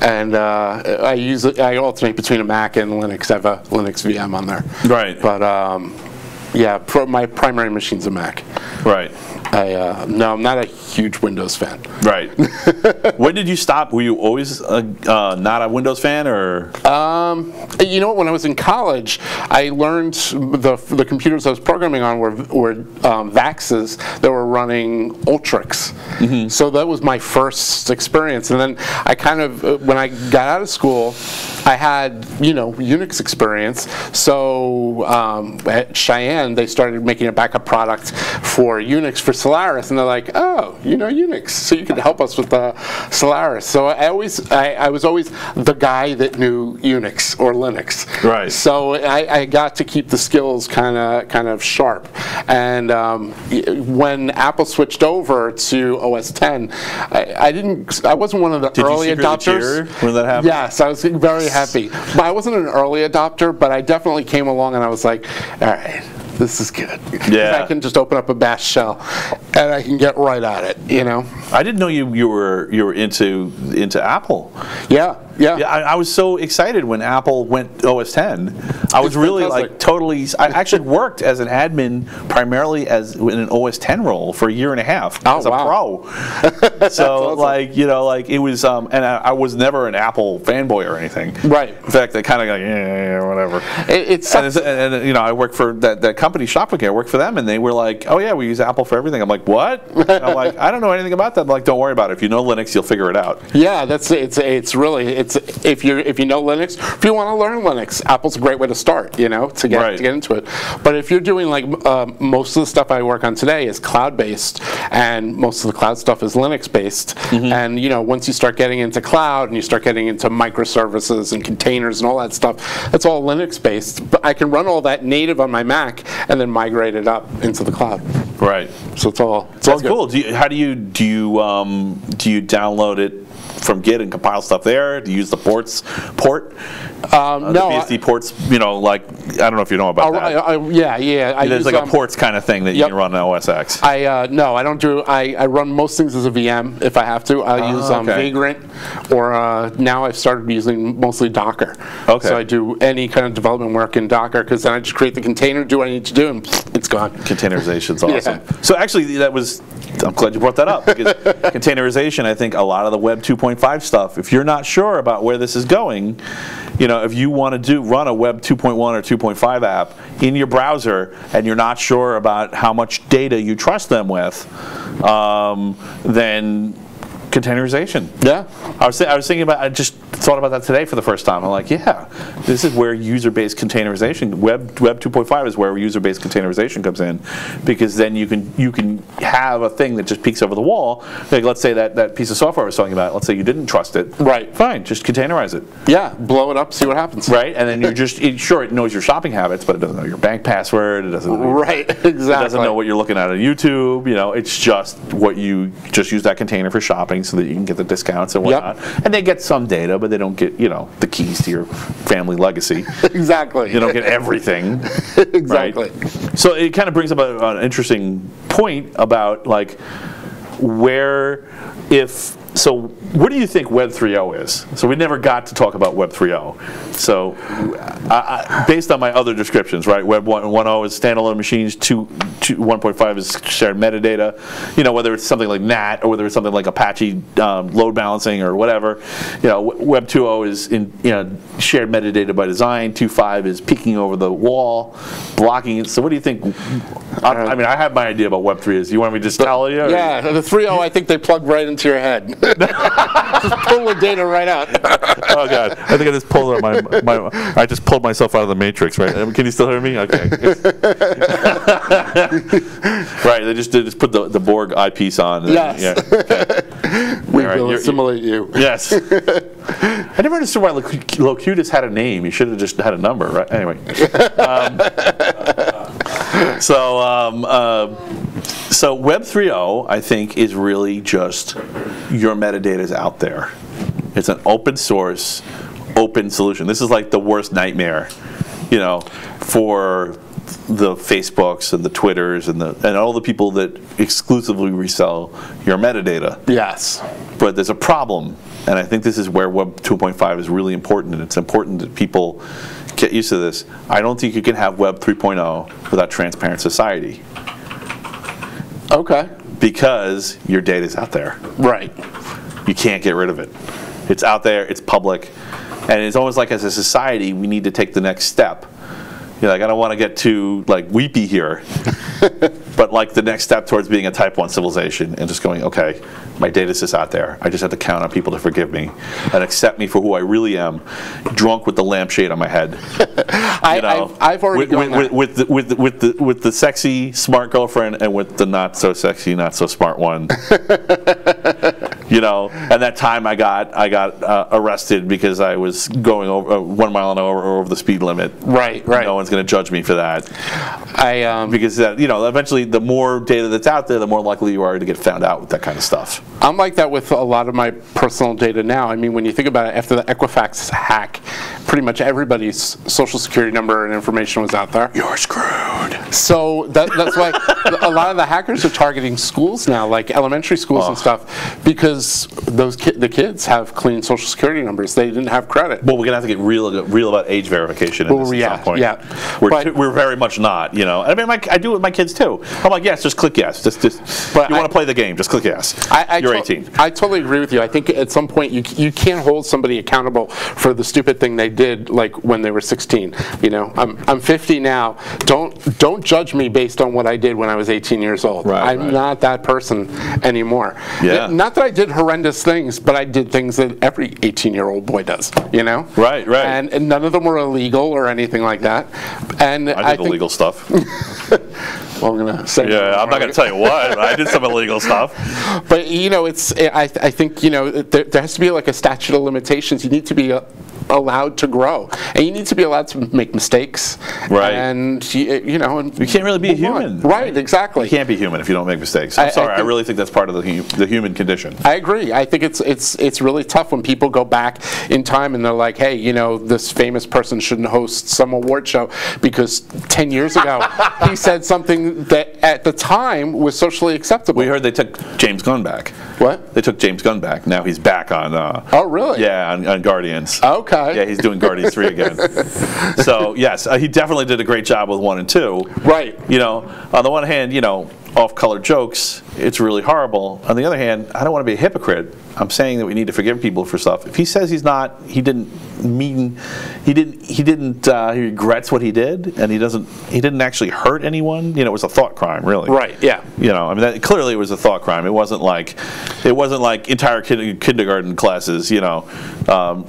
and I alternate between a Mac and Linux. I have a Linux VM on there. Right. But my primary machine's a Mac. Right. No, I'm not a huge Windows fan. Right. When did you stop? Were you always not a Windows fan, or? When I was in college, I learned the computers I was programming on were VAXs that were running Ultrix. Mm-hmm. So that was my first experience. And then I kind of, when I got out of school, I had, Unix experience. So at Cheyenne, they started making a backup product for Unix for Solaris, and they're like, oh, Unix, so you can help us with Solaris. So I was always the guy that knew Unix or Linux. Right. So I got to keep the skills kind of sharp. And when Apple switched over to OS X, I wasn't one of the early adopters. Cheer when that happened? Yes, I was very happy. But I wasn't an early adopter, but I definitely came along and I was like, all right, this is good. Yeah. I can just open up a bash shell and I can get right at it, I didn't know you were into Apple. Yeah. I was so excited when Apple went OS X. I was really totally. I actually worked as an admin primarily in an OS X role for a year and a half as a pro. So awesome. It was, and I was never an Apple fanboy or anything. Right. In fact, I kind of go whatever. And I worked for that company Shopwiki. I worked for them, and they were like, oh yeah, we use Apple for everything. I'm like, what? I'm like, I don't know anything about then like don't worry about it. If you know Linux, you'll figure it out. Yeah, it's really if you know Linux, if you want to learn Linux, Apple's a great way to start, you know, to get into it. But if you're doing like most of the stuff I work on today is cloud-based, and most of the cloud stuff is Linux-based, and you know, once you start getting into cloud and you start getting into microservices and containers and all that stuff, that's all Linux-based. But I can run all that native on my Mac and then migrate it up into the cloud. Right. So it's all That's good. cool. Do you download it from Git and compile stuff there? Do you use the port? No, the BSD ports, you know, like, I don't know if you know about that. Yeah. There's like a ports kind of thing that you can run on OS X. No, I don't do. I run most things as a VM if I have to. I use Vagrant, or now I've started using mostly Docker. Okay. So I do any kind of development work in Docker, because then I just create the container, do what I need to do, and it's gone. Containerization's awesome. Yeah. So actually, I'm glad you brought that up, because containerization, I think a lot of the Web 2.5 stuff, if you're not sure about where this is going, you know, if you want to run a Web 2.1 or 2.5 app in your browser and you're not sure about how much data you trust them with, then containerization. Yeah. I was thinking about, I just thought about that today for the first time. I'm like, yeah, this is where user-based containerization, Web 2.5 is where user-based containerization comes in, because then you can have a thing that just peeks over the wall. Like, let's say that piece of software I was talking about, let's say you didn't trust it. Right. Fine, just containerize it. Yeah, blow it up, see what happens. Right, and then you're just, sure, it knows your shopping habits, but it doesn't know your bank password, it doesn't know exactly. It doesn't know what you're looking at on YouTube, you know, it's just what you just use that container for shopping so that you can get the discounts and whatnot. And they get some data, but they don't get, you know, the keys to your family legacy. Exactly. You don't get everything. Exactly. Right? So it kind of brings up an interesting point about, like, so what do you think Web 3.0 is? So we never got to talk about Web 3.0. So based on my other descriptions, right? Web 1.0 is standalone machines, 1.5 is shared metadata. You know, whether it's something like NAT or whether it's something like Apache load balancing or whatever. You know, Web 2.0 is shared metadata by design. 2.5 is peeking over the wall, blocking it. So what do you think? I mean, I have my idea about Web 3 is. You want me to just tell you? Yeah, the 3.0, I think they plug right into your head. Just pull the data right out. Oh God! I think I just pulled I just pulled myself out of the matrix. Right? Can you still hear me? Okay. Right. They just put the Borg eyepiece on. Yes. Yeah. Okay. We will assimilate you. Yes. I never understood why Locutus had a name. You should have just had a number, right? Anyway. So Web 3.0, I think, is really just your metadata is out there. It's an open source, open solution. This is like the worst nightmare, you know, for the Facebooks and the Twitters and all the people that exclusively resell your metadata. Yes. But there's a problem, and I think this is where Web 2.5 is really important, and it's important that people get used to this. I don't think you can have Web 3.0 without transparent society. Okay. Because your data is out there. Right. You can't get rid of it. It's out there, it's public, and it's almost like as a society we need to take the next step. You're like, I don't want to get too like weepy here, but like the next step towards being a type 1 civilization and just going, okay, my data's just out there. I just have to count on people to forgive me and accept me for who I really am, drunk with the lampshade on my head. I've already gone there. With the sexy smart girlfriend and with the not so sexy, not so smart one. You know, and that time I got arrested because I was going over 1 mile an hour over the speed limit. Right. No one's going to judge me for that. Because you know, eventually, the more data that's out there, the more likely you are to get found out with that kind of stuff. I'm like that with a lot of my personal data now. I mean, when you think about it, after the Equifax hack, pretty much everybody's social security number and information was out there. You're screwed. So that's why a lot of the hackers are targeting schools now, like elementary schools and stuff, because the kids have clean social security numbers. They didn't have credit. Well, we're gonna have to get real about age verification at some point. Yeah. We're very much not. You know, I mean, I do it with my kids too. I'm like, yes, just click yes. Just you want to play the game, just click yes. You're 18. I totally agree with you. I think at some point you can't hold somebody accountable for the stupid thing they did, like when they were 16. You know, I'm 50 now. Don't don't judge me based on what I did when I was 18 years old. I'm not that person anymore. Yeah. Not that I did horrendous things, but I did things that every 18-year-old boy does, you know? Right. And none of them were illegal or anything like that. And I did illegal stuff. Well, I'm gonna say. Yeah, I'm not gonna tell you what. But I did some illegal stuff. But you know, I think you know there has to be like a statute of limitations. You need to be allowed to grow, and you need to be allowed to make mistakes. Right. And you know, and you can't really be a human. Right. Exactly. You can't be human if you don't make mistakes. I'm sorry. I really think that's part of the human condition. I agree. I think it's really tough when people go back in time and they're like, hey, you know, this famous person shouldn't host some award show because 10 years ago he said something that at the time was socially acceptable. We heard they took James Gunn back. What? They took James Gunn back. Now he's back on. Oh, really? Yeah, on Guardians. Okay. Yeah, he's doing Guardians 3 again. So yes, he definitely did a great job with 1 and 2. Right. You know, on the one hand, you know, off-color jokes, it's really horrible. On the other hand, I don't want to be a hypocrite. I'm saying that we need to forgive people for stuff. If he says he regrets what he did, and he didn't actually hurt anyone. You know, it was a thought crime, really. Right. Yeah. You know, I mean, clearly it was a thought crime. It wasn't like entire kindergarten classes, you know,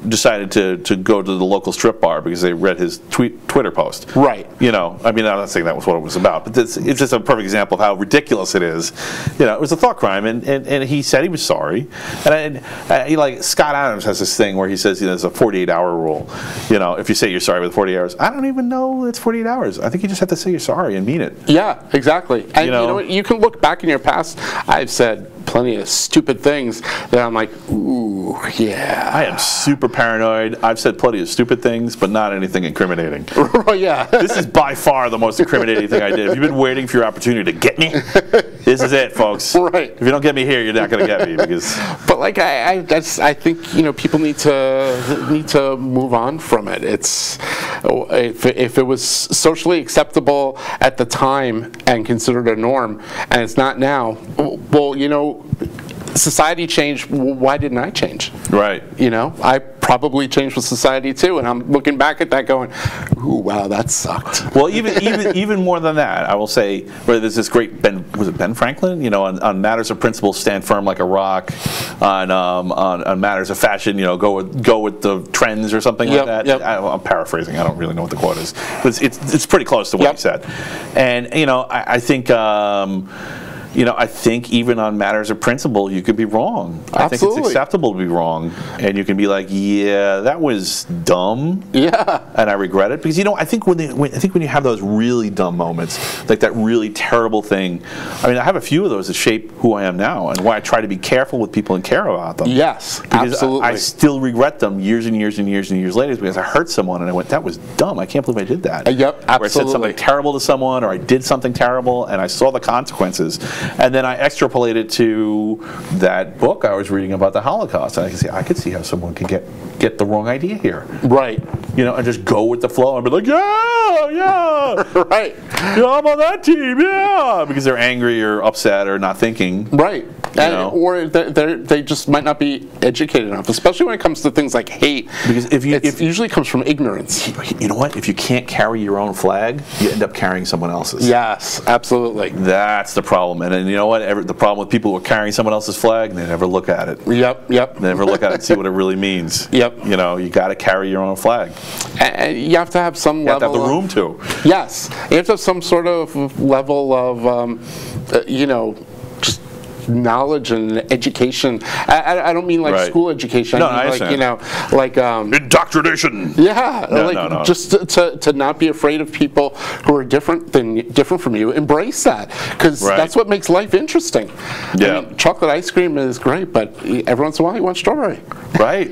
decided to go to the local strip bar because they read his Twitter post. Right. You know, I mean, I'm not saying that was what it was about, but it's just a perfect example of how ridiculous it is. You know, it was a thought crime, and he said he was sorry. And he, like, Scott Adams has this thing where he says, you know, there's a 48-hour rule. You know, if you say you're sorry with 48 hours, I don't even know it's 48 hours. I think you just have to say you're sorry and mean it. Yeah, exactly. And you know what? You can look back in your past. I've said plenty of stupid things that I'm like, ooh, yeah. I am super paranoid. I've said plenty of stupid things, but not anything incriminating. Yeah. This is by far the most incriminating thing I did. If you've been waiting for your opportunity to get me, this is it, folks. Right. If you don't get me here, you're not going to get me because. But like I think you know people need to move on from it. It's if it was socially acceptable at the time and considered a norm, and it's not now. Well, you know, society changed. Why didn't I change? Right. You know, I probably changed with society too, and I'm looking back at that going, ooh, wow, that sucked. Well, even more than that, I will say, where there's this great Ben Franklin? You know, on matters of principle, stand firm like a rock. On matters of fashion, you know, go with the trends or something like that. Yep. I'm paraphrasing. I don't really know what the quote is, but it's pretty close to what he said. And you know, I think. You know, I think even on matters of principle, you could be wrong. I think it's acceptable to be wrong, and you can be like, "Yeah, that was dumb." Yeah, and I regret it because you know, I think when you have those really dumb moments, like that really terrible thing. I mean, I have a few of those that shape who I am now and why I try to be careful with people and care about them. Yes, because absolutely. I still regret them years and years and years and years later because I hurt someone and I went, "That was dumb. I can't believe I did that." Yep, absolutely. Or I said something terrible to someone, or I did something terrible, and I saw the consequences. And then I extrapolated to that book I was reading about the Holocaust, and I could see how someone could get the wrong idea here. Right. You know, and just go with the flow and be like, yeah, right. Yeah, I'm on that team, yeah, because they're angry or upset or not thinking. Right. Or they just might not be educated enough, especially when it comes to things like hate. Because it usually comes from ignorance. You know what? If you can't carry your own flag, you end up carrying someone else's. Yes, absolutely. That's the problem. And you know what? The problem with people who are carrying someone else's flag, they never look at it. Yep. They never look at it and see what it really means. Yep. You know, you got to carry your own flag. And you have to have some level. You have to have the room to. Yes. You have to have some sort of level of, you know, just knowledge and education. I don't mean like school education. No, I mean like, you know, like indoctrination. Yeah, no. Just to not be afraid of people who are different from you. Embrace that, because that's what makes life interesting. Yeah. I mean, chocolate ice cream is great, but every once in a while you want strawberry. Right.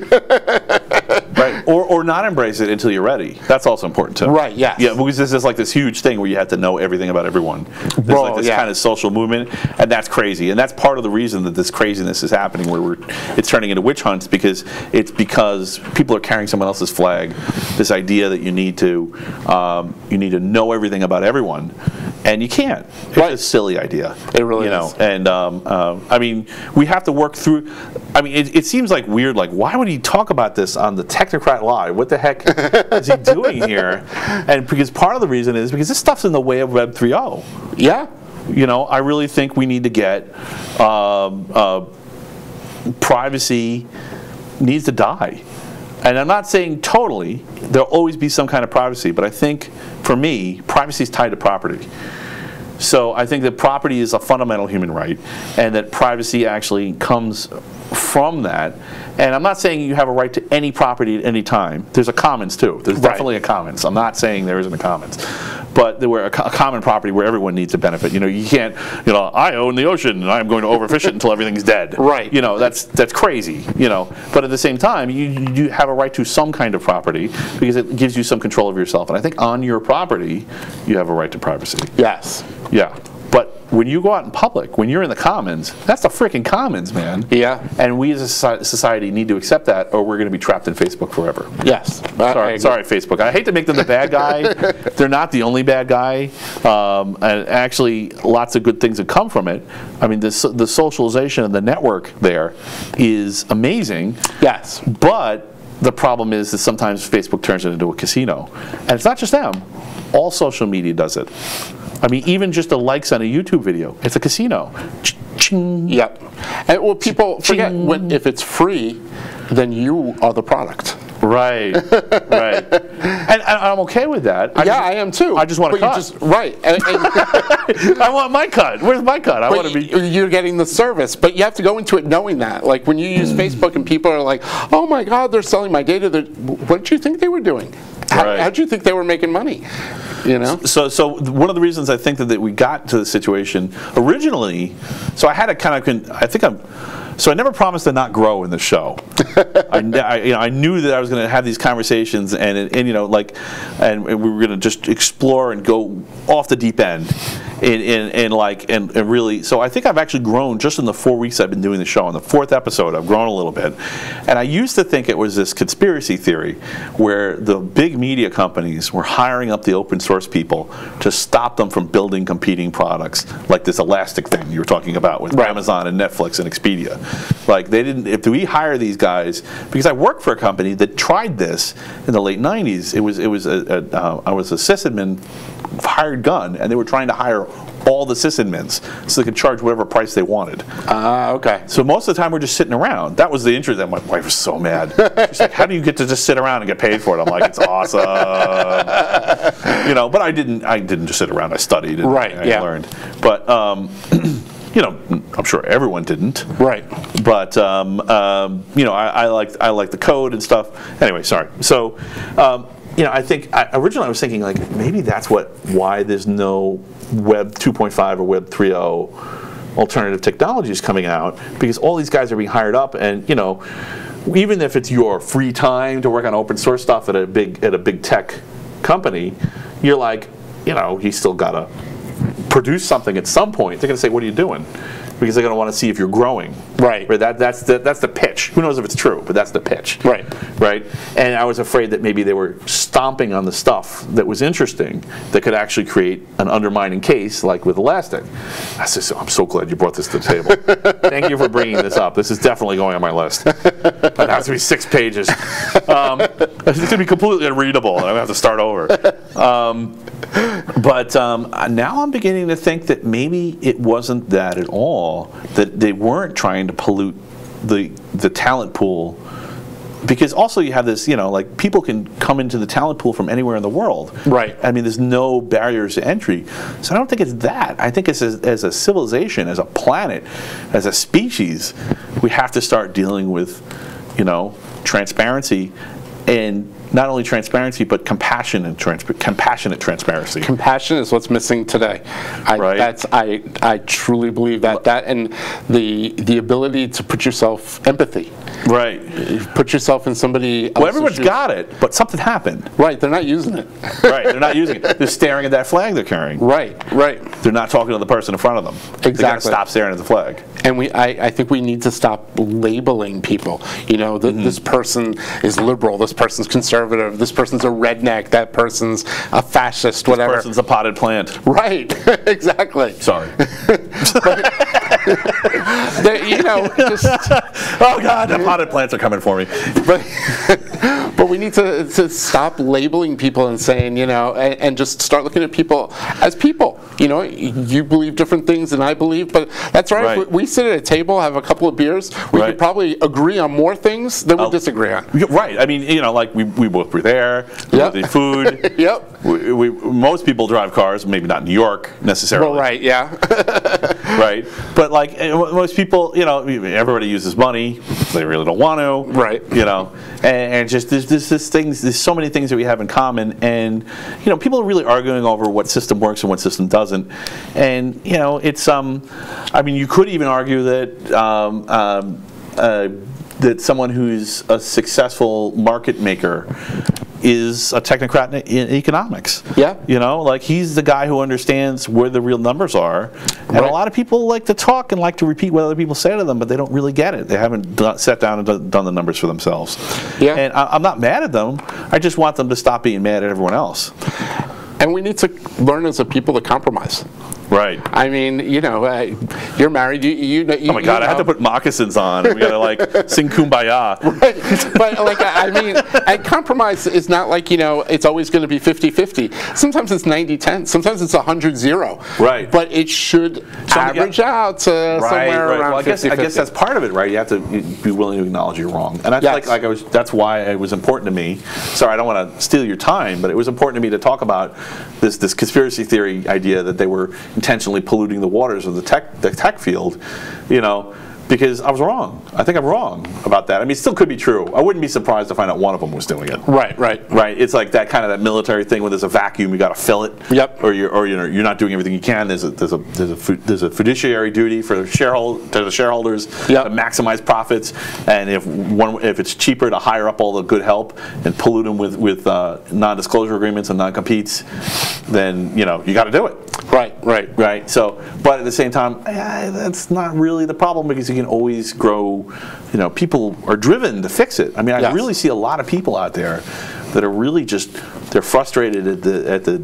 Right. Or not embrace it until you're ready. That's also important too. Right. Yes. Yeah. Because this is like this huge thing where you have to know everything about everyone. There's like this kind of social movement, and that's crazy. And that's part of the reason that this craziness is happening, where it's turning into witch hunts, because people are carrying someone else's flag. This idea that you need to know everything about everyone, And you can't. It's a silly idea. It really is. And I mean, we have to work through. I mean, it seems like weird. Like, why would he talk about this on the Technocrat Live? What the heck is he doing here? And because part of the reason is because this stuff's in the way of Web 3.0. Yeah. I really think we need to get privacy needs to die. And I'm not saying totally. There'll always be some kind of privacy, but I think, for me, privacy is tied to property. So I think that property is a fundamental human right, and that privacy actually comes from that. And I'm not saying you have a right to any property at any time. There's a commons too. There's definitely a commons. I'm not saying there isn't a commons, but there were a common property where everyone needs to benefit. You can't. I own the ocean and I'm going to overfish it until everything's dead. Right. That's crazy. But at the same time, you have a right to some kind of property because it gives you some control of yourself. And I think on your property, you have a right to privacy. Yes. Yeah. But when you go out in public, when you're in the commons, that's the freaking commons, man. Yeah. And we as a society need to accept that, or we're going to be trapped in Facebook forever. Yes. Sorry, Facebook. I hate to make them the bad guy. They're not the only bad guy. And actually, lots of good things have come from it. I mean, the socialization of the network there is amazing. Yes. But the problem is that sometimes Facebook turns it into a casino. And it's not just them. All social media does it. I mean, even just the likes on a YouTube video, it's a casino. Ching. Yep. And people forget if it's free, then you are the product. Right. Right. And I'm okay with that. I am too. I just want to cut. And I want my cut. Where's my cut? I want to be. You're getting the service, but you have to go into it knowing that. Like when you use Facebook and people are like, "Oh my God, they're selling my data." What did you think they were doing? How did you think they were making money? So one of the reasons I think that we got to the situation originally, so I had a kind of, so I never promised to not grow in the show. I knew that I was going to have these conversations and we were going to just explore and go off the deep end. And really, so I think I've actually grown just in the 4 weeks I've been doing the show. On the 4th episode, I've grown a little bit. And I used to think it was this conspiracy theory where the big media companies were hiring up the open source people to stop them from building competing products, like this Elastic thing you were talking about with Amazon and Netflix and Expedia. Like if we hire these guys, because I worked for a company that tried this in the late 90s. I was a sysadmin hired gun, and they were trying to hire all the sysadmins so they could charge whatever price they wanted. Okay. So most of the time we're just sitting around. That was the interest. And my wife was so mad. She's like, "How do you get to just sit around and get paid for it?" I'm like, "It's awesome." But I didn't just sit around. I studied and I learned. But I'm sure everyone didn't. Right. But I like the code and stuff. Anyway, sorry. So. I think originally I was thinking like maybe that's why there's no Web 2.5 or Web 3.0 alternative technologies coming out, because all these guys are being hired up, and even if it's your free time to work on open source stuff at a big tech company, you're like, you still gotta produce something at some point. They're gonna say, "What are you doing?" Because they're going to want to see if you're growing. Right. That's the pitch. Who knows if it's true, but that's the pitch. Right. Right. And I was afraid that maybe they were stomping on the stuff that was interesting that could actually create an undermining case, like with Elastic. I said, "I'm so glad you brought this to the table. Thank you for bringing this up. This is definitely going on my list. It has to be 6 pages. It's going to be completely unreadable. I'm going to have to start over." But now I'm beginning to think that maybe it wasn't that at all, that they weren't trying to pollute the talent pool, because also you have this, like people can come into the talent pool from anywhere in the world. Right. I mean, there's no barriers to entry. So I don't think it's that. I think it's as a civilization, as a planet, as a species, we have to start dealing with, transparency, and not only transparency, but compassionate transparency. Compassion is what's missing today. I truly believe that and the ability to put yourself empathy. Right. Put yourself in somebody else's Well, everyone's got it, but something happened. Right. They're not using it. Right. They're not using it. They're staring at that flag they're carrying. Right. They're not talking to the person in front of them. Exactly. They're going to stop staring at the flag. And I think we need to stop labeling people. You know, this person is liberal, this person's conservative, this person's a redneck, that person's a fascist, whatever. This person's a potted plant. Right, exactly. Sorry. You know, just... Oh God, the potted plants are coming for me. But we need to stop labeling people and saying, you know, and just start looking at people as people. You know, you believe different things than I believe, but that's right. Right. We sit at a table, have a couple of beers, we could probably agree on more things than we disagree on. Right. I mean, you know, like we both were there. We both eat food. Yep. Most people drive cars, maybe not New York necessarily. Well, right. Yeah. Right. But like most people, you know, everybody uses money. They really don't want to. Right. You know, and just there's so many things that we have in common, and you know, people are really arguing over what system works and what system doesn't, and you know, it's I mean, you could even argue that that someone who's a successful market maker is a technocrat in economics. Yeah. You know, like he's the guy who understands where the real numbers are. And a lot of people like to talk and like to repeat what other people say to them, but they don't really get it. They haven't sat down and done the numbers for themselves. Yeah. And I'm not mad at them. I just want them to stop being mad at everyone else. And we need to learn as a people to compromise. Right. I mean, you know, you're married. You oh my God! I had to put moccasins on. We gotta like sing "Kumbaya." Right. But like, I mean, and compromise is not like, you know, it's always going to be 50-50. Sometimes it's 90-10. Sometimes it's 100-0. Right. But it should average out to somewhere around 50-50. I guess that's part of it, right? You have to be willing to acknowledge you're wrong, and I feel like that's why it was important to me. Sorry, I don't want to steal your time, but it was important to me to talk about this conspiracy theory idea that they were intentionally polluting the waters of the tech field, you know, because I was wrong. I think I'm wrong about that. I mean, it still could be true. I wouldn't be surprised to find out one of them was doing it. Right. It's like that kind of that military thing where there's a vacuum, you got to fill it. Yep. Or you're not doing everything you can. There's a fiduciary duty for the shareholders to maximize profits, and if it's cheaper to hire up all the good help and pollute them with non-disclosure agreements and non-competes, then you know you got to do it. Right. So, but at the same time, that's not really the problem, because you can always grow. You know, people are driven to fix it. I mean, I really see a lot of people out there that are really they're frustrated at the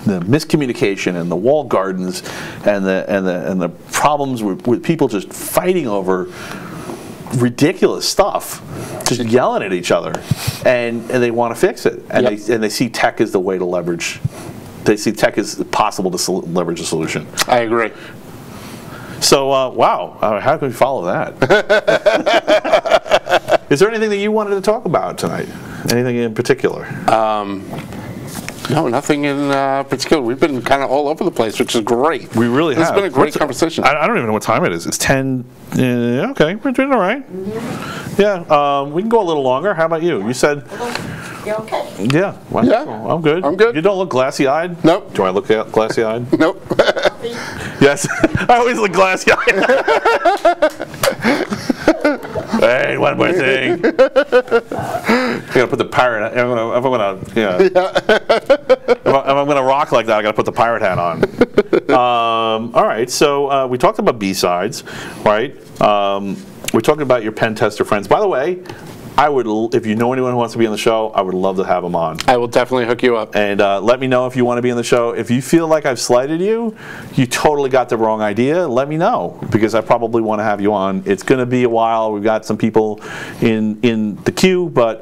miscommunication and the walled gardens and the problems with people just fighting over ridiculous stuff, just yelling at each other, and they want to fix it, and they see tech as the way to leverage. They see tech as possible to leverage a solution. I agree. So, wow, how can we follow that? Is there anything that you wanted to talk about tonight? Anything in particular? No, nothing in particular. We've been kind of all over the place, which is great. We really have. It's been a great conversation. I don't even know what time it is. It's 10. Okay, we're doing all right. Yeah, we can go a little longer. How about you? You said... You okay? Yeah. Well, yeah. I'm good. I'm good. You don't look glassy-eyed? Nope. Do I look glassy-eyed? Nope. Yes. I always look glassy-eyed. Hey, one more thing. I'm gonna put the pirate. If I'm gonna rock like that, I gotta put the pirate hat on. All right. So we talked about B-sides, right? We're talking about your pen tester friends. By the way, I would, if you know anyone who wants to be on the show, I would love to have them on. I will definitely hook you up. And let me know if you want to be on the show. If you feel like I've slighted you, you totally got the wrong idea, let me know, because I probably want to have you on. It's going to be a while. We've got some people in the queue, but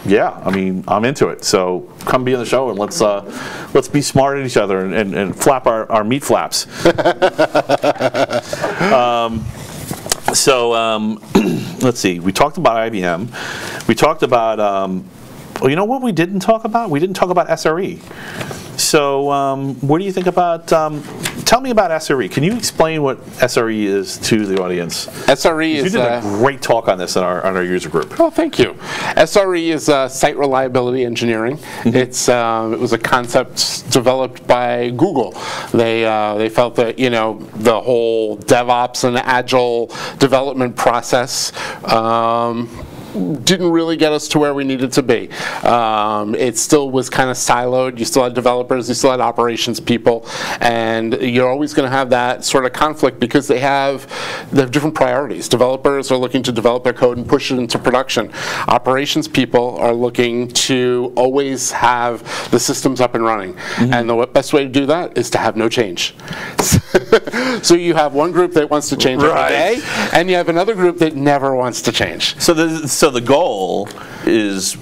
yeah, I mean, I'm into it. So come be on the show and let's be smart at each other and flap our meat flaps. So let's see. We talked about IBM. We talked about. Well, you know what we didn't talk about? We didn't talk about SRE. So what do you think about? Tell me about SRE. Can you explain what SRE is to the audience? SRE is. You did a great talk on this on our user group. Oh, thank you. SRE is site reliability engineering. Mm-hmm. It was a concept developed by Google. They felt that, you know, the whole DevOps and Agile development process didn't really get us to where we needed to be. It still was kind of siloed. You still had developers, you still had operations people, and you're always going to have that sort of conflict because they have different priorities. Developers are looking to develop their code and push it into production. Operations people are looking to always have the systems up and running. And the best way to do that is to have no change. So you have one group that wants to change every day, and you have another group that never wants to change. So the goal is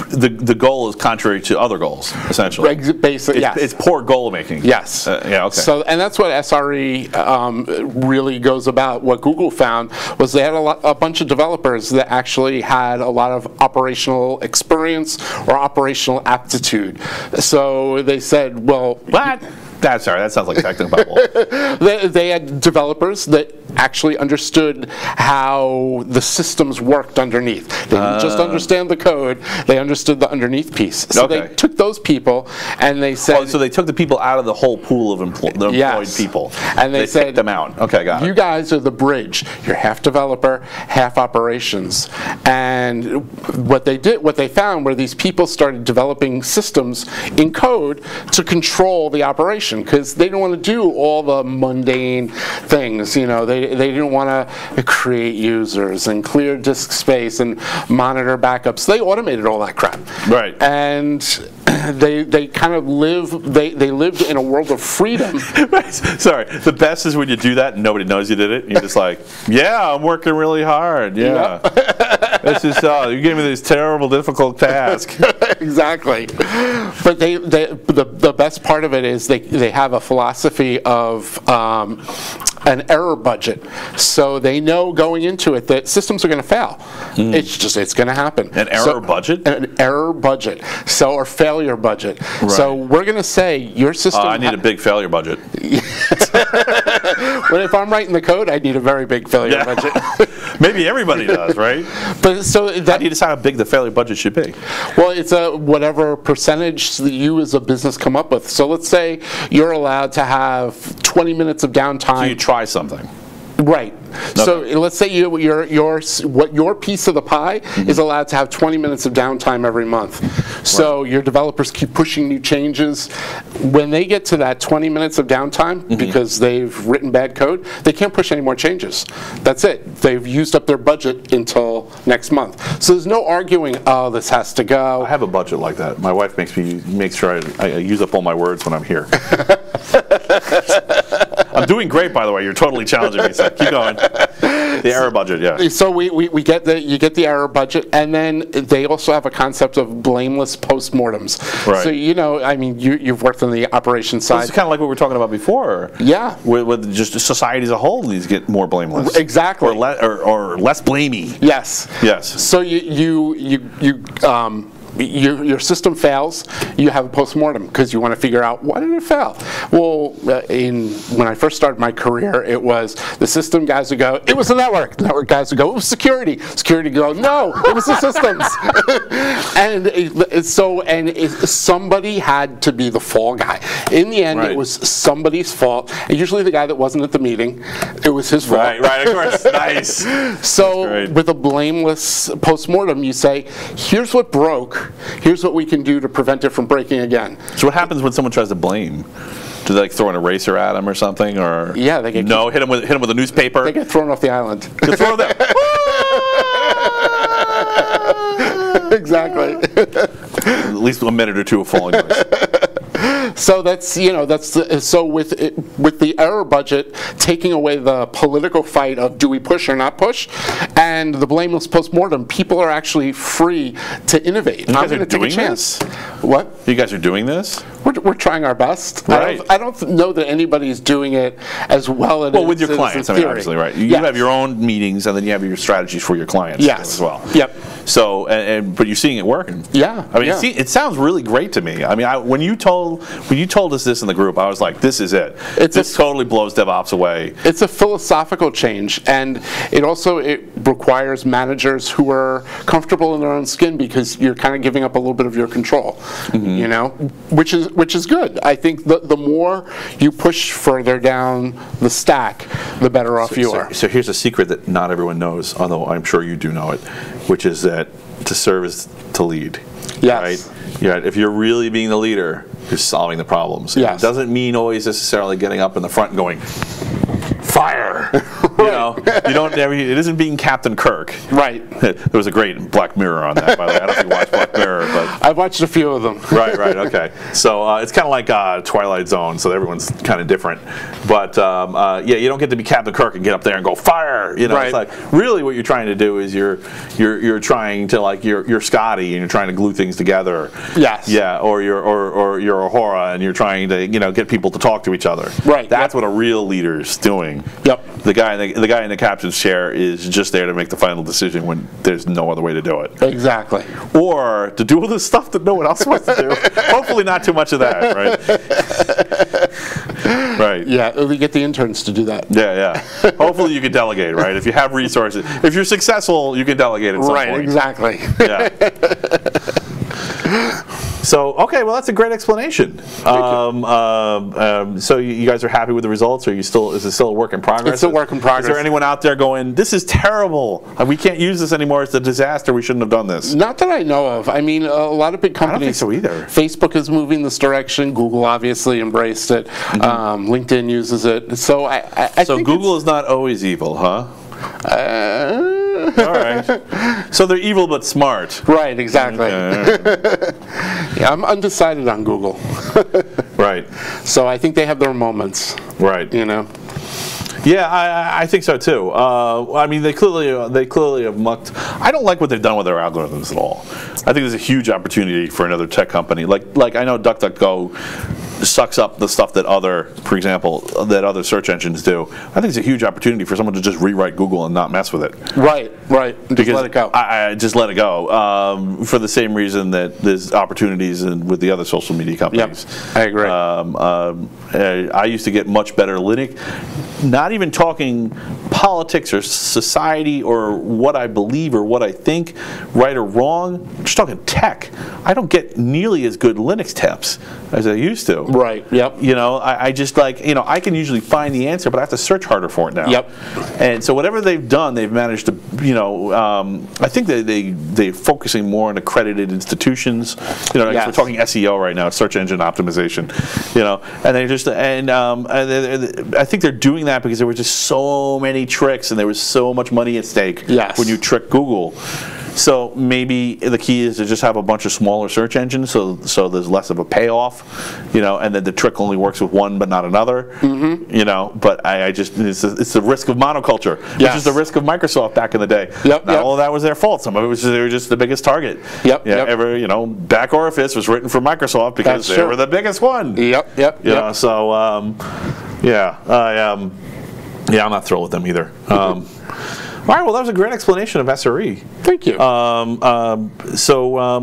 the goal is contrary to other goals, essentially. Basically, yes. It's poor goal making. Yes. Yeah. Okay. So, and that's what SRE really goes about. What Google found was they had a bunch of developers that actually had a lot of operational experience or operational aptitude. So they said, well, what? Sorry, that sounds like technical bubble. They had developers that actually understood how the systems worked underneath. They didn't just understand the code, they understood the underneath piece. So they took those people and they said... so they took the people out of the whole pool of employed people. And they said, picked them out. Okay, got it. You guys are the bridge. You're half developer, half operations. And what they found were these people started developing systems in code to control the operation, because they didn't want to do all the mundane things. You know, they didn't want to create users and clear disk space and monitor backups. They automated all that crap. Right. And they kind of they lived in a world of freedom. Right. Sorry, the best is when you do that and nobody knows you did it. You're just like, yeah, I'm working really hard. Yeah. This is you gave me this terrible, difficult task. Exactly. But the best part of it is they have a philosophy of an error budget, so they know going into it that systems are going to fail. It's going to happen. An error budget? An error budget. So, or failure budget. Right. So we're going to say your system. I need a big failure budget. Well, if I'm writing the code, I need a very big failure budget. Maybe everybody does, right? But so how do you decide how big the failure budget should be? Well, it's whatever percentage that you as a business come up with. So let's say you're allowed to have 20 minutes of downtime. So you try something. Right. Okay. So let's say your piece of the pie is allowed to have 20 minutes of downtime every month. So your developers keep pushing new changes. When they get to that 20 minutes of downtime, because they've written bad code, they can't push any more changes. That's it. They've used up their budget until next month. So there's no arguing, oh, this has to go. I have a budget like that. My wife makes sure I use up all my words when I'm here. I'm doing great, by the way. You're totally challenging me, so keep going. The error budget, yeah. So you get the error budget, and then they also have a concept of blameless postmortems. Right. So I mean, you've worked on the operations side. It's kind of like what we were talking about before. Yeah. With just society as a whole needs to get more blameless. Exactly. Or less blamey. Yes. Yes. So your system fails, you have a postmortem because you want to figure out why did it fail. Well, when I first started my career, it was the system guys would go, it was the network. The network guys would go, it was security. Security would go, no, it was the systems. and somebody had to be the fall guy. In the end, it was somebody's fault. And usually the guy that wasn't at the meeting, it was his fault. Right, of course. Nice. So with a blameless postmortem, you say, here's what broke. Here's what we can do to prevent it from breaking again. So what happens when someone tries to blame? Do they throw an eraser at him or something? Or yeah, they get hit him with a newspaper. They get thrown off the island. Get thrown there. Exactly. At least a minute or two of falling noise. So so with the error budget taking away the political fight of do we push or not push, and the blameless postmortem, people are actually free to innovate. You guys are doing this? What? You guys are doing this? We're trying our best. Right. I don't know that anybody's doing it as well as with your clients. I mean, obviously, right? You have your own meetings, and then you have your strategies for your clients as well. Yep. So, but you're seeing it working. Yeah. I mean, it sounds really great to me. I mean, when you told us this in the group, I was like, this is it. This totally blows DevOps away. It's a philosophical change, and it also requires managers who are comfortable in their own skin, because you're kind of giving up a little bit of your control, you know, which is good. I think the more you push further down the stack, the better off you are. So here's a secret that not everyone knows, although I'm sure you do know it, which is that to serve is to lead. Yes. Right? Yeah, if you're really being the leader, you're solving the problems. Yes. It doesn't mean always necessarily getting up in the front and going, fire! You know, you don't. It isn't being Captain Kirk. Right. There was a great Black Mirror on that, by the way. I don't know if you watched Black Mirror, but I've watched a few of them. right, okay. So it's kind of like Twilight Zone, so everyone's kind of different. But yeah, you don't get to be Captain Kirk and get up there and go fire. You know, Right. it's like really what you're trying to do is you're trying to, like, you're Scotty and you're trying to glue things together. Yes. Yeah, or you're Ahura and you're trying to get people to talk to each other. Right. That's what a real leader's doing. Yep. The guy in the captain's chair is just there to make the final decision when there's no other way to do it. Exactly. Or to do all this stuff that no one else wants to do. Hopefully not too much of that, right? Right. Yeah, we get the interns to do that. Yeah. Hopefully you can delegate, right? If you have resources. If you're successful, you can delegate at some point. Right, exactly. Yeah. So, okay, well, that's a great explanation. So you guys are happy with the results, or is it still a work in progress? It's a work in progress. Is there anyone out there going, this is terrible, we can't use this anymore, it's a disaster, we shouldn't have done this? Not that I know of. I mean, a lot of big companies. I don't think so either. Facebook is moving this direction. Google obviously embraced it. LinkedIn uses it. So I So think Google is not always evil, huh? All right. So they're evil but smart. Right, exactly. Okay. Yeah, I'm undecided on Google. Right. So I think they have their moments. Right. You know. Yeah, I think so too. I mean, they clearly have mucked. I don't like what they've done with their algorithms at all. I think there's a huge opportunity for another tech company. Like I know DuckDuckGo sucks up the stuff that other search engines do. I think it's a huge opportunity for someone to just rewrite Google and not mess with it. Right. Just let it go. I just let it go for the same reason that there's opportunities with the other social media companies. Yep, I agree. I used to get much better Linux. Not even talking politics or society or what I believe or what I think, right or wrong. Just talking tech. I don't get nearly as good Linux tips as I used to. Right. Yep. You know, I just I can usually find the answer, but I have to search harder for it now. Yep. And so whatever they've done, they've managed to, I think they're focusing more on accredited institutions. Yes. We're talking SEO right now, search engine optimization. And they just I think they're doing that because there were just so many tricks and there was so much money at stake when you trick Google. So maybe the key is to just have a bunch of smaller search engines, so there's less of a payoff, and then the trick only works with one but not another. But I just it's the risk of monoculture, which is the risk of Microsoft back in the day. Not all of that was their fault. Some of it was they were just the biggest target. Back Orifice was written for Microsoft because they were the biggest one. So I'm not thrilled with them either. All right, well, that was a great explanation of SRE. Thank you.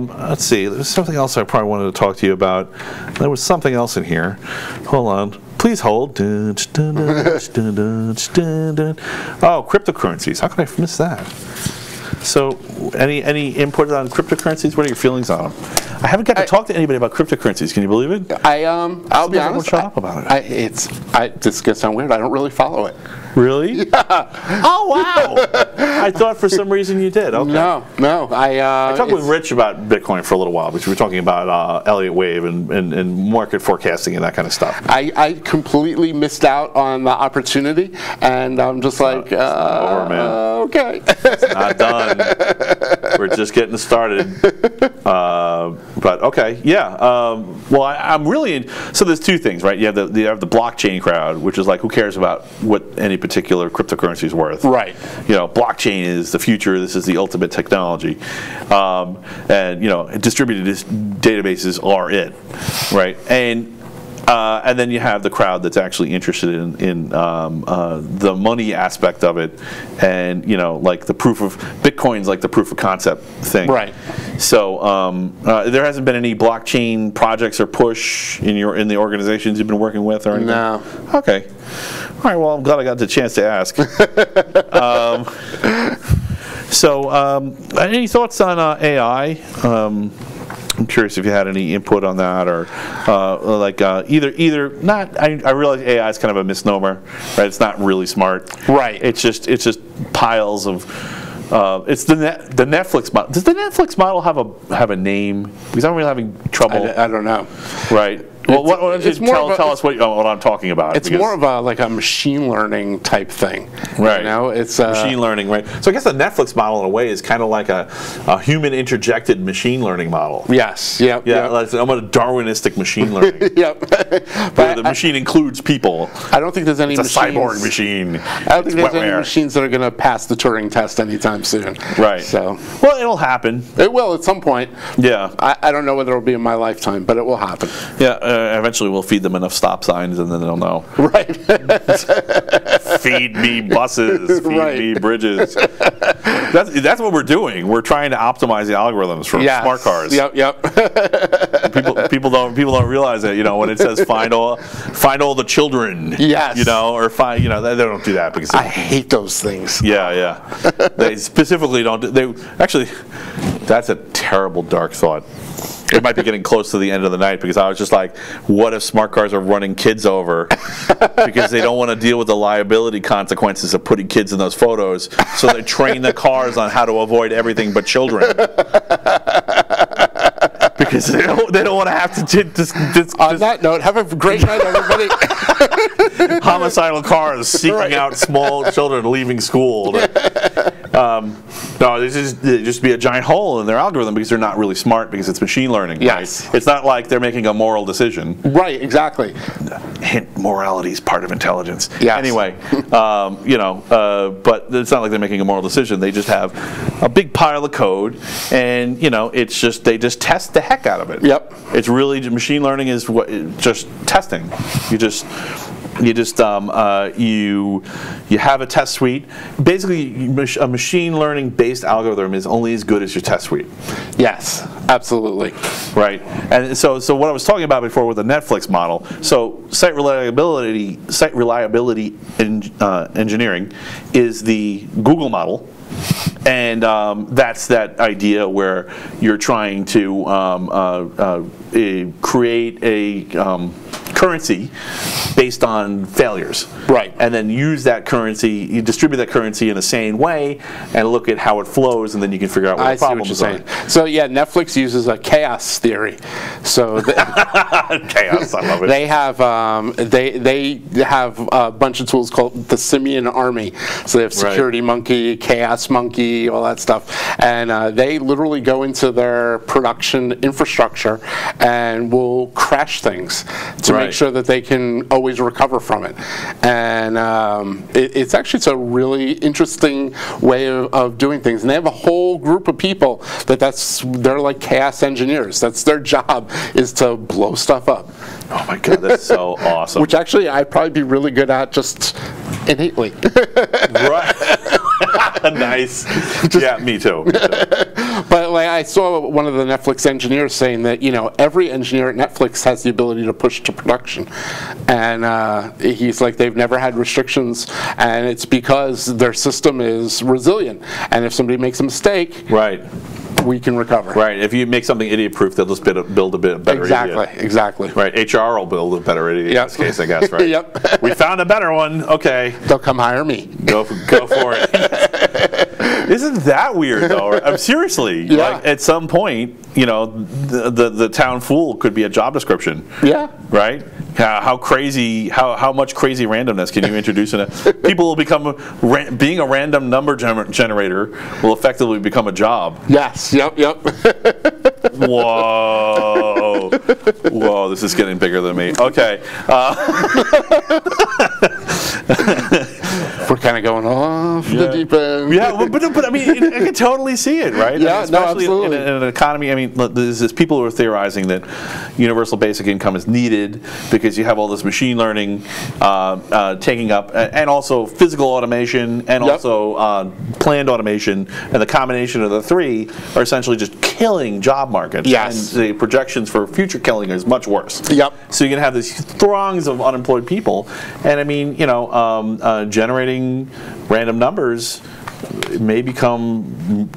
Let's see. There's something else I probably wanted to talk to you about. There was something else in here. Hold on. Please hold. Oh, cryptocurrencies. How could I miss that? So, any input on cryptocurrencies? What are your feelings on them? I haven't got to talk to anybody about cryptocurrencies. Can you believe it? I'll be honest. Shut up about it. This gets sound weird. I don't really follow it. Really? Yeah. Oh, wow. I thought for some reason you did. Okay. No. I talked with Rich about Bitcoin for a little while, because we were talking about Elliott Wave and market forecasting and that kind of stuff. I completely missed out on the opportunity, and I'm just like, over, man. Okay. It's not done. We're just getting started. But okay, yeah. Well, I'm really so there's two things, right? You have the blockchain crowd, which is like, who cares about what any particular cryptocurrency is worth? Right. Blockchain is the future. This is the ultimate technology, and distributed databases are it, right? And then you have the crowd that's actually interested in the money aspect of it, and like the proof of Bitcoin's like the proof of concept thing. Right. So there hasn't been any blockchain projects or push in the organizations you've been working with or anything? No. Okay. All right. Well, I'm glad I got the chance to ask. So, any thoughts on AI? I'm curious if you had any input on that, or either not. I realize AI is kind of a misnomer, right? It's not really smart, Right. It's just piles of. It's the Netflix model. Does the Netflix model have a name? Because I'm really having trouble. I don't know. Right. Well, why don't you tell us what I'm talking about? It's more of a machine learning type thing, right? You know, it's machine learning, right? So I guess the Netflix model, in a way, is kind of like a human interjected machine learning model. Yes. Yep. Yeah. Yep. I'm a Darwinistic machine learning. Yep. Where the machine includes people. I don't think there's any. It's a cyborg machine. I don't think there's any machines that are going to pass the Turing test anytime soon. Right. So. Well, it'll happen. It will at some point. Yeah. I don't know whether it'll be in my lifetime, but it will happen. Yeah. Eventually, we'll feed them enough stop signs, and then they'll know. Right. Feed me buses. Feed me bridges. That's what we're doing. We're trying to optimize the algorithms for smart cars. Yep. People don't realize that. You know, when it says find all the children. Yes. You know, or find. You know, they don't do that because I hate those things. Yeah. They specifically don't. They actually. That's a terrible dark thought. It might be getting close to the end of the night, because I was just like, what if smart cars are running kids over because they don't want to deal with the liability consequences of putting kids in those photos, so they train the cars on how to avoid everything but children. Because they don't want to have to on that note, have a great night, everybody. Homicidal cars seeking out small children leaving school. No, this is just be a giant hole in their algorithm, because they're not really smart, because it's machine learning. Yes. Right? It's not like they're making a moral decision. Right, exactly. Hint, morality is part of intelligence. Yes. Anyway, but it's not like they're making a moral decision. They just have a big pile of code, and it's just they just test the heck out of it. Yep. It's really, machine learning is just testing. You have a test suite. Basically, a machine learning based algorithm is only as good as your test suite. Yes, absolutely. Right. And so what I was talking about before with the Netflix model. So site reliability engineering is the Google model. And that's that idea where you're trying to create a currency based on failures. Right. And then use that currency, you distribute that currency in a sane way, and look at how it flows, and then you can figure out what the problems are. So yeah, Netflix uses a chaos theory. So chaos, I love it. They have a bunch of tools called the Simian Army. So they have Security Monkey, Chaos Monkey, all that stuff, and they literally go into their production infrastructure and will crash things to make sure that they can always recover from it. And it's a really interesting way of doing things. And they have a whole group of people they're like chaos engineers. That's their job, is to blow stuff up. Oh my God, that's so awesome. Which actually I'd probably be really good at just innately. Right. Nice. Yeah, me too. But I saw one of the Netflix engineers saying that every engineer at Netflix has the ability to push to production, and he's like, they've never had restrictions, and it's because their system is resilient, and if somebody makes a mistake, we can recover. Right. If you make something idiot-proof, they'll just build a bit better idiot. Exactly. Right. HR will build a better idiot in this case, I guess. Right. Yep. We found a better one. Okay. They'll come hire me. Go for it. Isn't that weird though? Seriously. Yeah. Like, at some point, the town fool could be a job description. Yeah. Right. How crazy? How much crazy randomness can you introduce in it? People will become being a random number generator will effectively become a job. Yes. Yep. Whoa. Whoa, this is getting bigger than me. Okay. We're kind of going off the deep end. Yeah, but I mean, I can totally see it, right? Yeah, I mean, especially absolutely. in an economy. I mean, there's people who are theorizing that universal basic income is needed because you have all this machine learning taking up, and also physical automation, and also planned automation, and the combination of the three are essentially just killing job markets. Yes. And the projections for future killing is much worse. Yep. So you're going to have these throngs of unemployed people, and I mean, generating random numbers may become,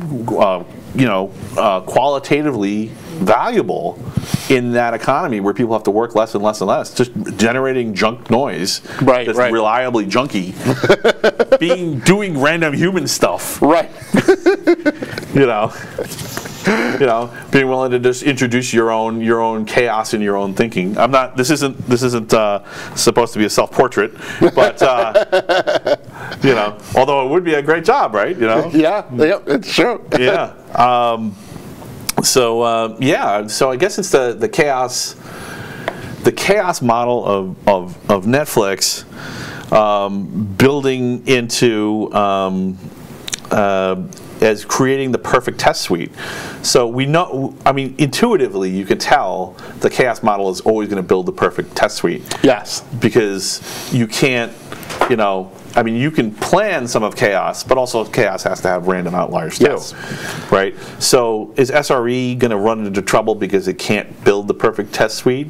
qualitatively valuable in that economy where people have to work less and less and less, just generating junk noise that's reliably junky, doing random human stuff. Right. Being willing to just introduce your own chaos in your own thinking. This isn't supposed to be a self-portrait, but although it would be a great job, right? Yeah, it's true. Yeah. So I guess it's the chaos model of Netflix building into as creating the perfect test suite. So we know, intuitively you can tell the chaos model is always going to build the perfect test suite. Yes. Because you can't, you can plan some of chaos, but also chaos has to have random outliers too. Yes. Right? So is SRE going to run into trouble because it can't build the perfect test suite?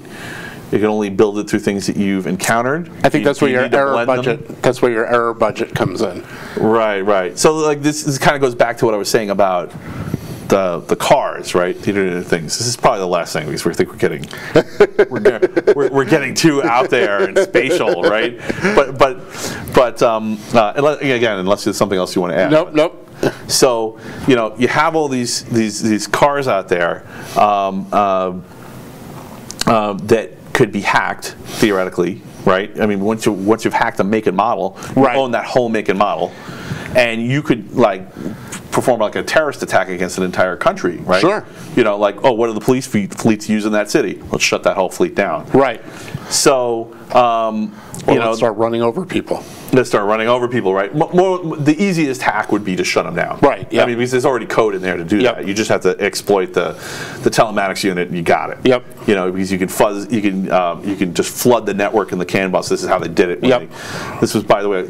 You can only build it through things that you've encountered. I think that's where your error budget. That's where your error budget comes in. Right. So this kind of goes back to what I was saying about the cars, right? The Internet of Things. This is probably the last thing because we think we're getting too out there and spatial, right? But unless there's something else you want to add. Nope. So you have all these cars out there that could be hacked theoretically, right? Once you've hacked a make and model, you own that whole make and model, and you could perform a terrorist attack against an entire country, right? Sure. What do the police fleets use in that city? Let's shut that whole fleet down. Right. So, let's start running over people. Let's start running over people, right? The easiest hack would be to shut them down. Right. Yep. Because there's already code in there to do that. You just have to exploit the telematics unit, and you got it. Yep. Because you can you can just flood the network in the CAN bus. This is how they did it. This was, by the way,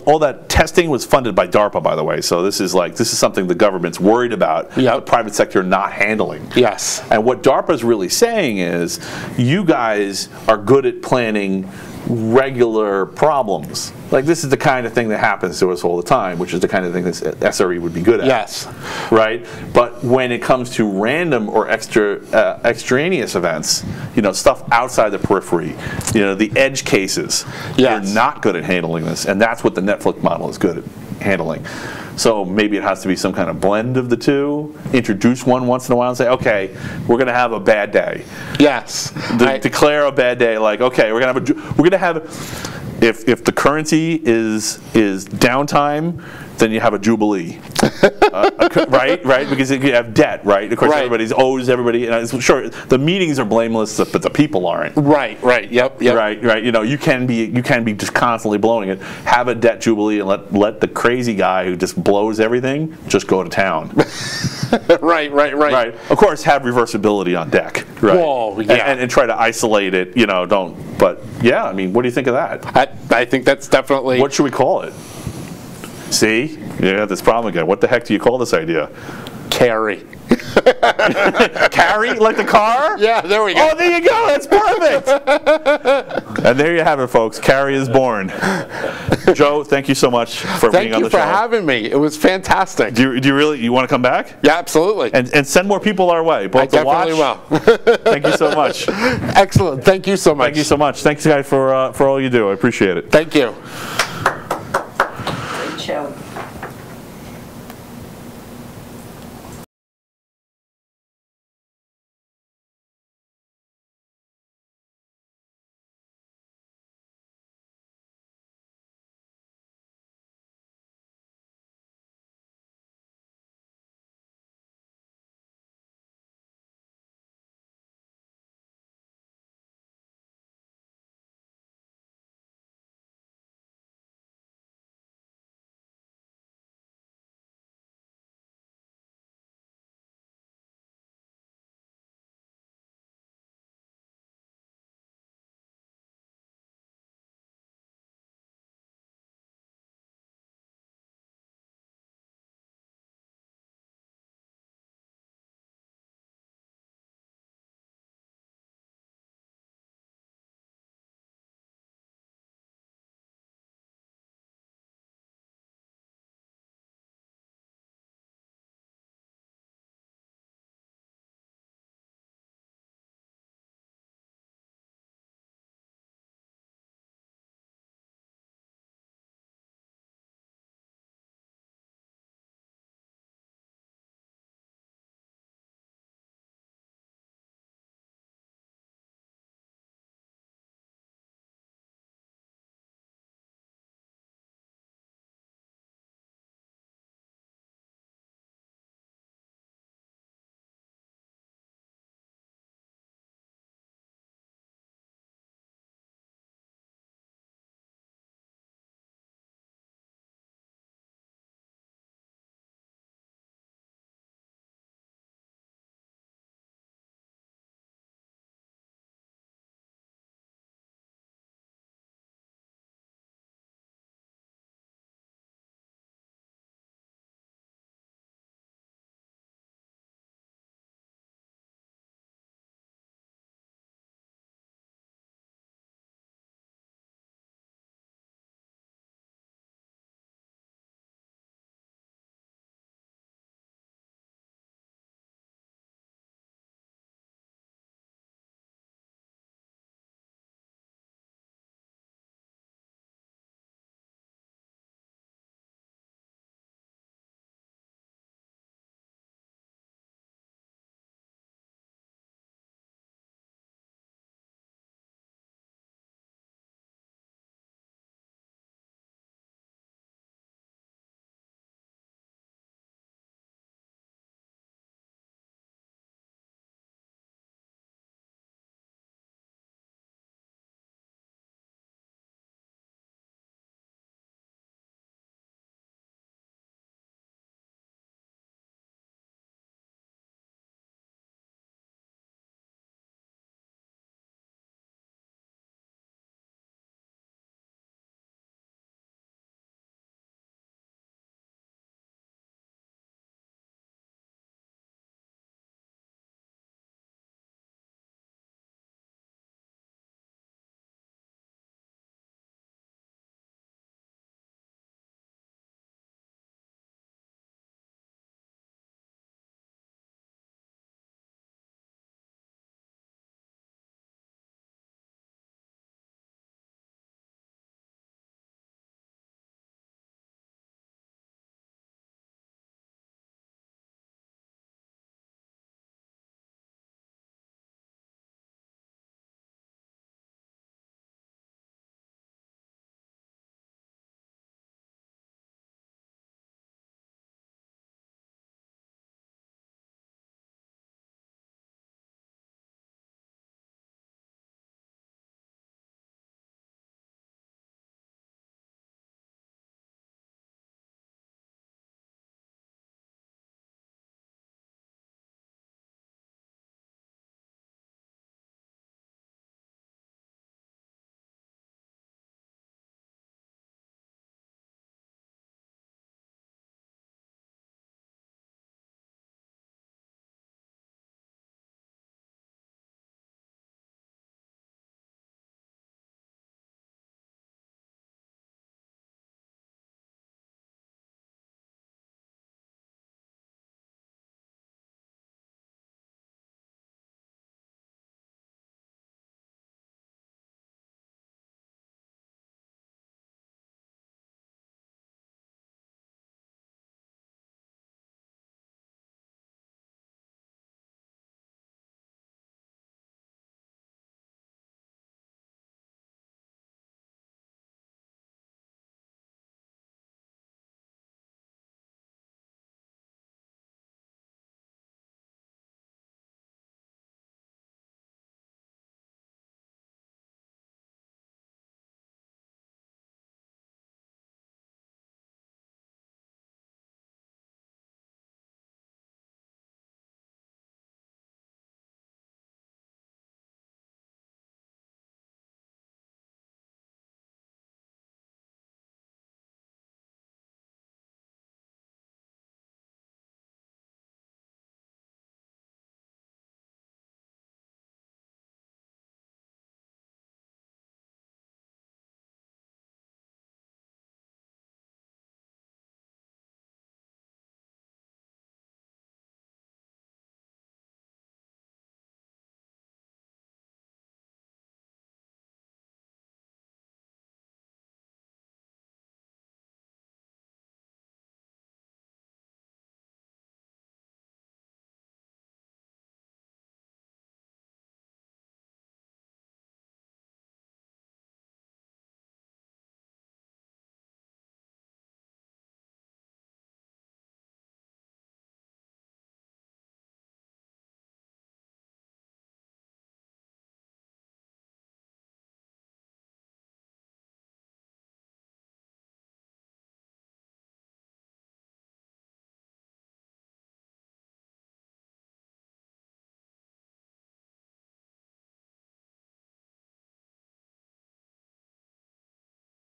all that testing was funded by DARPA, by the way. So this is something the government's worried about. The private sector not handling. Yes. And what DARPA is really saying is, you guys are good at planning regular problems. This is the kind of thing that happens to us all the time, which is the kind of thing that SRE would be good at. Yes. Right? But when it comes to random or extraneous events, stuff outside the periphery, the edge cases, you're not good at handling this, and that's what the Netflix model is good at handling. So maybe it has to be some kind of blend of the two. Introduce one once in a while and say, okay, we're going to have a bad day. Yes. Declare a bad day. Okay, we're going to have if the currency is downtime, then you have a jubilee, right? Because you have debt, right? Of course, everybody owes everybody. And sure, the meetings are blameless, but the people aren't. Right. Yep. Right. You can be just constantly blowing it. Have a debt jubilee and let the crazy guy who just blows everything just go to town. Right. Of course, have reversibility on deck. Right. Whoa, yeah. And try to isolate it. Don't. But yeah, what do you think of that? I think that's definitely. What should we call it? See? Yeah, this problem again. What the heck do you call this idea? Carry. Carry? Like the car? Yeah, there we go. Oh, there you go. That's perfect. And there you have it, folks. Carry is born. Joe, thank you so much for being on the show. Thank you for having me. It was fantastic. Do you really want to come back? Yeah, absolutely. And send more people our way. Both I definitely will. Thank you so much. Excellent. Thank you so much. Thank you so much. Thanks, guys, for all you do. I appreciate it. Thank you.